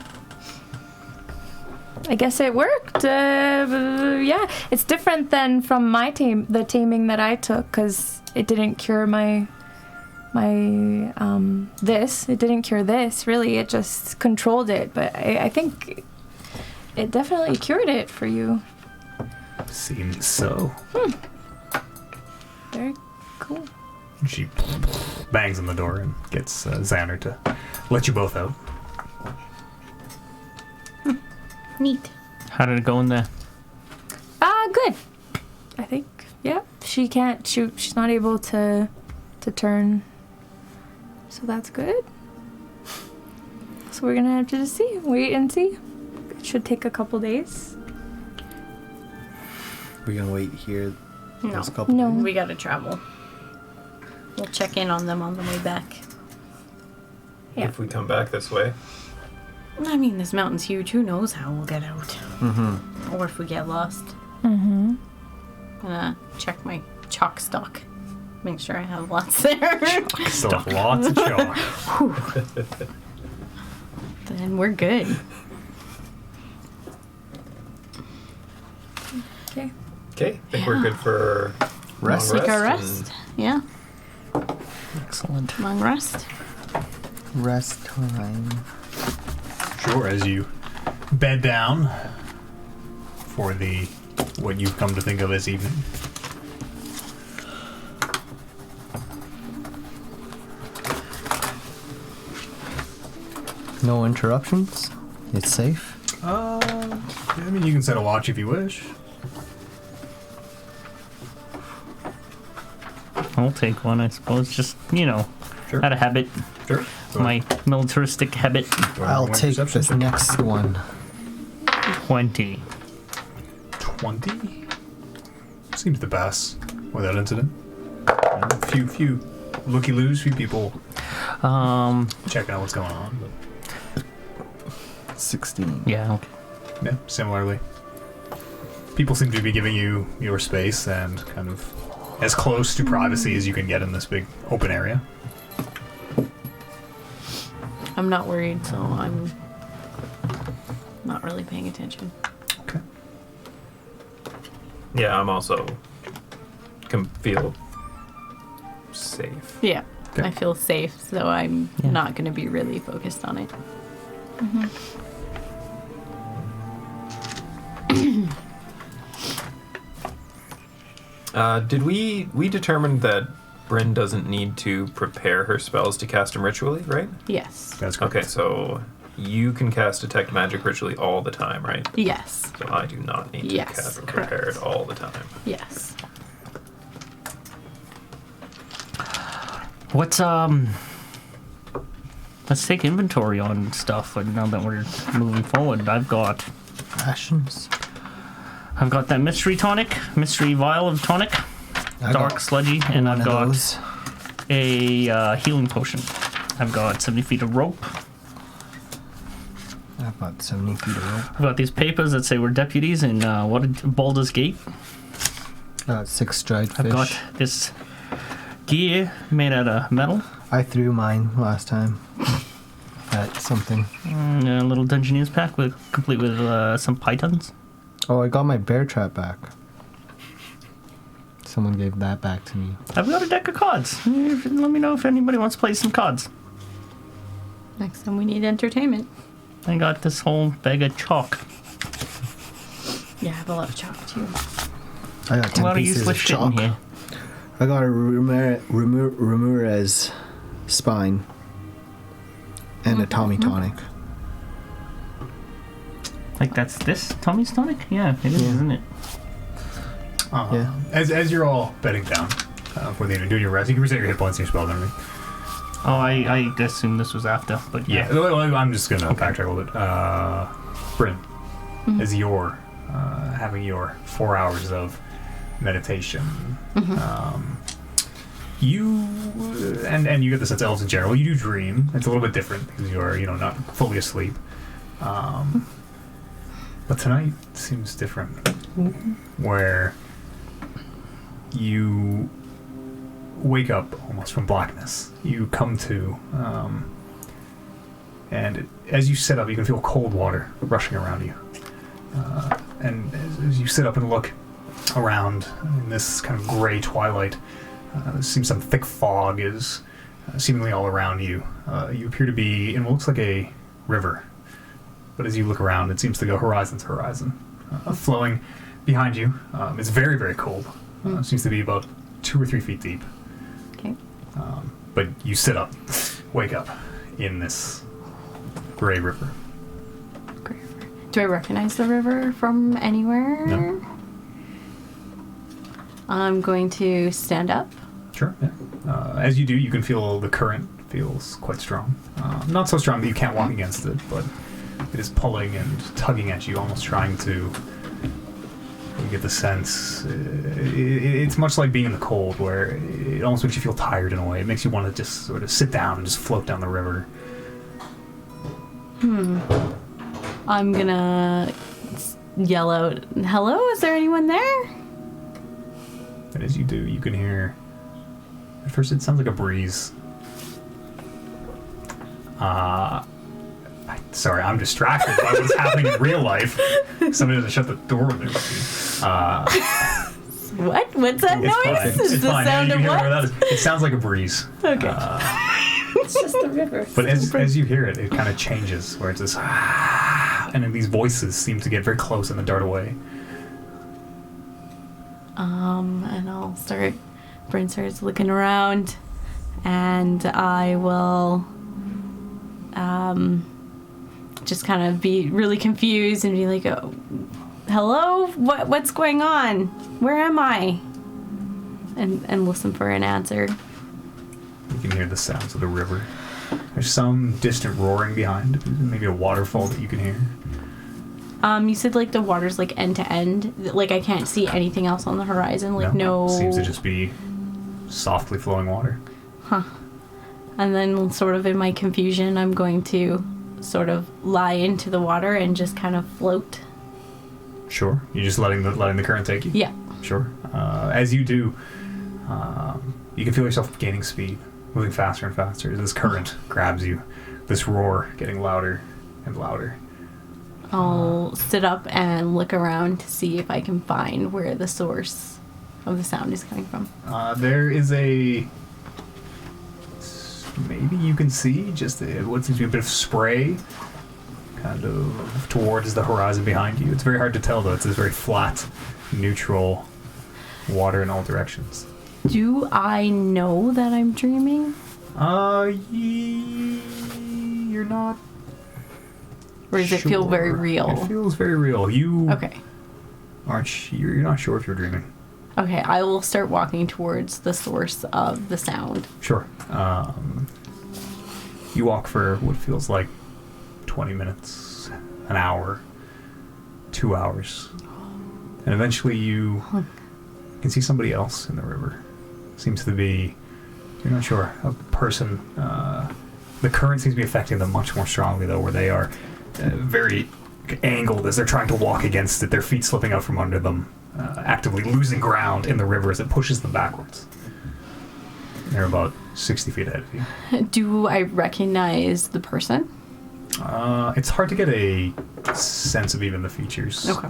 I guess it worked. Yeah, it's different than from my the taming that I took, because it didn't cure this. It didn't cure this, really. It just controlled it. But I think it definitely cured it for you. Seems so. Very cool. She bangs on the door and gets Xander to let you both out. Neat. How did it go in there? Good. I think. Yeah. She can't shoot. She's not able to turn. So that's good. So we're gonna have to just wait and see. It should take a couple days. We're gonna wait here No. those couple No. days? We gotta travel. We'll check in on them on the way back. Yeah. If we come back this way. I mean, this mountain's huge. Who knows how we'll get out? Mm-hmm. Or if we get lost. Mm-hmm. Gonna check my chalk stock. Make sure I have lots there. Still have lots of chalk. Then we're good. Okay. Okay, I think we're good for Rest. long Take our and- rest. Yeah, Excellent. long rest. Rest time. Sure, as you bed down for what you've come to think of as evening. No interruptions. It's safe. I mean, you can set a watch if you wish. I'll take one, I suppose. Just, Sure. out of habit. Sure. So, My militaristic habit. go ahead and I'll roll take perception this check. next one. 20. 20 seems to pass without incident. Few looky-loos, few people checking out what's going on. But 16. Yeah. Okay. yeah, similarly. People seem to be giving you your space and kind of as close to privacy as you can get in this big open area. I'm not worried, so I'm not really paying attention. Okay. Yeah, I'm also can feel safe. Yeah, Okay. I feel safe, so I'm Yeah. not going to be really focused on it. Did we determine that Bryn doesn't need to prepare her spells to cast them ritually, right? Yes. That's correct. Okay, so you can cast Detect Magic ritually all the time, right? Yes. So I do not need to Yes, cast it correct. prepared all the time. Yes. What's Let's take inventory on stuff. And now that we're moving forward, I've got Rations. that mystery tonic, mystery vial of tonic, I dark got sludgy, and one I've of got those. a healing potion. I've got 70 feet of rope. I've got 70 feet of rope. I've got these papers that say we're deputies in Baldur's Gate. I got 6 dried fish. I've got this gear made out of metal. I threw mine last time. At something. A little Dungeoneer's pack complete with some pythons. Oh, I got my bear trap back. Someone gave that back to me. I've got a deck of cards. Let me know if anybody wants to play some cards. Next time we need entertainment. I got this whole bag of chalk. Yeah, I have a lot of chalk too. I got A 10 lot of pieces useless of shit chalk. in here. I got a Ramirez spine and a Tommy tonic. Like that's this Tommy's tonic? Yeah, it is, Yeah. isn't it? Yeah. As you're all bedding down for the end of doing your rest, you can reset your hit points and your spells and everything. Oh, I assumed this was after, but Yeah, well, I'm just gonna backtrack a little bit. Bryn, as you're having your 4 hours of meditation, you and you get the sense elves in general. You do dream. It's a little bit different because you're not fully asleep. But tonight seems different, where you wake up almost from blackness. You come to, and as you sit up, you can feel cold water rushing around you. And as you sit up and look around in this kind of gray twilight, there seems some thick fog is seemingly all around you. You appear to be in what looks like a river. But as you look around, it seems to go horizon to horizon, flowing behind you. It's very, very cold. It seems to be about 2 or 3 feet deep. Okay. But you sit up, wake up in this gray river. Great river. Do I recognize the river from anywhere? No. I'm going to stand up. Sure. Yeah. As you do, you can feel the current feels quite strong. Not so strong that you can't walk against it, but it is pulling and tugging at you, almost trying to. You get the sense. It's much like being in the cold, where it almost makes you feel tired in a way. It makes you want to just sort of sit down and just float down the river. I'm gonna yell out, "Hello, is there anyone there?" And as you do, you can hear. At first, it sounds like a breeze. Sorry, I'm distracted by what's happening in real life. Somebody doesn't shut the door when they're What? What's that It's noise? fine. Is It's the fine. sound You of can hear where what? that is. It sounds like a breeze. Okay. It's just the river. But as you hear it, it kind of changes, where it's this, and then these voices seem to get very close and then dart away. And I'll start. Bryn starts looking around, and I will, just kind of be really confused and be like, oh, "Hello, what's going on? Where am I?" And listen for an answer. You can hear the sounds of the river. There's some distant roaring behind, maybe a waterfall that you can hear. You said like the water's like end to end. Like I can't see anything else on the horizon. Like no. Seems to just be softly flowing water. Huh. And then sort of in my confusion, I'm going to sort of lie into the water and just kind of float. Sure. You're just letting the current take you? Yeah. Sure. As you do, you can feel yourself gaining speed, moving faster and faster as this current grabs you. This roar getting louder and louder. I'll sit up and look around to see if I can find where the source of the sound is coming from. There is a... Maybe you can see just what seems to be a bit of spray kind of towards the horizon behind you. It's very hard to tell, though. It's this very flat, neutral water in all directions. Do I know that I'm dreaming? You're not... Or does it feel very real? It feels very real. You Okay. you're not sure if you're dreaming. Okay, I will start walking towards the source of the sound. Sure. You walk for what feels like 20 minutes, an hour, 2 hours. And eventually you can see somebody else in the river. Seems to be, you're not sure, a person. The current seems to be affecting them much more strongly, though, where they are very angled as they're trying to walk against it, their feet slipping out from under them, actively losing ground in the river as it pushes them backwards. They're about 60 feet ahead of you. Do I recognize the person? It's hard to get a sense of even the features. Okay.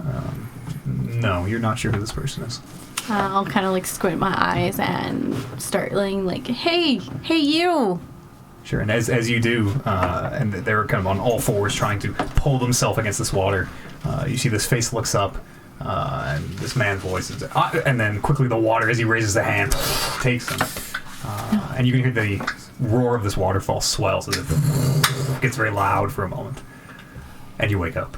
No, you're not sure who this person is. I'll kind of like squint my eyes and start like, hey you! Sure, and as you do, and they're kind of on all fours trying to pull themselves against this water, you see this face looks up, and this man's voice is, and then quickly the water, as he raises the hand, takes him. And you can hear the roar of this waterfall swells as it gets very loud for a moment. And you wake up.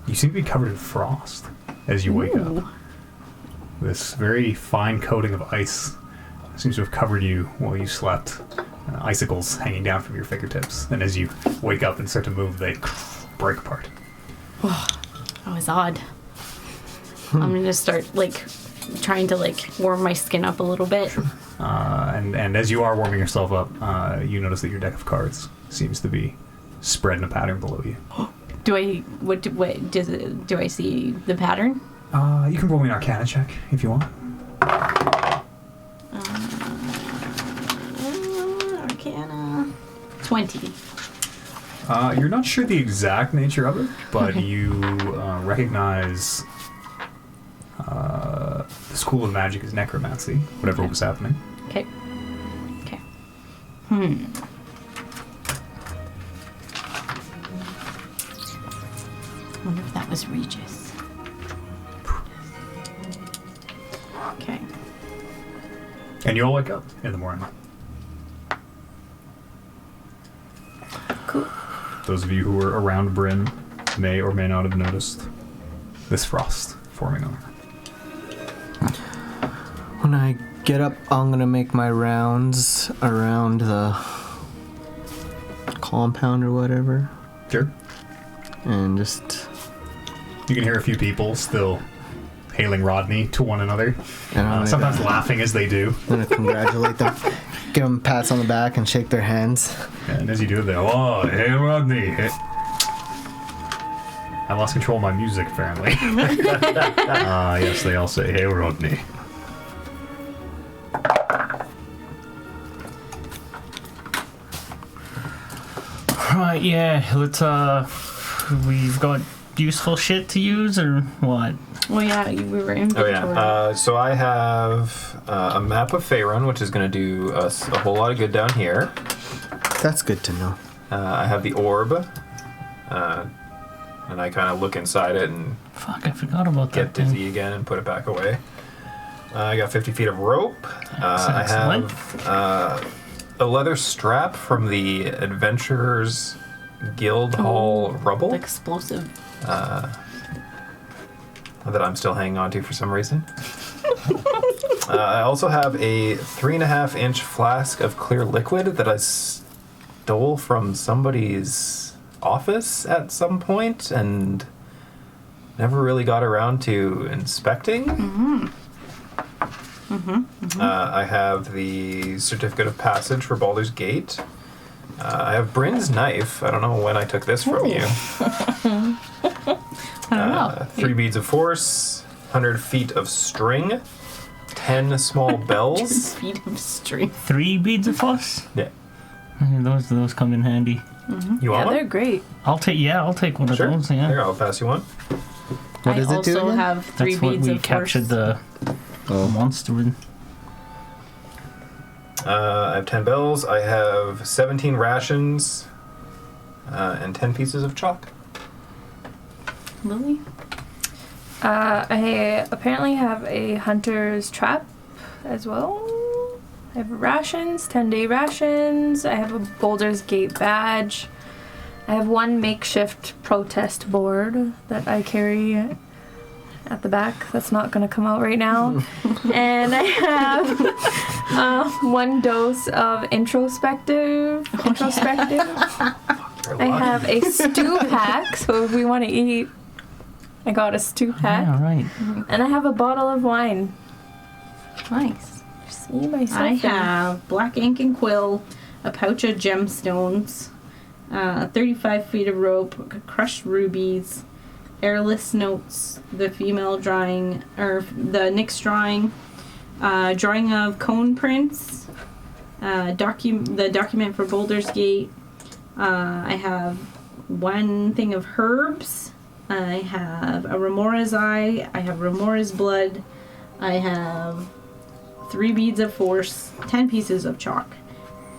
You seem to be covered in frost as you wake up. This very fine coating of ice seems to have covered you while you slept. Icicles hanging down from your fingertips. And as you wake up and start to move, they break apart. That was odd. I'm gonna start like trying to like warm my skin up a little bit. Sure. And as you are warming yourself up, you notice that your deck of cards seems to be spread in a pattern below you. Do I see the pattern? You can roll me an Arcana check if you want. Arcana 20. You're not sure the exact nature of it, but you recognize the school of magic is necromancy, whatever was happening. Okay. Wonder if that was Regis. Okay. And you all wake up in the morning. Cool. Those of you who were around Bryn may or may not have noticed this frost forming on her. When I get up, I'm gonna make my rounds around the compound or whatever, Sure. and just You can hear a few people still hailing Rodney to one another, and I'm sometimes laughing as they do. gonna congratulate them, give them pats on the back, and shake their hands. And as you do, they go, "Oh, hey Rodney." Hey. I lost control of my music, apparently. Yes, they all say, "Hey Rodney." Right, yeah, let's, we've got useful shit to use, or what? Well, yeah, we were inventory. So I have a map of Faerun, which is going to do us a whole lot of good down here. That's good to know. I have the orb, and I kind of look inside it and Fuck, I forgot about get that thing. dizzy again and put it back away. I got 50 feet of rope. I excellent. have a leather strap from the Adventurers Guild Hall rubble The explosive. that I'm still hanging on to for some reason. I also have a 3.5-inch flask of clear liquid that I stole from somebody's office at some point and never really got around to inspecting. I have the certificate of passage for Baldur's Gate. I have Bryn's knife. I don't know when I took this from you. I don't know. 3 beads of force, 100 feet of string, 10 small bells. Feet of string. 3 beads of force. Yeah. Those come in handy. You Yeah, want they're one? great. I'll take one of Sure. those. Yeah. Here, I'll pass you one. What I does it do also again? have 3 That's what beads we of captured force. the monster in. I have 10 bells. I have 17 rations and 10 pieces of chalk. Lily? I apparently have a hunter's trap as well. I have rations, 10-day rations. I have a Baldur's Gate badge. I have 1 makeshift protest board that I carry at the back. That's not going to come out right now. And I have 1 dose of introspective. I have a stew pack, so if we want to eat, I got a stew pack. Yeah, right. And I have a bottle of wine. Nice. See myself. I there. have black ink and quill, a pouch of gemstones, 35 feet of rope, crushed rubies, airless notes, the female drawing, or the Nyx drawing, drawing of cone prints, the document for Baldur's Gate. I have 1 thing of herbs. I have a Remora's eye. I have Remora's blood. I have 3 beads of force, 10 pieces of chalk,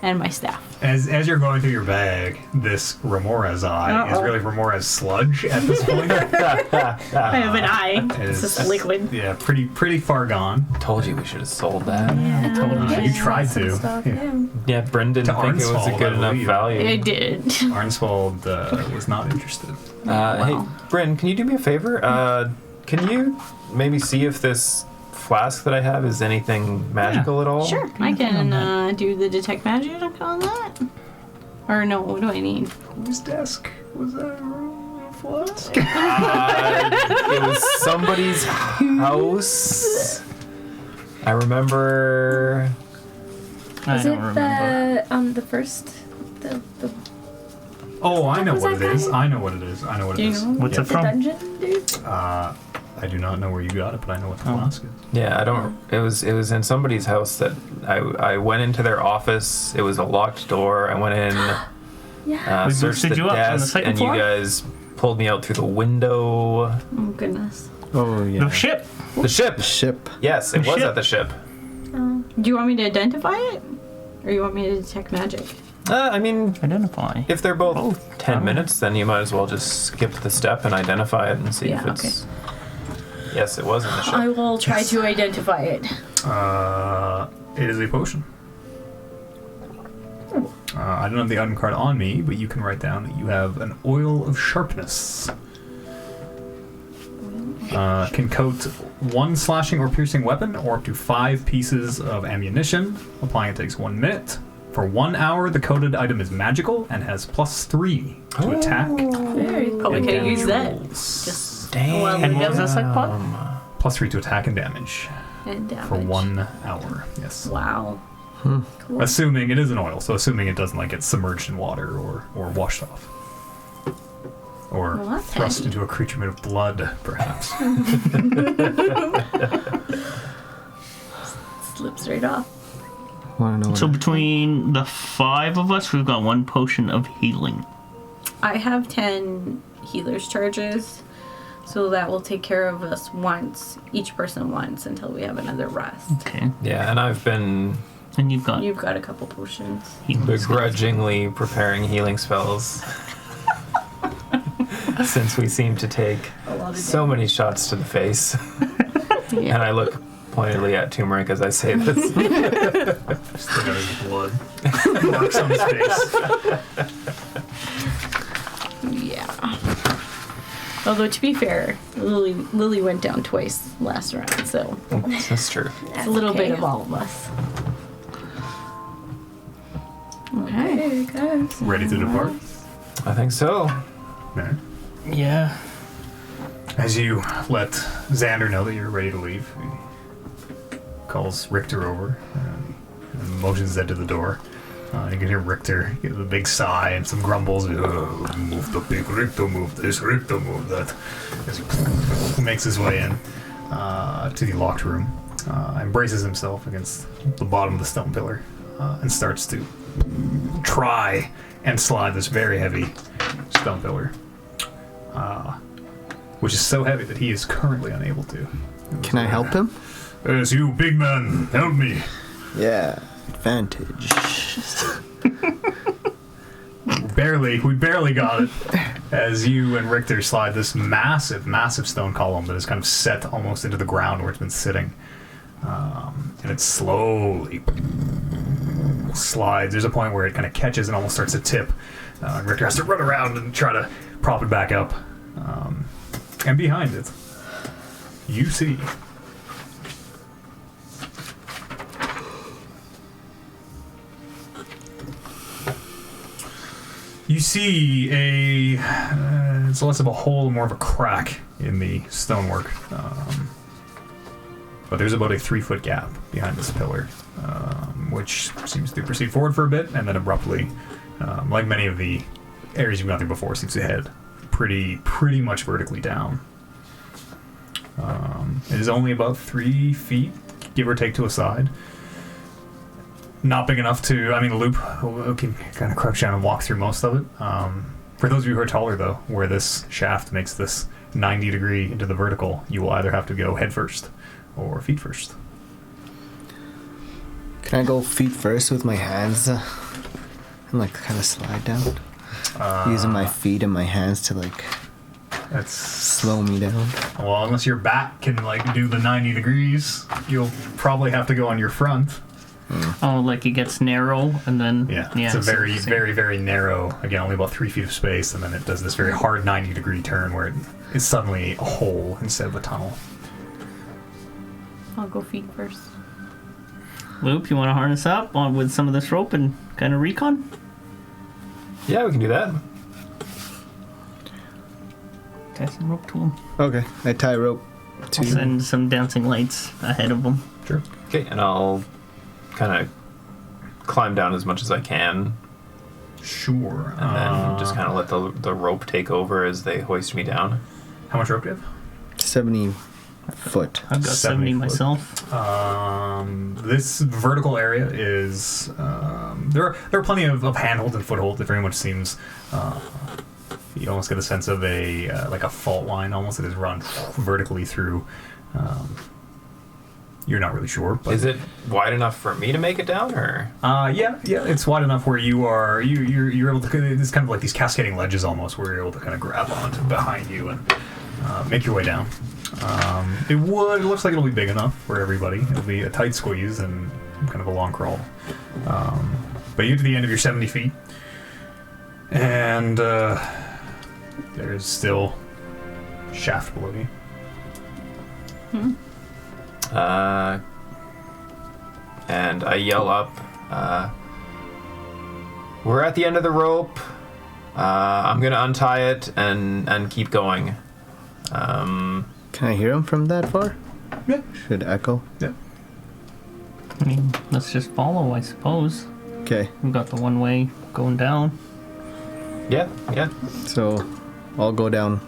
and my staff. As you're going through your bag, this Remora's eye is Uh-oh. really Remora's sludge at this point. I have an eye. It's Is- just liquid. Yeah, pretty far gone. Told you we should have sold that. Yeah, Totally. You tried some to. stuff, Yeah. yeah. Yeah, Bryn didn't To think it was a Arnsfald, good I enough believe. value. I did. Arnsfald was not interested. Hey, Bryn, can you do me a favor? Can you maybe see if this flask that I have is anything magical at all? Sure, I can do the detect magic on that. Or no, what do I need? Whose desk was that? Flask? It was somebody's house. I remember. I Is don't it remember. the first the Oh, I know Was what it that is. guy? I know what it is. I know what Do it you is. know? What's Yeah. it from? dungeon dude? I do not know where you got it, but I know what the Oh. flask is. Yeah, I don't. It was in somebody's house that I went into their office. It was a locked door. I went in, Yeah. We searched boosted the you up on the desk, second and floor? you guys pulled me out through the window. Oh goodness. Oh, yeah. The ship. The ship. The ship. Yes, it The was ship. at the ship. Do you want me to identify it? Or you want me to detect magic? I mean, Identify. if they're both Both. 10 minutes, then you might as well just skip the step and identify it and see if Yeah, it's. Yes, it was in the ship. I will try to identify it. It is a potion. I don't have the item card on me, but you can write down that you have an oil of sharpness. Can coat 1 slashing or piercing weapon or up to 5 pieces of ammunition. Applying it takes 1 minute. For 1 hour, the coated item is magical and has +3 to attack. Very probably and could have damage used that. rolls. Just Damn. well, And what was that like, Pod? +3 to attack and damage and damage. for 1 hour. Yes. Wow. Cool. Assuming it is an oil, so assuming it doesn't like get submerged in water or washed off. Or Well, that's thrust handy. into a creature made of blood, perhaps. Slips right off. Want to know So what between the 5 of us, we've got 1 potion of healing. I have 10 healer's charges, so that will take care of us once, each person once, until we have another rest. Okay. Yeah, and I've been And you've got You've got a couple potions. healing skills. begrudgingly preparing healing spells since we seem to take A lot of so many shots to the face. Yeah. And I look pointedly at Turmeric as I say this. Still got his blood. Marks on his face. Yeah. Although to be fair, Lily went down twice last round, so That's true. it's a little bit of all of us. Okay. Hey guys. Ready to depart? I think so. Alright. Yeah. As you let Xander know that you're ready to leave, he calls Richter over and motions Zed to the door. You can hear Richter give a big sigh and some grumbles. Move the big Richter, move this, Richter, move that. As he makes his way in to the locked room and braces himself against the bottom of the stone pillar and starts to try and slide this very heavy stone pillar, which is so heavy that he is currently unable to. Can I help him? Yes, you big man, help me. Yeah, advantage. We barely got it. As you and Richter slide this massive stone column that is kind of set almost into the ground where it's been sitting. And it slowly slides. There's a point where it kind of catches and almost starts to tip. And Richter has to run around and try to prop it back up. And behind it, you see it's less of a hole, more of a crack in the stonework. But there's about a 3-foot gap behind this pillar, which seems to proceed forward for a bit, and then abruptly, like many of the areas you've gone through before, seems to head pretty much vertically down. It is only about 3 feet, give or take, to a side. Not big enough to, I mean, the loop can kind of crouch down and walk through most of it. For those of you who are taller, though, where this shaft makes this 90 degree into the vertical, you will either have to go head first or feet first. Can I go feet first with my hands and like kind of slide down? Using my feet and my hands to like That's slow me down. well, unless your back can like do the 90 degrees, you'll probably have to go on your front. Oh, like it gets narrow and then... Yeah, it's a very narrow, again, only about 3 feet of space, and then it does this very hard 90 degree turn where it is suddenly a hole instead of a tunnel. I'll go feet first. Loop, you want to harness up on with some of this rope and kind of recon? Yeah, we can do that. Tie some rope to him. Okay, I tie rope I'll to. send some dancing lights ahead of him. Sure. Okay, and I'll kind of climb down as much as I can, Sure. and then just kind of let the rope take over as they hoist me down. How much rope do you have? 70 foot. I've got 70 foot. myself. This vertical area is there are plenty of handholds and footholds. It very much seems you almost get a sense of a like a fault line almost that is run vertically through. You're not really sure, but Is it wide enough for me to make it down, or? yeah, it's wide enough where you're able to. It's kind of like these cascading ledges almost, where you're able to kind of grab onto behind you and make your way down. It looks like it'll be big enough for everybody. It'll be a tight squeeze and kind of a long crawl. But you get to the end of your 70 feet, and there's still shaft below you. And I yell up, we're at the end of the rope. I'm gonna untie it and keep going. Can I hear him from that far? Yeah. Should echo. Yeah. I mean, let's just follow, I suppose. Okay, We've got the one way going down. Yeah. so I'll go down.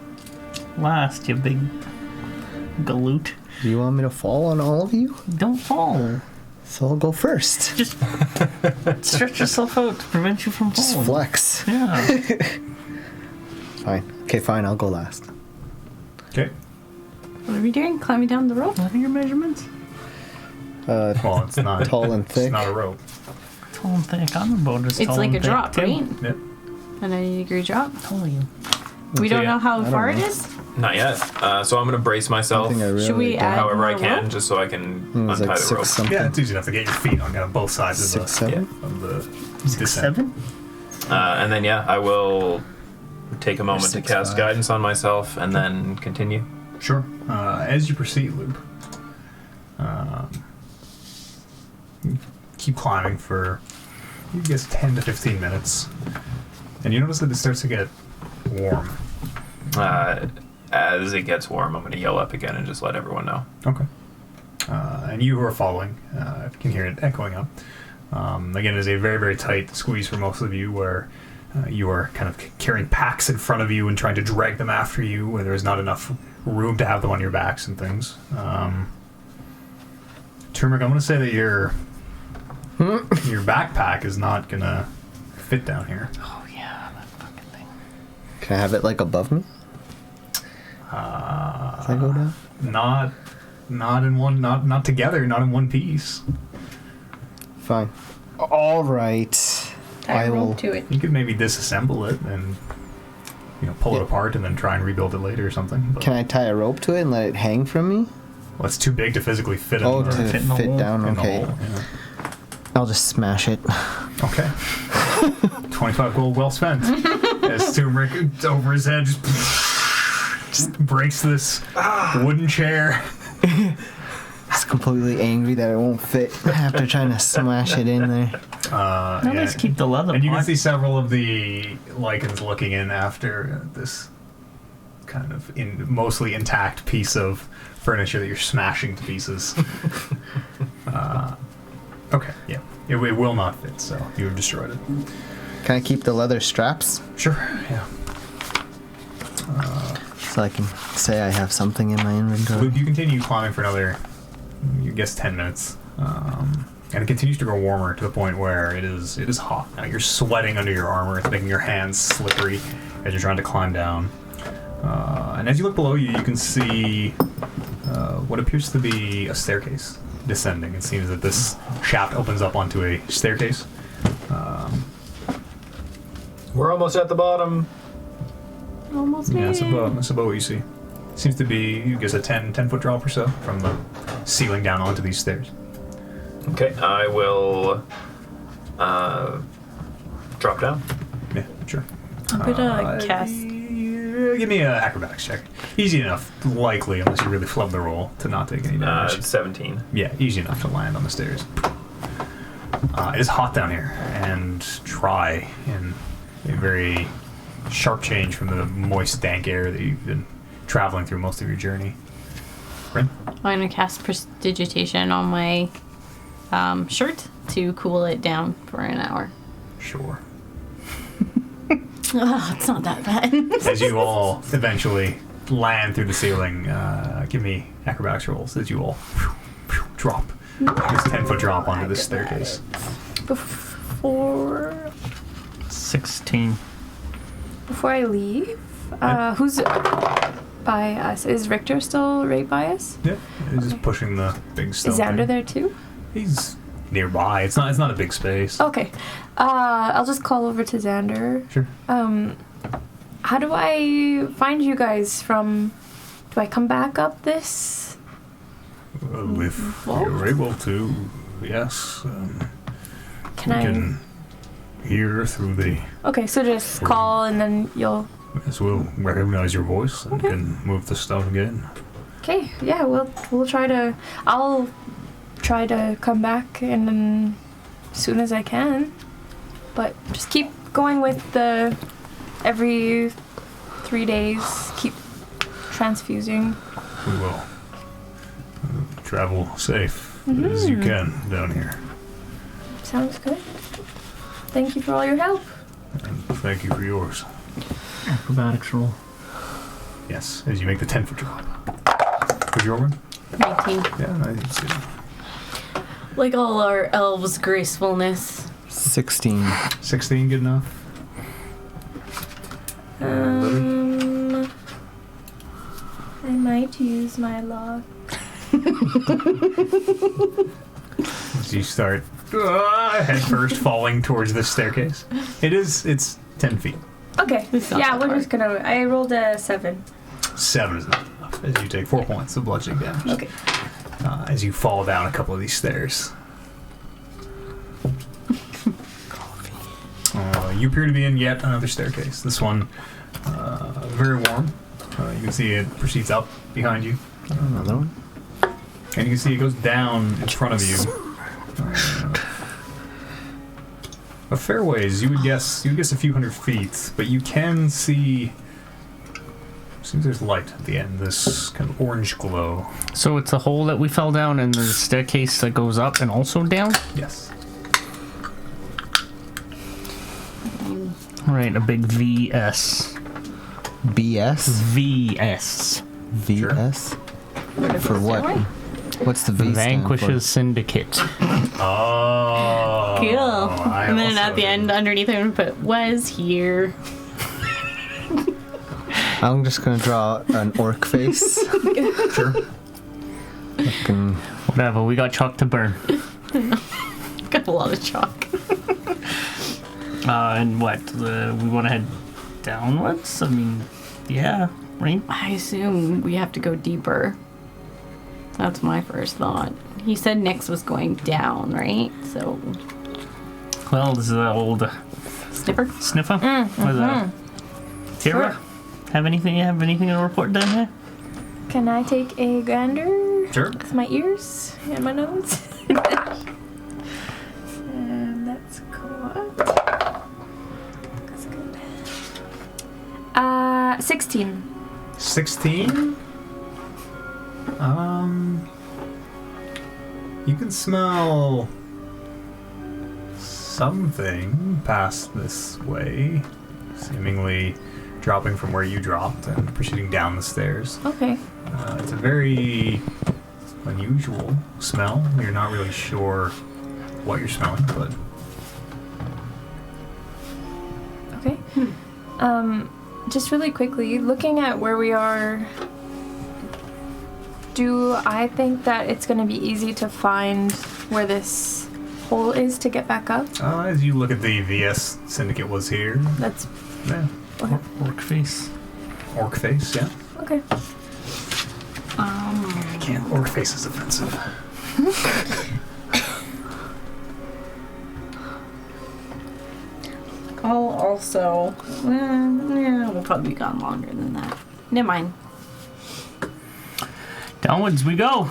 Last, you big galoot. Do you want me to fall on all of you? Don't fall. So I'll go first. Just stretch yourself out to prevent you from Just falling. flex. Yeah. Fine. Okay, fine. I'll go last. Okay. What are we doing? Climbing down the rope? What are your measurements? Well, it's not Tall and It's thick. not a rope. Tall and thick. I'm about as It's tall like and a thick, drop, too. right? Yep. A 90-degree drop. Tall you. We So, don't yeah, know how I don't far know. it is. Not yet. So I'm gonna brace I myself think I really Should we don't. add- however I more can, rope? just so I can It was untie like the 6 rope. something. Yeah, it's easy enough to get your feet on kind of both sides 6, 7. of the 6, descent. 7? And then I will take a moment to 6, cast 5. guidance on myself and then continue. Sure. As you proceed, Loop, you keep climbing for, I guess, 10 to 15 minutes. And you notice that it starts to get warm. As it gets warm, I'm going to yell up again and just let everyone know. Okay. And you who are following can hear it echoing up. Again, it's a very, very tight squeeze for most of you where you are kind of carrying packs in front of you and trying to drag them after you where there's not enough room to have them on your backs and things. Turmeric, I'm going to say that your backpack is not going to fit down here. Oh yeah, that fucking thing. Can I have it like above me? Does that go down? Not in one, not together, not in one piece. Fine. All right. I I will. rope to it. You could maybe disassemble it and pull it apart and then try and rebuild it later or something. But, Can I tie a rope to it and let it hang from me? well, it's too big to physically fit Oh, in the, to fit in the fit hole? down. in the Okay. hole. Yeah. I'll just smash it. Okay. 25 gold well spent. As Turmeric over his head just breaks this wooden chair. It's completely angry that it won't fit after trying to smash it in there. Now Yeah. let's keep the leather And you can part. see several of the lichens looking in after this kind of mostly intact piece of furniture that you're smashing to pieces. Okay, yeah. It will not fit, so you have destroyed it. Can I keep the leather straps Sure, yeah. so I can say I have something in my inventory? Luke, you continue climbing for another, you guess, 10 minutes. And it continues to grow warmer to the point where it is hot. Now you're sweating under your armor. It's making your hands slippery as you're trying to climb down. And as you look below you, you can see what appears to be a staircase descending. It seems that this shaft opens up onto a staircase. We're almost at the bottom. Almost made Yeah, that's it. about what you see. Seems to be, you guess, a 10-foot drop or so from the ceiling down onto these stairs. Okay, I will drop down. Yeah, sure. I'm gonna cast. Give me a acrobatics check. Easy enough, likely, unless you really flub the roll, to not take any damage. 17. Yeah, easy enough to land on the stairs. It is hot down here and dry in a very sharp change from the moist, dank air that you've been traveling through most of your journey. Bryn? I'm gonna cast prestidigitation on my shirt to cool it down for an hour. Sure. Oh, it's not that bad. As you all eventually land through the ceiling, give me acrobatics rolls as you all drop. This 10-foot drop onto this staircase. Before 16. I leave, who's by us? Is Richter still right by us? Yeah, he's just pushing the big stone Is Xander thing. there too? He's nearby. It's not a big space. Okay. I'll just call over to Xander. Sure. How do I find you guys from? Do I come back up this? Well, if you're able to, yes. Can you I? can hear through the... Okay, so just call and then you'll. Yes, we'll recognize your voice and can move the stone again. Okay, yeah, we'll try to. I'll try to come back and then as soon as I can, but just keep going with the every 3 days. Keep transfusing. We will travel safe as you can down here. Sounds good. Thank you for all your help. And thank you for yours. Acrobatics roll. Yes, as you make the 10-foot drop. What's your one? 19. Yeah, I see. Like all our elves' gracefulness. 16. 16, good enough. I might use my luck. As you start head first falling towards the staircase. It's 10 feet. Okay. It's not Yeah, that we're hard. just gonna. I rolled a 7. 7 is not enough. As you take 4 points of bludgeoning damage. Okay. As you fall down a couple of these stairs. You appear to be in yet another staircase. This one, very warm. You can see it proceeds up behind you. Another one? And you can see it goes down in front of you. A fair ways. You would guess a few hundred feet, but you can see. Seems there's light at the end. This kind of orange glow. So it's a hole that we fell down, and there's a staircase that goes up and also down. Yes. Right, a big VS. BS? VS. VS? For what? What's the V stand Vanquishes Syndicate. Oh. Cool. I And then also at the end, underneath it, we put was here. for? I'm just gonna draw an orc face. Sure. Fucking Whatever, we got chalk to burn. Got a lot of chalk. And what? We want to head downwards? I mean, yeah, right? I assume we have to go deeper. That's my first thought. He said Nyx was going down, right? So, Well, this is an old sniffer. sniffer. Tira, have anything to report down here? Can I take a gander? Sure. With my ears and my nose. And that's cool. That's good. 16. 16. You can smell something past this way, seemingly dropping from where you dropped and proceeding down the stairs. Okay. It's a very unusual smell. You're not really sure what you're smelling, but Okay. Just really quickly, looking at where we are, do I think that it's going to be easy to find where this hole is to get back up? as you look at the VS Syndicate was here. That's Yeah. Orc face. Orc face, yeah. okay. I can't. Orc face is offensive. I'll also. Yeah, we'll probably be gone longer than that. Never mind. Downwards we go.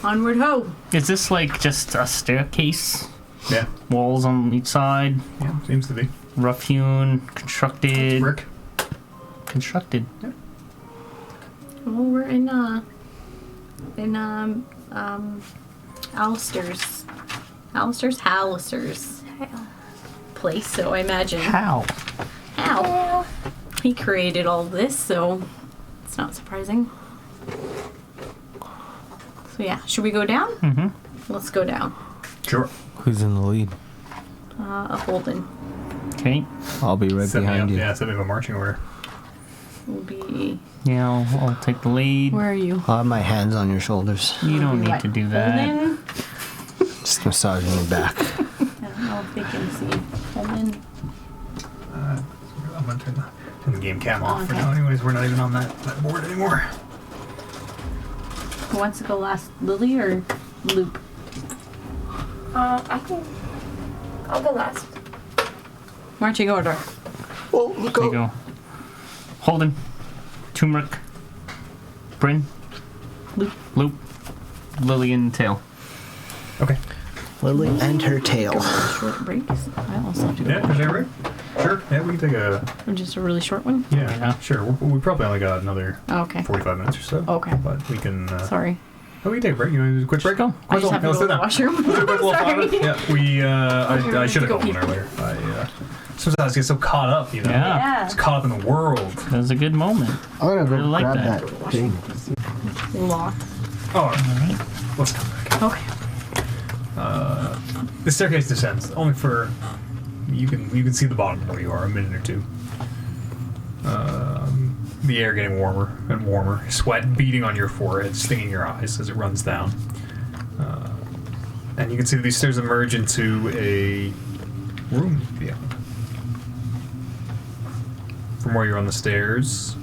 Onward ho! Is this like just a staircase? Yeah. Walls on each side, Yeah, seems to be. rough hewn, constructed. Brick. Constructed. Well, we're in Alistair's place, so I imagine. How? How? He created all this, so it's not surprising. So yeah, should we go down? Mm-hmm. Let's go down. Sure. who's in the lead? Holden Okay. I'll be right Set me behind up. you. Yeah, set me up a marching order. will be. Yeah, I'll take the lead. Where are you? I'll have my hands on your shoulders, You don't need What, to do that. Holden? just massaging your back. I don't know if they can see. Holden. I'm gonna turn the game cam off for Okay. now. Anyways, we're not even on that board anymore. Who wants to go last, Lily or Loop? I'll go last. Marching order. Oh, look There you go. Holden. Turmeric. Bryn. Loop. Lillian Tail. Okay. Lily and her tail. Short break. I also have to go. Yeah, is that right? Sure. Yeah, we can take a. Or just a really short one? Yeah, sure. We probably only got another Oh, okay. 45 minutes or so. Okay. But we can. Sorry. Oh, we can take a break. You want to do a quick break? Go. I just have to go to the washroom. Let's do a quick little Sorry. 5 minutes. Yeah, we. I should have Go called one pee. earlier. Sometimes I get so caught up, you know. Yeah. It's caught up in the world. That was a good moment. I'm gonna go Really like grab that. that thing. Lot. Oh, all right. Let's come back. Okay. The staircase descends only for you can see the bottom where you are a minute or two. The air getting warmer and warmer, sweat beating on your forehead, stinging your eyes as it runs down. And you can see that these stairs emerge into a room beyond. From where you're on the stairs.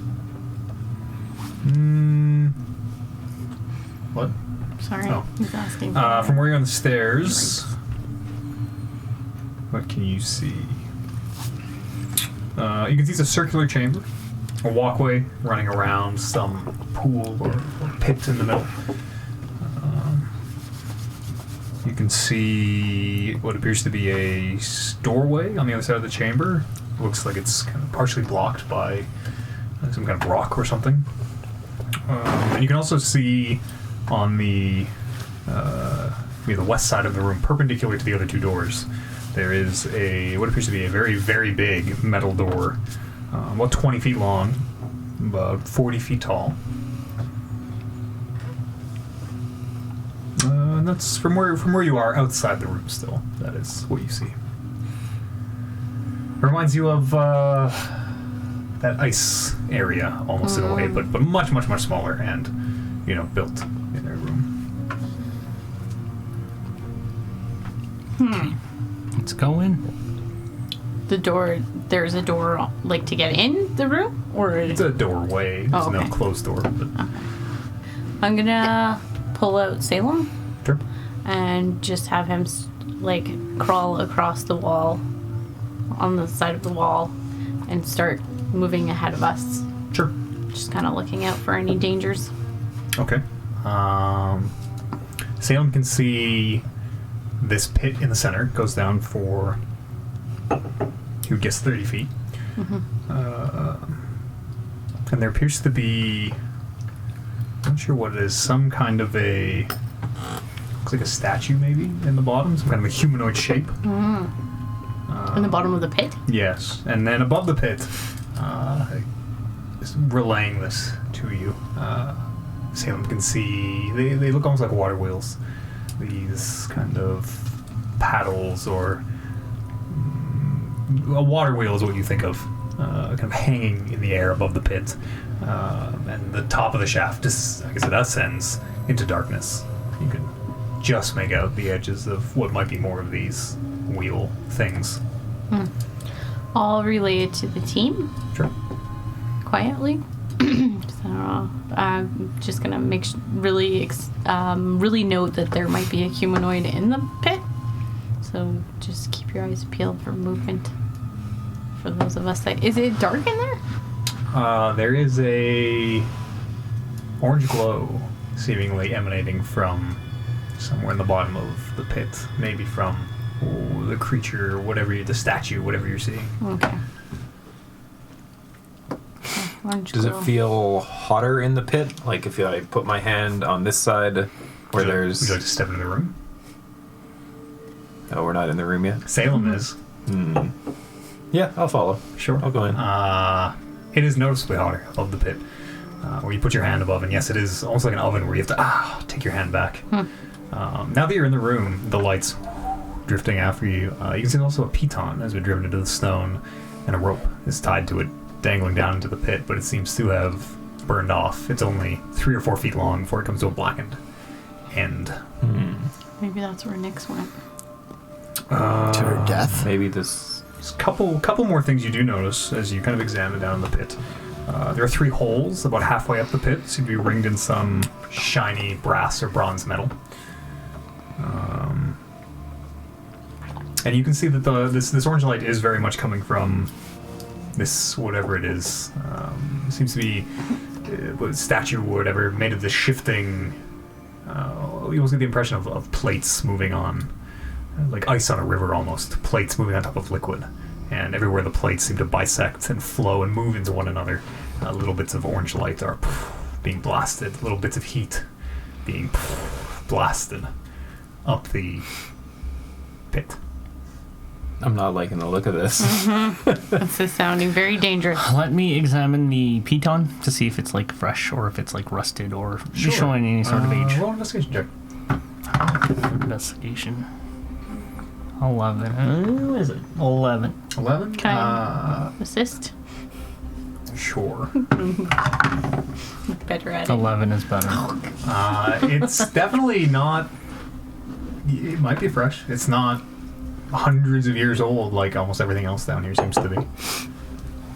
What? Sorry. Oh. He's asking. From where you're on the stairs, what can you see? You can see it's a circular chamber, a walkway running around some pool or pit in the middle. You can see what appears to be a doorway on the other side of the chamber. Looks like it's kind of partially blocked by some kind of rock or something. And you can also see on the west side of the room, perpendicular to the other two doors, there is what appears to be a very, very big metal door, about 20 feet long, about 40 feet tall. And that's from where you are outside the room still. That is what you see. It reminds you of that ice area almost in a way, but much, much, much smaller and, built in their room. Let's go in. The door. There's a door, like to get in the room, or It's a doorway. There's no closed door. But I'm gonna pull out Salem sure. and just have him crawl across the wall, on the side of the wall, and start moving ahead of us. Sure. Just kind of looking out for any dangers. Okay. Salem can see this pit in the center goes down for, you would guess, 30 feet. And there appears to be, I'm not sure what it is, some kind of looks like a statue maybe in the bottom, some kind of a humanoid shape. In the bottom of the pit? Yes. And then above the pit, just relaying this to you, Salem can see, they look almost like water wheels. These kind of paddles, or a water wheel is what you think of, kind of hanging in the air above the pit. And the top of the shaft just, like I said, ascends into darkness. You can just make out the edges of what might be more of these wheel things. All related to the team, Sure. quietly. So I'm just gonna really note that there might be a humanoid in the pit. So just keep your eyes peeled for movement. For those of us that, is it dark in there? There is a orange glow seemingly emanating from somewhere in the bottom of the pit, maybe from the creature, the statue, whatever you're seeing. Okay. Orange Does it glow. feel hotter in the pit? Like if I put my hand on this side where Would you there's... like to step into the room? Oh, we're not in the room yet? Salem is. Yeah, I'll follow. Sure. I'll go in. It is noticeably hotter above the pit, where you put your hand above, and yes, it is almost like an oven where you have to take your hand back. Now that you're in the room, the lights drifting after you, you can see also a piton has been driven into the stone, and a rope is tied to it, dangling down into the pit, but it seems to have burned off. It's only 3 or 4 feet long before it comes to a blackened end. Maybe that's where Nyx went. To her death? Maybe this... There's a couple more things you do notice as you kind of examine down in the pit. There are 3 holes about halfway up the pit, seem to be ringed in some shiny brass or bronze metal. And you can see that this orange light is very much coming from this, whatever it is. It seems to be a statue or whatever, made of this shifting... you almost get the impression of plates moving on, like ice on a river almost. Plates moving on top of liquid. And everywhere the plates seem to bisect and flow and move into one another, little bits of orange light are being blasted, little bits of heat being blasted up the pit. I'm not liking the look of this. This is sounding very dangerous. Let me examine the piton to see if it's like fresh or if it's like rusted or Sure. showing any sort of age. Roll an investigation check. Investigation. 11. Who is it? 11. 11? Can I assist? Sure. Better at it. 11 is better. It's definitely not... It might be fresh. It's not hundreds of years old like almost everything else down here seems to be.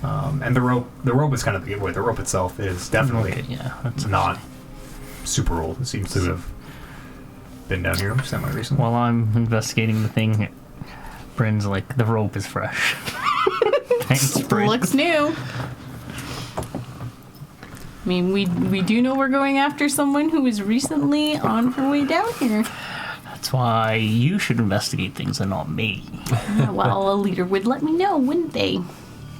And the rope is kind of the giveaway. The rope itself is definitely Okay, yeah, that's not super old. It seems to have been down here semi-recently. While I'm investigating the thing, Bryn's like, the rope is fresh. Thanks, Bryn. Looks new. I mean, we do know we're going after someone who was recently on her way down here. That's why you should investigate things and not me. Well, a leader would let me know, wouldn't they?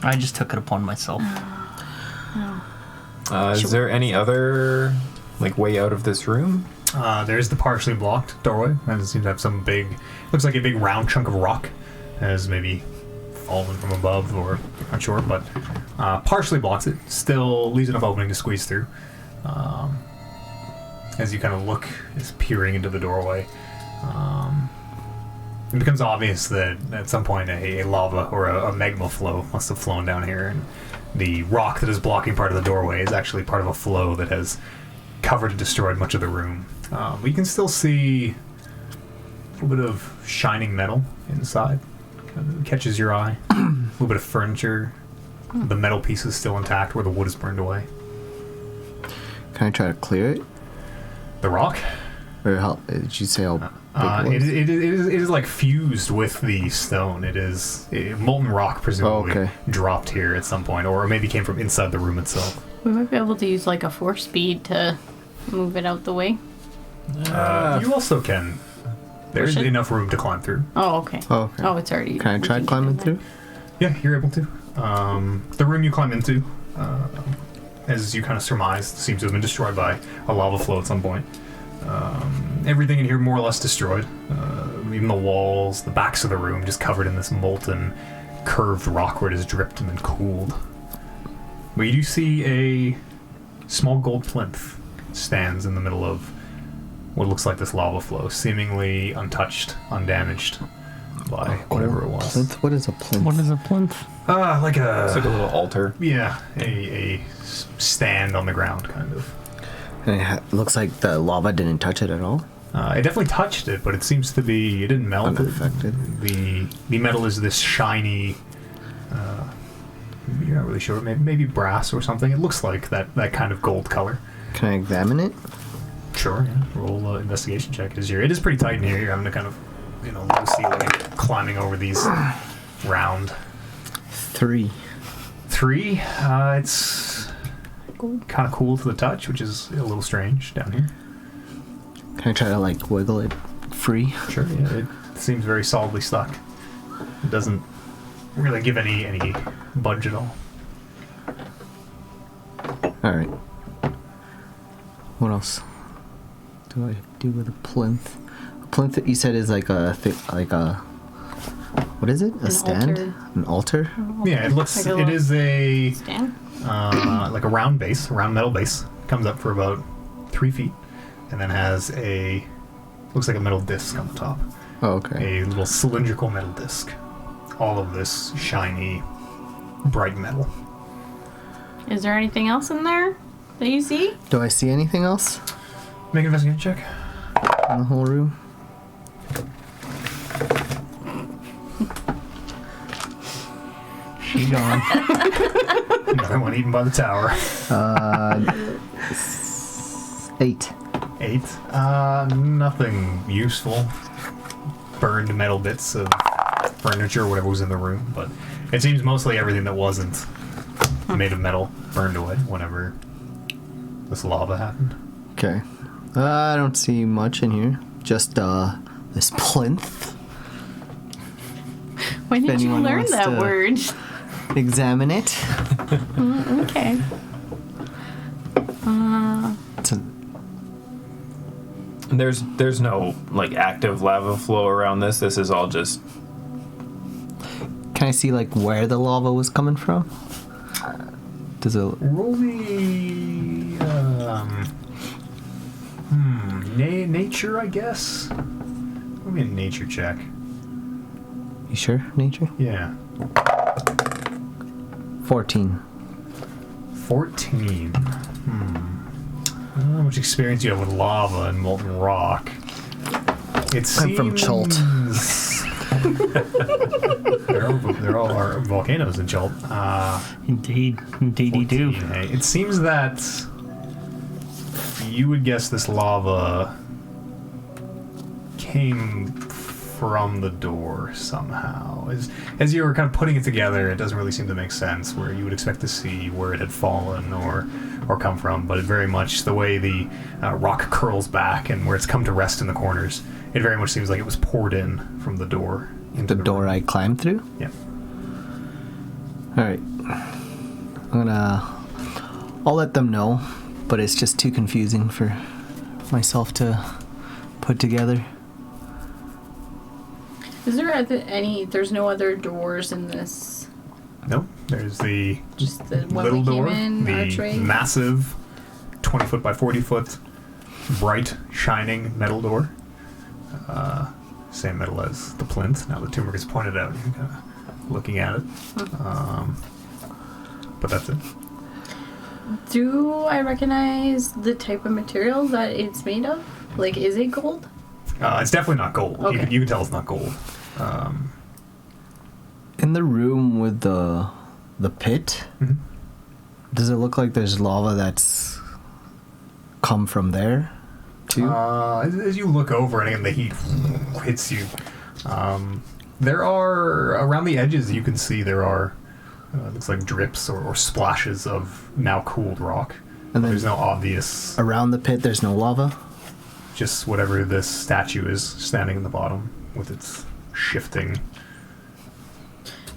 I just took it upon myself. Is there any other like way out of this room? There's the partially blocked doorway. And it seems to have some big, looks like a big round chunk of rock has maybe fallen from above, or not sure, but partially blocks it. Still leaves enough opening to squeeze through. As you kind of look, is peering into the doorway. It becomes obvious that at some point a lava or a magma flow must have flown down here, and the rock that is blocking part of the doorway is actually part of a flow that has covered and destroyed much of the room. But you can still see a little bit of shining metal inside. Kind of catches your eye. A little bit of furniture. The metal piece is still intact where the wood is burned away. Can I try to clear it? The rock? Or how did you say how big it was? It is like fused with the stone. It is molten rock, presumably dropped here at some point, or maybe came from inside the room itself. We might be able to use like a force speed to move it out the way. You also can. There's Push it? enough room to climb through. Oh, okay. Oh, okay. Oh, it's already. Can I try we climbing get in through? Yeah, you're able to. The room you climb into, as you kind of surmised, seems to have been destroyed by a lava flow at some point. Everything in here more or less destroyed. Even the walls, the backs of the room just covered in this molten, curved rock where it has dripped and then cooled. But you do see a small gold plinth stands in the middle of what looks like this lava flow, seemingly untouched, undamaged by whatever it was. Plinth? What is a plinth? What is a plinth? Like It's like a a little altar. yeah, a stand on the ground, kind of. And it looks like the lava didn't touch it at all. It definitely touched it, but it seems to be, it didn't melt. Unaffected. The metal is this shiny, you're not really sure, maybe brass or something. It looks like that kind of gold color. Can I examine it? Sure, yeah. Roll investigation check. It is pretty tight in here. You're having to kind of, look the ceiling and climbing over these round. 3. 3, it's kind of cool to the touch, which is a little strange down here. Can I try to like wiggle it free? Sure, yeah. It seems very solidly stuck. It doesn't really give any budge at all. All right. What else do I do with a plinth? A plinth that you said is like a what is it? A An stand? altar. An altar? Yeah, it looks. Like a It little is a stand. like a round base, a round metal base. Comes up for about 3 feet, and then has looks like a metal disc on the top. Oh, okay. A little cylindrical metal disc. All of this shiny, bright metal. Is there anything else in there that you see? Do I see anything else Make an investigation check. in the whole room? She gone. Another one eaten by the tower. 8. 8. Nothing useful. Burned metal bits of furniture, whatever was in the room, but it seems mostly everything that wasn't made of metal burned away whenever this lava happened. Okay. I don't see much in here. Just this plinth. When did you anyone learn wants that to- word? Examine it. Okay. It's a, There's no like active lava flow around this. This is all just can I see like where the lava was coming from? Does it? Roll the nature, I guess. Maybe a nature check. You sure? Nature? Yeah. 14. 14. How much experience do you have with lava and molten rock? It seems... I'm from Chult. there all are volcanoes in Chult. Indeed you do. 14, hey. It seems that you would guess this lava came from the door somehow. As you were kind of putting it together, it doesn't really seem to make sense where you would expect to see where it had fallen or come from, but it very much, the way the rock curls back and where it's come to rest in the corners, it very much seems like it was poured in from the door. Into The door room. I climbed through? Yeah. Alright. I'll let them know, but it's just too confusing for myself to put together. Is there there's no other doors in this? No, there's the Just the one little we door, came in, the archway? massive 20 foot by 40 foot bright shining metal door. Same metal as the plinth. Now the turmeric is pointed out, you're kind of looking at it. But that's it. Do I recognize the type of material that it's made of? Like, is it gold? It's definitely not gold. Okay. You can tell it's not gold. In the room with the pit, Mhm. does it look like there's lava that's come from there too? As you look over and again the heat hits you, there are, around the edges you can see there are, looks like drips or splashes of now cooled rock. And then- There's no obvious, Around the pit there's no lava? just whatever this statue is standing in the bottom with its shifting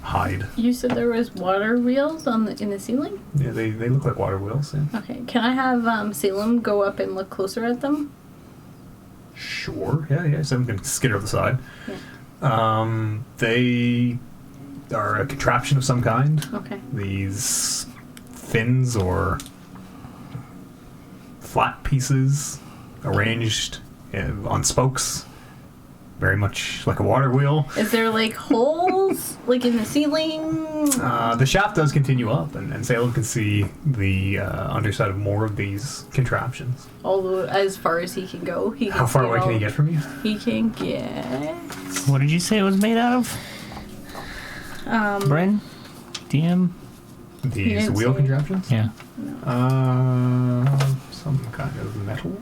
hide. You said there was water wheels in the ceiling? Yeah, they look like water wheels. Yeah. Okay. Can I have Salem go up and look closer at them? Sure. Yeah. So I'm going to skitter up the side. Yeah. They are a contraption of some kind. Okay. These fins or flat pieces arranged on spokes, very much like a water wheel. Is there like holes like in the ceiling? The shaft does continue up, and Salem can see the underside of more of these contraptions. Although as far as he can go, he can How far see it away can all. he get from you? He can get. What did you say it was made out of? Bryn? DM? These didn't wheel say. contraptions? Yeah. Some kind of metal.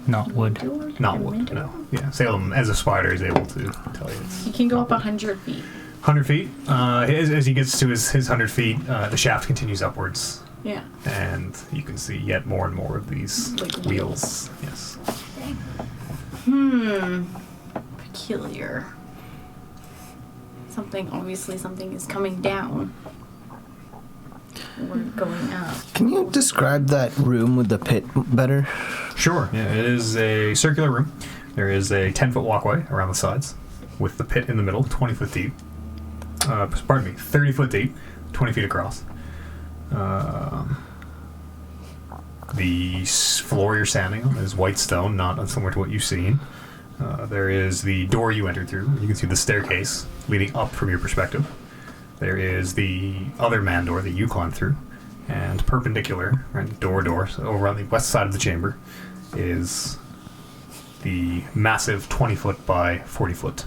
Not wood. Not wood, no. Yeah, Salem, as a spider, is able to tell you it's He can go up 100 feet. 100 feet. As he gets to his 100 feet, the shaft continues upwards, Yeah. and you can see yet more and more of these Like wheels. Yes. Peculiar. Obviously something is coming down. We're going up. Can you describe that room with the pit better? Sure. Yeah, it is a circular room. There is a 10-foot walkway around the sides, with the pit in the middle, 20 foot deep. 30 foot deep, 20 feet across. The floor you're standing on is white stone, not unsimilar to what you've seen. There is the door you entered through. You can see the staircase leading up from your perspective. There is the other man door that you climbed through. And perpendicular, right, door, so over on the west side of the chamber, is the massive 20 foot by 40 foot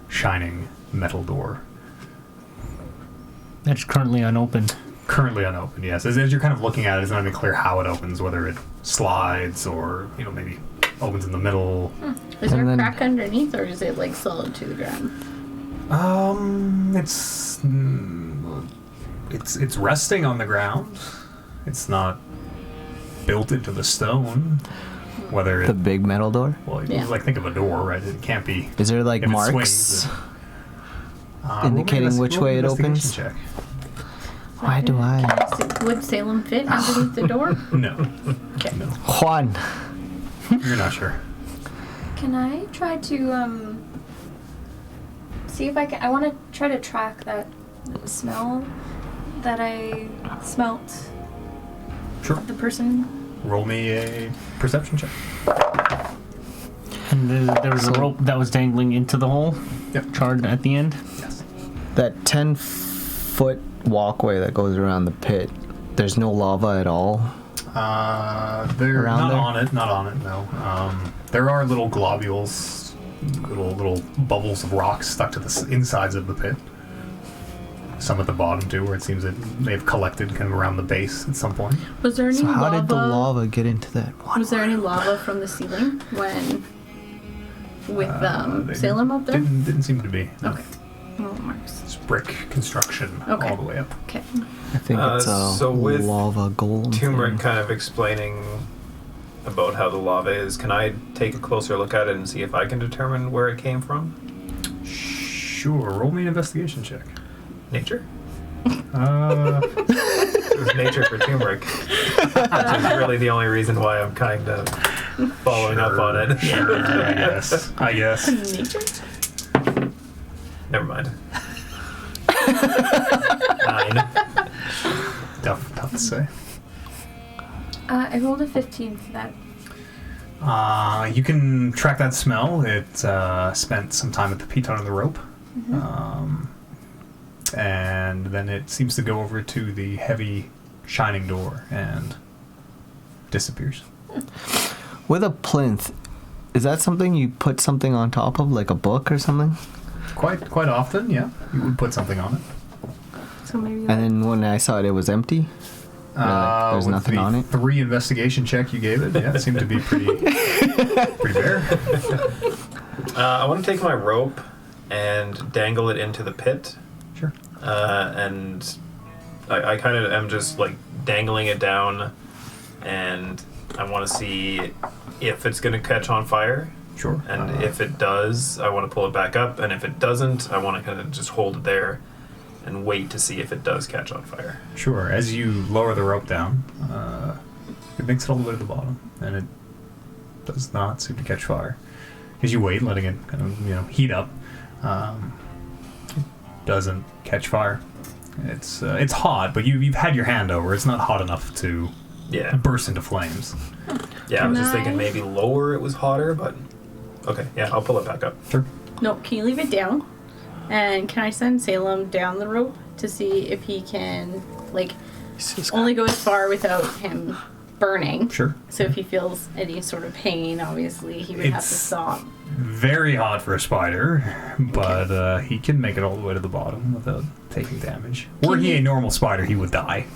shining metal door. That's currently unopened. Currently unopened, yes. As you're kind of looking at it, it's not even clear how it opens, whether it slides or, maybe opens in the middle. Is there And a then- crack underneath, or is it like solid to the ground? It's resting on the ground. It's not built into the stone. Whether The it, big metal door? well, Yeah. like think of a door, right? It can't be. Is there like If it marks swings, roll me indicating an which roll me way an it investigation opens? Check. Why do I? Would Salem fit underneath the door? No, Okay. no, Juan! you're not sure. Can I try to see if I can? I want to try to track that smell that I smelt Sure. of the person. Roll me a perception check. And there was a rope that was dangling into the hole, Yep. charred at the end. Yes. That 10-foot walkway that goes around the pit, there's no lava at all? They're Around not there? on it. Not on it. No. There are little globules, little bubbles of rock stuck to the insides of the pit. Some at the bottom too, where it seems that they've collected kind of around the base at some point. Was there any So how lava? did the lava get into that one? Was there any lava from the ceiling when with They Salem up there? Didn't seem to be. No. Okay. Well, marks. It's brick construction Okay. all the way up. Okay. I think it's a so with lava golem. Turmeric thing. kind of explaining about how the lava is. Can I take a closer look at it and see if I can determine where it came from? Sure. Roll me an investigation check. Nature? Uh, It was nature for turmeric. Which is really the only reason why I'm kind of following up on it. Sure, I guess. Nature? Never mind. 9. Tough to say. I rolled a 15 for that. You can track that smell. It spent some time at the piton of the rope. And then it seems to go over to the heavy shining door and disappears. With a plinth, is that something you put something on top of, like a book or something? Quite often, yeah. You would put something on it. So maybe And then when I saw it, it was empty. There's With nothing the on it. 3 investigation check you gave it, yeah, it seemed to be pretty bare. I want to take my rope and dangle it into the pit. Sure. And I kind of am just like dangling it down, and I want to see if it's going to catch on fire. Sure. And if it does, I want to pull it back up. And if it doesn't, I want to kind of just hold it there and wait to see if it does catch on fire. Sure. As you lower the rope down, it makes it all the way to the bottom, and it does not seem to catch fire. As you wait, letting it kind of heat up, it doesn't catch fire. It's hot, but you've had your hand over. It's not hot enough to Yeah. burst into flames. Yeah, I was just Can I- thinking maybe lower it was hotter, but okay. Yeah, I'll pull it back up. Sure. No, can you leave it down? And can I send Salem down the rope to see if he can, like, only go as far without him burning? Sure. So if he feels any sort of pain, obviously, he would have to It's- stop. Very hot for a spider, but he can make it all the way to the bottom without taking damage. Were he a normal spider, he would die.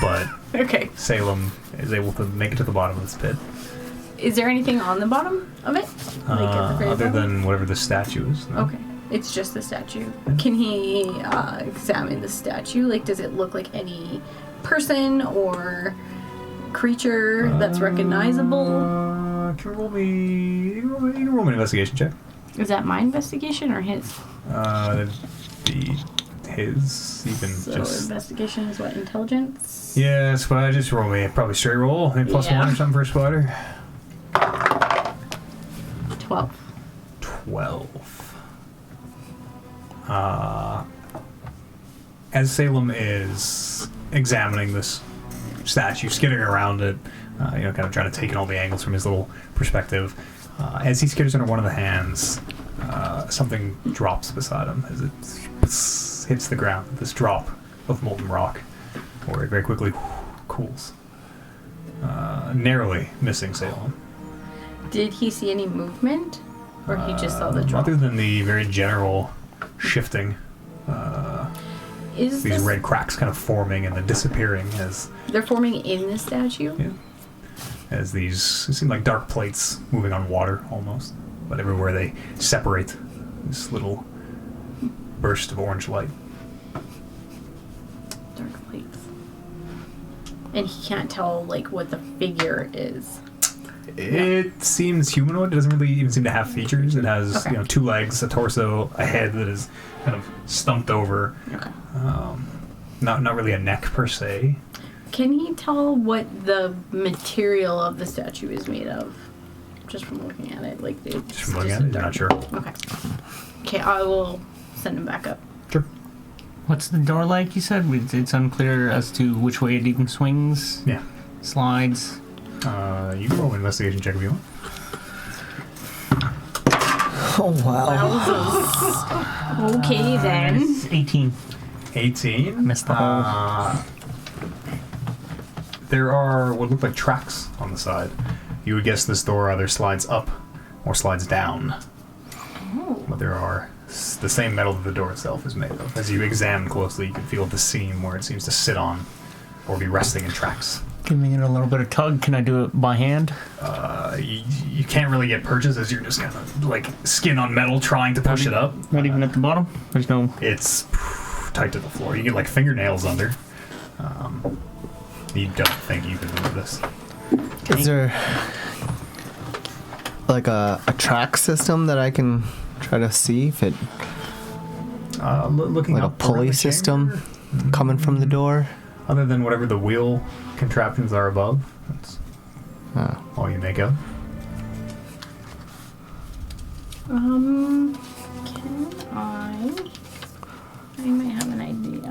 But Okay. Salem is able to make it to the bottom of this pit. Is there anything on the bottom of it? Like at the very Other bottom? than whatever the statue is. No? Okay. It's just the statue. Can he examine the statue? Like, does it look like any person or creature that's recognizable? Can you roll me? You can roll me an investigation check. Is that my investigation or his? That'd be his. Even So just. investigation is what, intelligence? Yes, but I just roll me probably straight roll, maybe plus Yeah. 1 or something for a spider. 12. 12. As Salem is examining this statue, skidding around it, kind of trying to take in all the angles from his little perspective, as he skitters under one of the hands, something drops beside him as it hits the ground. This drop of molten rock, where it very quickly cools, narrowly missing Salem. Did he see any movement? Or he just saw the drop? Other than the very general shifting, Is these this, red cracks kind of forming and then disappearing as they're forming in the statue? yeah, as these seem like dark plates moving on water almost, but everywhere they separate, this little burst of orange light. Dark plates. And he can't tell, like, what the figure is. It seems humanoid. It doesn't really even seem to have features. It has Okay. 2 legs, a torso, a head that is kind of stumped over. Okay. Not really a neck per se. Can he tell what the material of the statue is made of? Just from looking at it, like it's Just from looking at it, you're not sure. Okay. Okay, I will send him back up. Sure. What's the door like, you said? It's unclear as to which way it even swings, Yeah. slides. You can roll an investigation check if you want. Oh wow. Wowzers. Okay then. It's 18. 18. Missed the hole. There are what look like tracks on the side. You would guess this door either slides up or slides down. Oh. But there are the same metal that the door itself is made of. As you examine closely, you can feel the seam where it seems to sit on or be resting in tracks. Giving it a little bit of tug. Can I do it by hand? You can't really get purchase as you're just kind of like skin on metal trying to push it up. Not even at the bottom? There's no... It's tight to the floor. You get like fingernails under. You don't think you can move this. Is there like a track system that I can try to see if it Looking like a up around pulley the system chamber, coming from the door? other than whatever the wheel contraptions are above, that's Oh. all you make out. Can I might have an idea.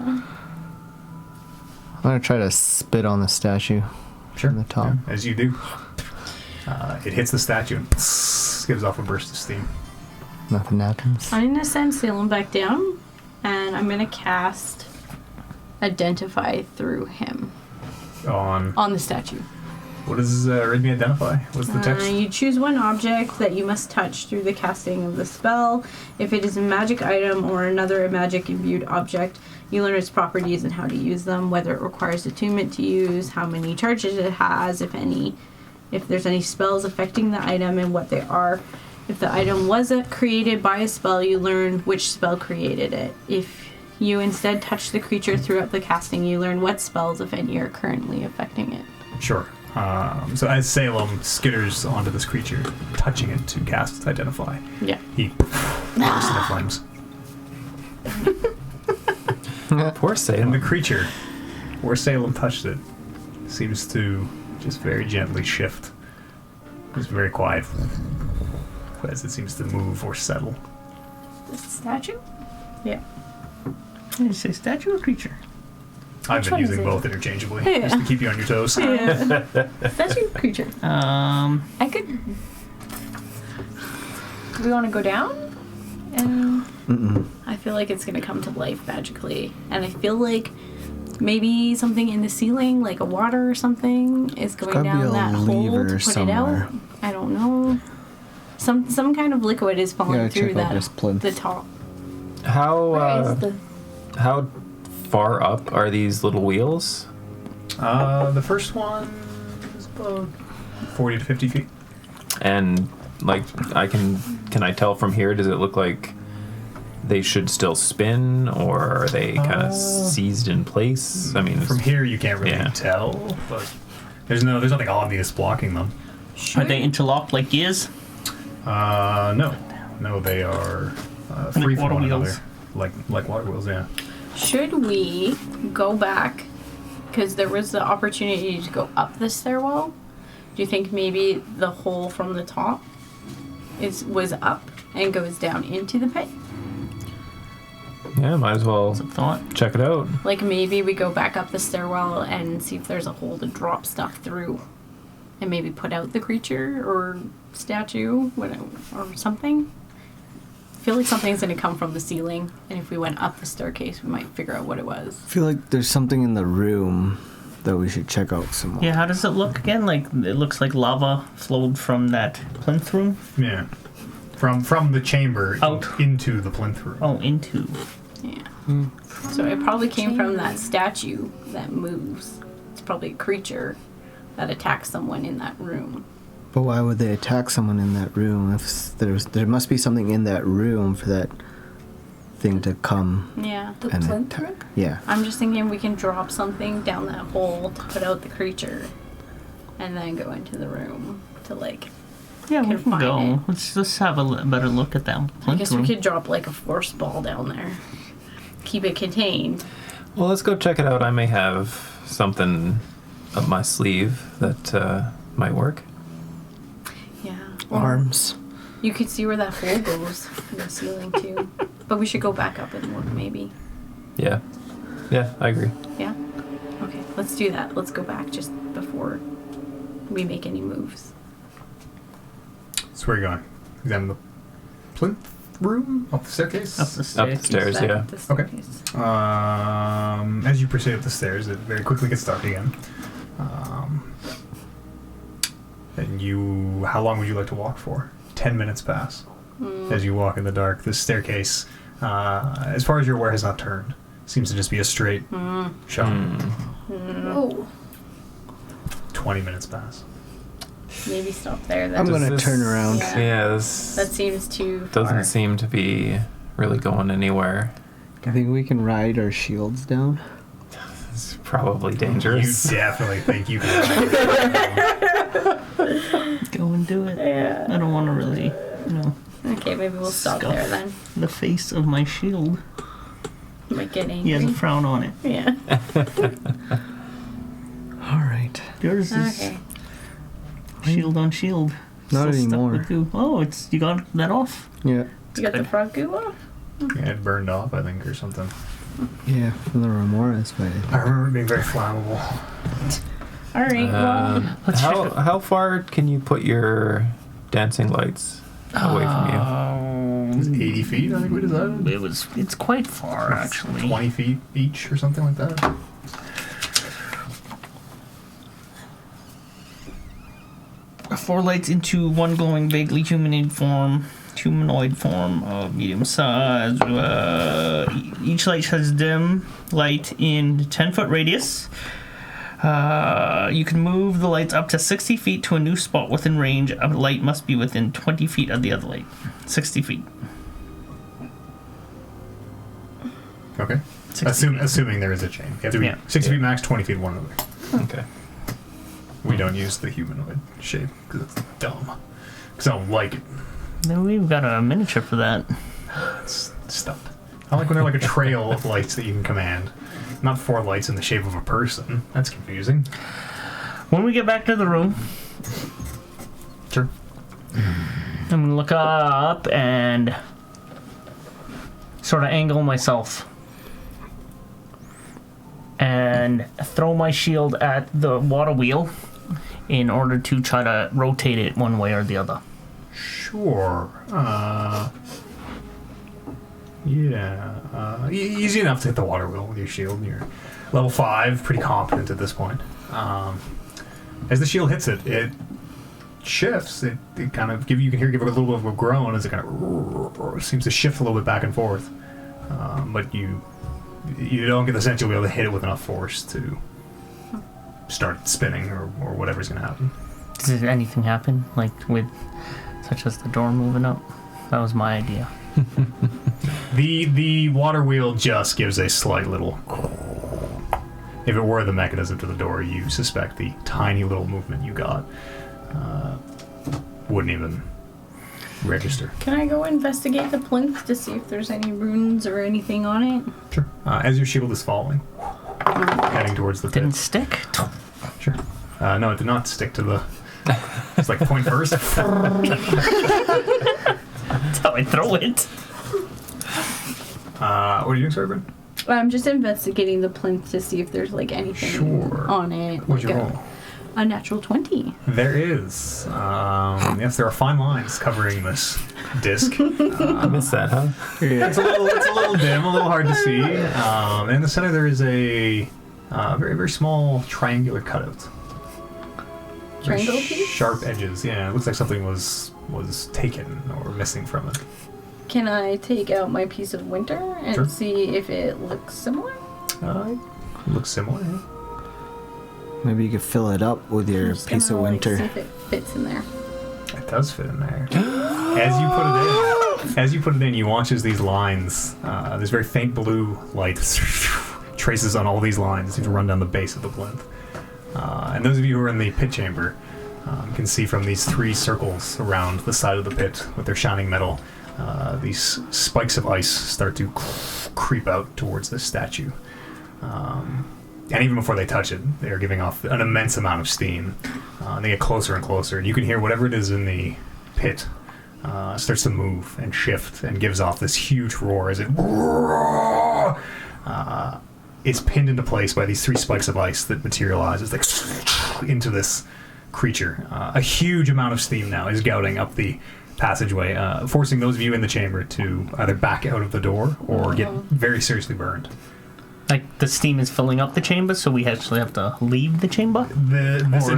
I'm gonna try to spit on the statue. Sure. From the top. Yeah, as you do. It hits the statue and gives off a burst of steam. Nothing happens. I'm gonna send Salem back down, and I'm gonna cast Identify through him On the statue. what does read me identify? What's the text? You choose one object that you must touch through the casting of the spell. If it is a magic item or another magic imbued object, you learn its properties and how to use them, whether it requires attunement to use, how many charges it has, if any, if there's any spells affecting the item and what they are. If the item was created by a spell, you learn which spell created it. If you instead touch the creature throughout the casting, you learn what spells, if any, are currently affecting it. Sure. So as Salem skitters onto this creature, touching it to cast Identify, Yeah. he bursts into flames. Poor And Salem. the creature, where Salem touched it, seems to just very gently shift. Just very quiet as it seems to move or settle. This statue? Yeah. Did you say statue or creature? I've Which been one is using it? both interchangeably, Yeah. just to keep you on your toes. Yeah. Statue creature. I could. Do we want to go down? And Mm-mm. I feel like it's gonna come to life magically, and I feel like maybe something in the ceiling, like a water or something, is going gotta be down a that hole to lever put somewhere. it out. I don't know. Some kind of liquid is falling Gotta through check out that this plinth. the top. where How is the? how far up are these little wheels? The first one is about 40 to 50 feet. And like can I tell from here? Does it look like they should still spin, or are they kind of seized in place? I mean, From here, you can't really Yeah. tell, but there's nothing obvious blocking them. Are they interlocked like gears? No, they are free from water one wheels. another, like water wheels. Yeah. Should we go back? Because there was the opportunity to go up the stairwell. Do you think maybe the hole from the top was up and goes down into the pit? yeah, might as well What's a thought? check it out. Like maybe we go back up the stairwell and see if there's a hole to drop stuff through, and maybe put out the creature or statue, whatever, or something. I feel like something's gonna come from the ceiling, and if we went up the staircase, we might figure out what it was. I feel like there's something in the room that we should check out some more. Yeah, how does it look again? Like, it looks like lava flowed from that plinth room? Yeah. From the chamber Out. into the plinth room. Oh, into. Yeah. So it probably came from that statue that moves. It's probably a creature that attacks someone in that room. But why would they attack someone in that room? If there must be something in that room for that thing to come Yeah. The and plinth attack. room? Yeah. I'm just thinking we can drop something down that hole to put out the creature, and then go into the room to like. Yeah, we can Confine go. it. Let's have a better look at that I plinth guess room. we could drop like a force ball down there. Keep it contained. Well, let's go check it out. I may have something up my sleeve that might work. Yeah. Or Arms. you could see where that hole goes in the ceiling too. But we should go back up and look maybe. Yeah, I agree. Yeah? Okay, let's do that. Let's go back just before we make any moves. So where are you going? Examine the plinth room? Up the staircase? Up the stairs. Up the stairs, yeah. The staircase. As you proceed up the stairs, it very quickly gets dark again. And how long would you like to walk for? 10 minutes pass. As you walk in the dark, this staircase, as far as you're aware, has not turned. Seems to just be a straight shot. Whoa. 20 minutes pass. Maybe stop there then. I'm Does gonna this- turn around. Yeah. this That seems too doesn't far. seem to be really going anywhere. I think we can ride our shields down. It's probably You dangerous. definitely think you can. Go and do it. Yeah. I don't want to really, Okay, maybe we'll stop Scuff. there then. the face of my shield. Might get angry. He has a frown on it. Yeah. All right. Yours is Okay. shield on shield. Not Still stuck anymore. with goo. Oh, you got that off? Yeah. You got the good. frog goo off? Yeah, it burned off, I think, or something. Yeah, from the Remoras fight. I remember it being very flammable. All right. Well, Let's check it. How far can you put your dancing lights away from you? It was 80 feet, I think we decided. It's quite far actually. 20 feet each or something like that. 4 lights into one glowing, vaguely humanoid form of medium size. Each light has dim light in 10-foot radius. You can move the lights up to 60 feet to a new spot within range. A light must be within 20 feet of the other light. 60 feet. Okay. 60 feet. Assuming there is a chain. You have to be Yeah. 60 feet max, 20 feet one another. Okay. We don't use the humanoid shape because it's dumb. Because I don't like it. Then we've got a miniature for that. It's stuff. I like when they're like a trail of lights that you can command. Not 4 lights in the shape of a person. That's confusing. When we get back to the room, Sure. I'm gonna look up and sort of angle myself and throw my shield at the water wheel in order to try to rotate it one way or the other. Sure. Yeah. Easy enough to hit the water wheel with your shield. You're level 5, pretty competent at this point. As the shield hits it, it shifts. It kind of you can give it a little bit of a groan as it kind of seems to shift a little bit back and forth. But you don't get the sense you'll be able to hit it with enough force to start spinning or whatever's going to happen. Does anything happen, like such as the door moving up? That was my idea. The water wheel just gives a slight little. If it were the mechanism to the door, you suspect the tiny little movement you got wouldn't even register. can I go investigate the plinth to see if there's any runes or anything on it? Sure. As your shield is falling, heading towards the Didn't pit. stick? Sure. No, it did not stick to the. It's like point first. That's how I throw it. What are you doing, sorry, Ben? I'm just investigating the plinth to see if there's like anything Sure. on it. What'd you like roll? a natural 20. There is. Yes, there are fine lines covering this disc. I missed that, huh? It's a little dim, a little hard to see. In the center, there is a very, very small triangular cutout. Very Triangle piece? Sharp edges. Yeah, it looks like something was taken or missing from it. Can I take out my piece of winter and Sure. see if it looks similar? Looks similar. Yeah. Maybe you could fill it up with your I'm just piece of gonna, like, winter. see if it fits in there. It does fit in there. As you put it in, you watch as these lines, this very faint blue light traces on all these lines to run down the base of the plinth. And those of you who are in the pit chamber can see from these 3 circles around the side of the pit with their shining metal, these spikes of ice start to creep out towards this statue. And even before they touch it, they're giving off an immense amount of steam. And they get closer and closer, and you can hear whatever it is in the pit starts to move and shift and gives off this huge roar as it is pinned into place by these 3 spikes of ice that materialize as they into this creature. A huge amount of steam now is gouting up the passageway, forcing those of you in the chamber to either back out of the door or get very seriously burned. Like the steam is filling up the chamber, so we actually have to leave the chamber? This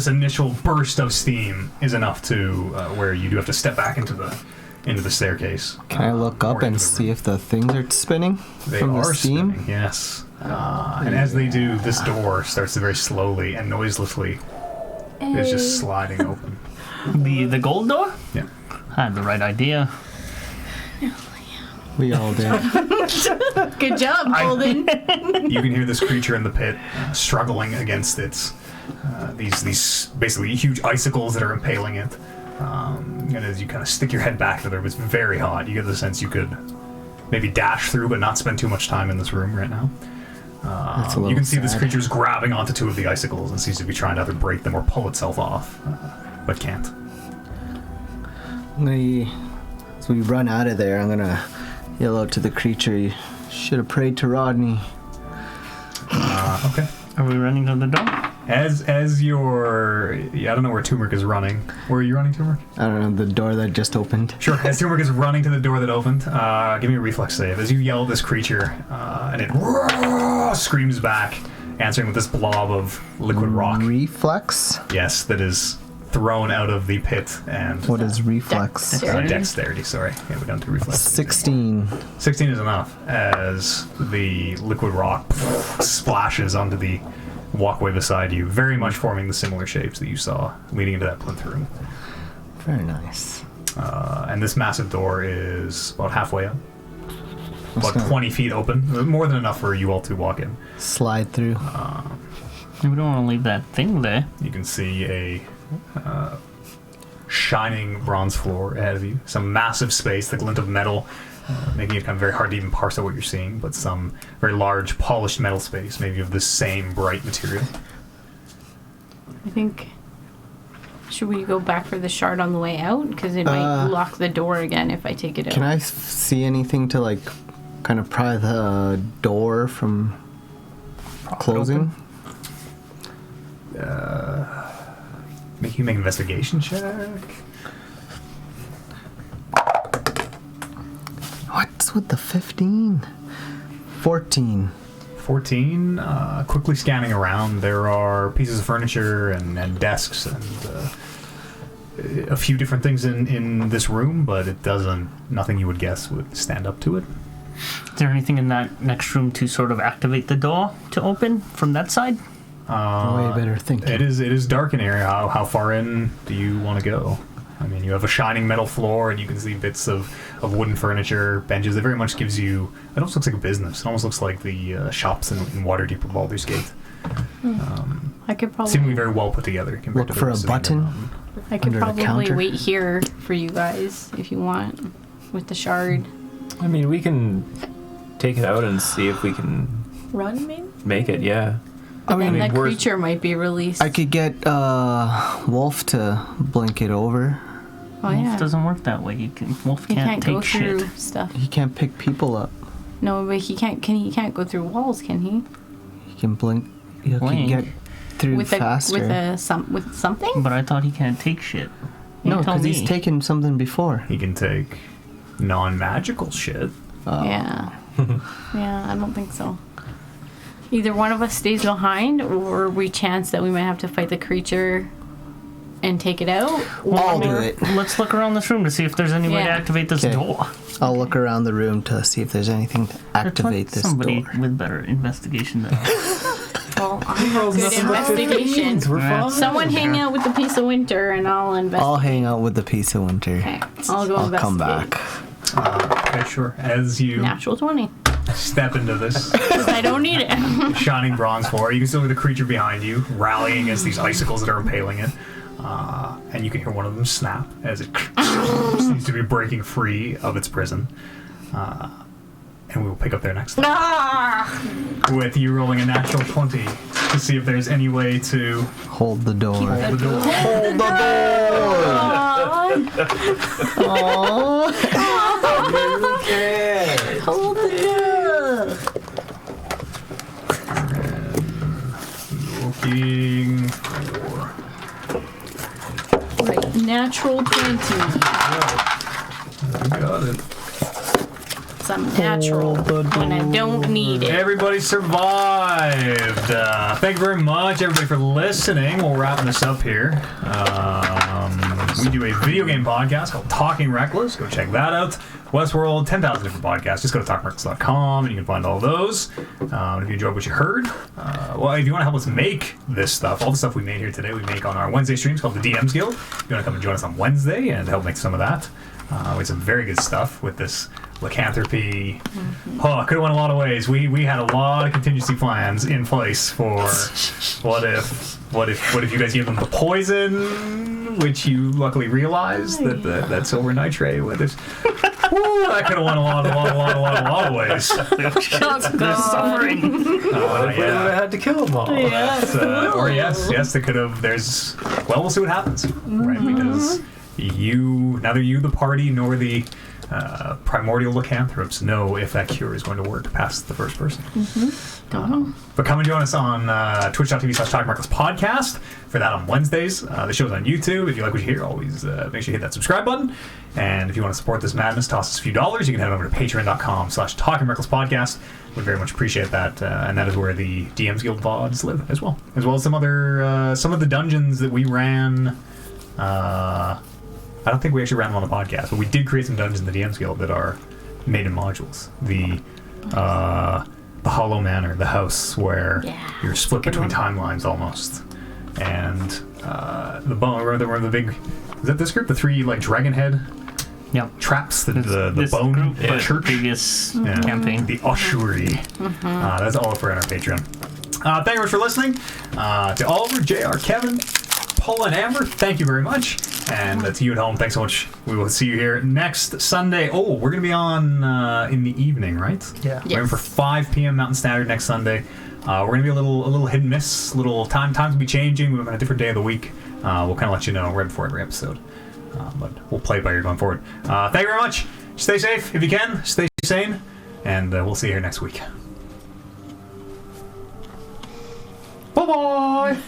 initial burst of steam is enough to where you do have to step back into into the staircase. Can I look up and see if the things are spinning They from the are steam? spinning, yes. And as they do, this door starts to very slowly and noiselessly is just sliding open. The gold door? Yeah. I had the right idea. We all did. Good job, Golden. You can hear this creature in the pit struggling against its these basically huge icicles that are impaling it. And as you kind of stick your head back to there, it's very hot. You get the sense you could maybe dash through, but not spend too much time in this room right now. That's a You little can see this sad. creature's grabbing onto two of the icicles and seems to be trying to either break them or pull itself off, but can't. As we run out of there, I'm gonna yell out to the creature, "You should have prayed to Rodney." Okay. Are we running to the door? As you're... Yeah, I don't know where Turmeric is running. Where are you running, Turmeric? I don't know, the door that just opened. Sure. As Turmeric is running to the door that opened, give me a reflex save. As you yell at this creature, and it screams back, answering with this blob of liquid rock. Reflex? Yes, that is thrown out of the pit and... What is reflex? Dexterity. Dexterity, sorry. Yeah, we don't do reflex. 16. 16 is enough as the liquid rock splashes onto the walkway beside you, very much forming the similar shapes that you saw leading into that plinth room. Very nice. And this massive door is about halfway up. About gonna- 20 feet open. More than enough for you all to walk in. Slide through. We don't want to leave that thing there. You can see a shining bronze floor ahead of you. Some massive space, the glint of metal, making it kind of very hard to even parse out what you're seeing, but some very large polished metal space, maybe of the same bright material. I think. Should we go back for the shard on the way out? Because it might lock the door again if I take it out. Can I see anything to, like, kind of pry the door from closing? Make you make an investigation check. What's with the 15? 14. 14. Quickly scanning around, there are pieces of furniture and desks and a few different things in this room, but it doesn't. Nothing you would guess would stand up to it. Is there anything in that next room to sort of activate the door to open from that side? Way better thinking. It is dark in here. How far in do you want to go? I mean, you have a shining metal floor, and you can see bits of wooden furniture, benches. It very much gives you... It almost looks like a business. It almost looks like the shops in Waterdeep or Baldur's Gate. I could Seemingly probably. very well put together. compared Look to for the a rest of the button. Undermountain. I could under the probably counter. wait here for you guys if you want, with the shard. I mean, we can take it out and see if we can Run, maybe? make it, yeah. I mean, And that we're- creature might be released. I could get Wolf to blink it over. Oh yeah. Wolf doesn't work that way. Wolf He can't can't take go through shit. stuff. He can't pick people up. No, but he can't. He can't go through walls, can he? He can blink. He can Blink. get through With faster. with something? But I thought he can't take shit. You no, tell because me. he's taken something before. He can take non-magical shit. Yeah. Yeah, I don't think so. Either one of us stays behind, or we chance that we might have to fight the creature and take it out. I'll do it. Let's look around this room to see if there's any way to Yeah. activate this Okay. door. I'll look around the room to see if there's anything to activate this Somebody door. with better investigation than Well, I have good investigation. We're fine. Someone hang out with the piece of winter, and I'll investigate. I'll hang out with the piece of winter. Okay, I'll go I'll investigate. come back. Okay, sure. As you Natural 20. step into this 'Cause I don't need it. shining bronze floor, you can still hear the creature behind you rallying against these icicles that are impaling it. And you can hear one of them snap as it seems to be breaking free of its prison. And we will pick up there next time. Ah! With you rolling a natural 20 to see if there's any way to Hold the door. hold the door. Hold the door! Hold the door. Looking for... Right, natural 20. You got it. some natural when I don't need it. Everybody survived. Thank you very much, everybody, for listening. We'll wrap this up here. We do a video game podcast called Talking Reckless. Go check that out. Westworld, 10,000 different podcasts. Just go to talkingreckless.com and you can find all those. If you enjoyed what you heard, well, if you want to help us make this stuff, all the stuff we made here today, we make on our Wednesday streams called the DM's Guild. If you want to come and join us on Wednesday and help make some of that. We had some very good stuff with this lycanthropy. Oh, it could have went a lot of ways. We had a lot of contingency plans in place for what if you guys gave them the poison, which you luckily realized that silver nitrate with this. That could have went a lot of ways. They're suffering. What if we would have had to kill them all? Or yes, they could have. Well, we'll see what happens, right? Because neither you, the party, nor the primordial lycanthropes know if that cure is going to work past the first person. But come and join us on twitch.tv/TalkingRecklessPodcast for that on Wednesdays. The show's on YouTube. If you like what you hear, always make sure you hit that subscribe button. And if you want to support this madness, toss us a few dollars. You can head over to patreon.com/TalkingRecklessPodcast. Would very much appreciate that. And that is where the DM's Guild VODs live as well as some other some of the dungeons that we ran. I don't think we actually ran them on the podcast, but we did create some dungeons in the DM's Guild that are made in modules. The Hollow Manor, the house where you're split between timelines almost, and the bone. Remember the big? Is that this group? The three dragon head traps. The bone church. Previous campaign. The ossuary. That's all for our Patreon. Thank you very much for listening. To Oliver, JR, Kevin, Paul, and Amber, thank you very much. And to you at home, thanks so much. We will see you here next Sunday. Oh, we're going to be on in the evening, right? Yeah. We're in for 5 p.m. Mountain Standard next Sunday. We're going to be a little hit and miss. Times will be changing. We're on a different day of the week. We'll kind of let you know right before every episode. But we'll play it by ear going forward. Thank you very much. Stay safe if you can. Stay sane. And we'll see you here next week. Bye-bye.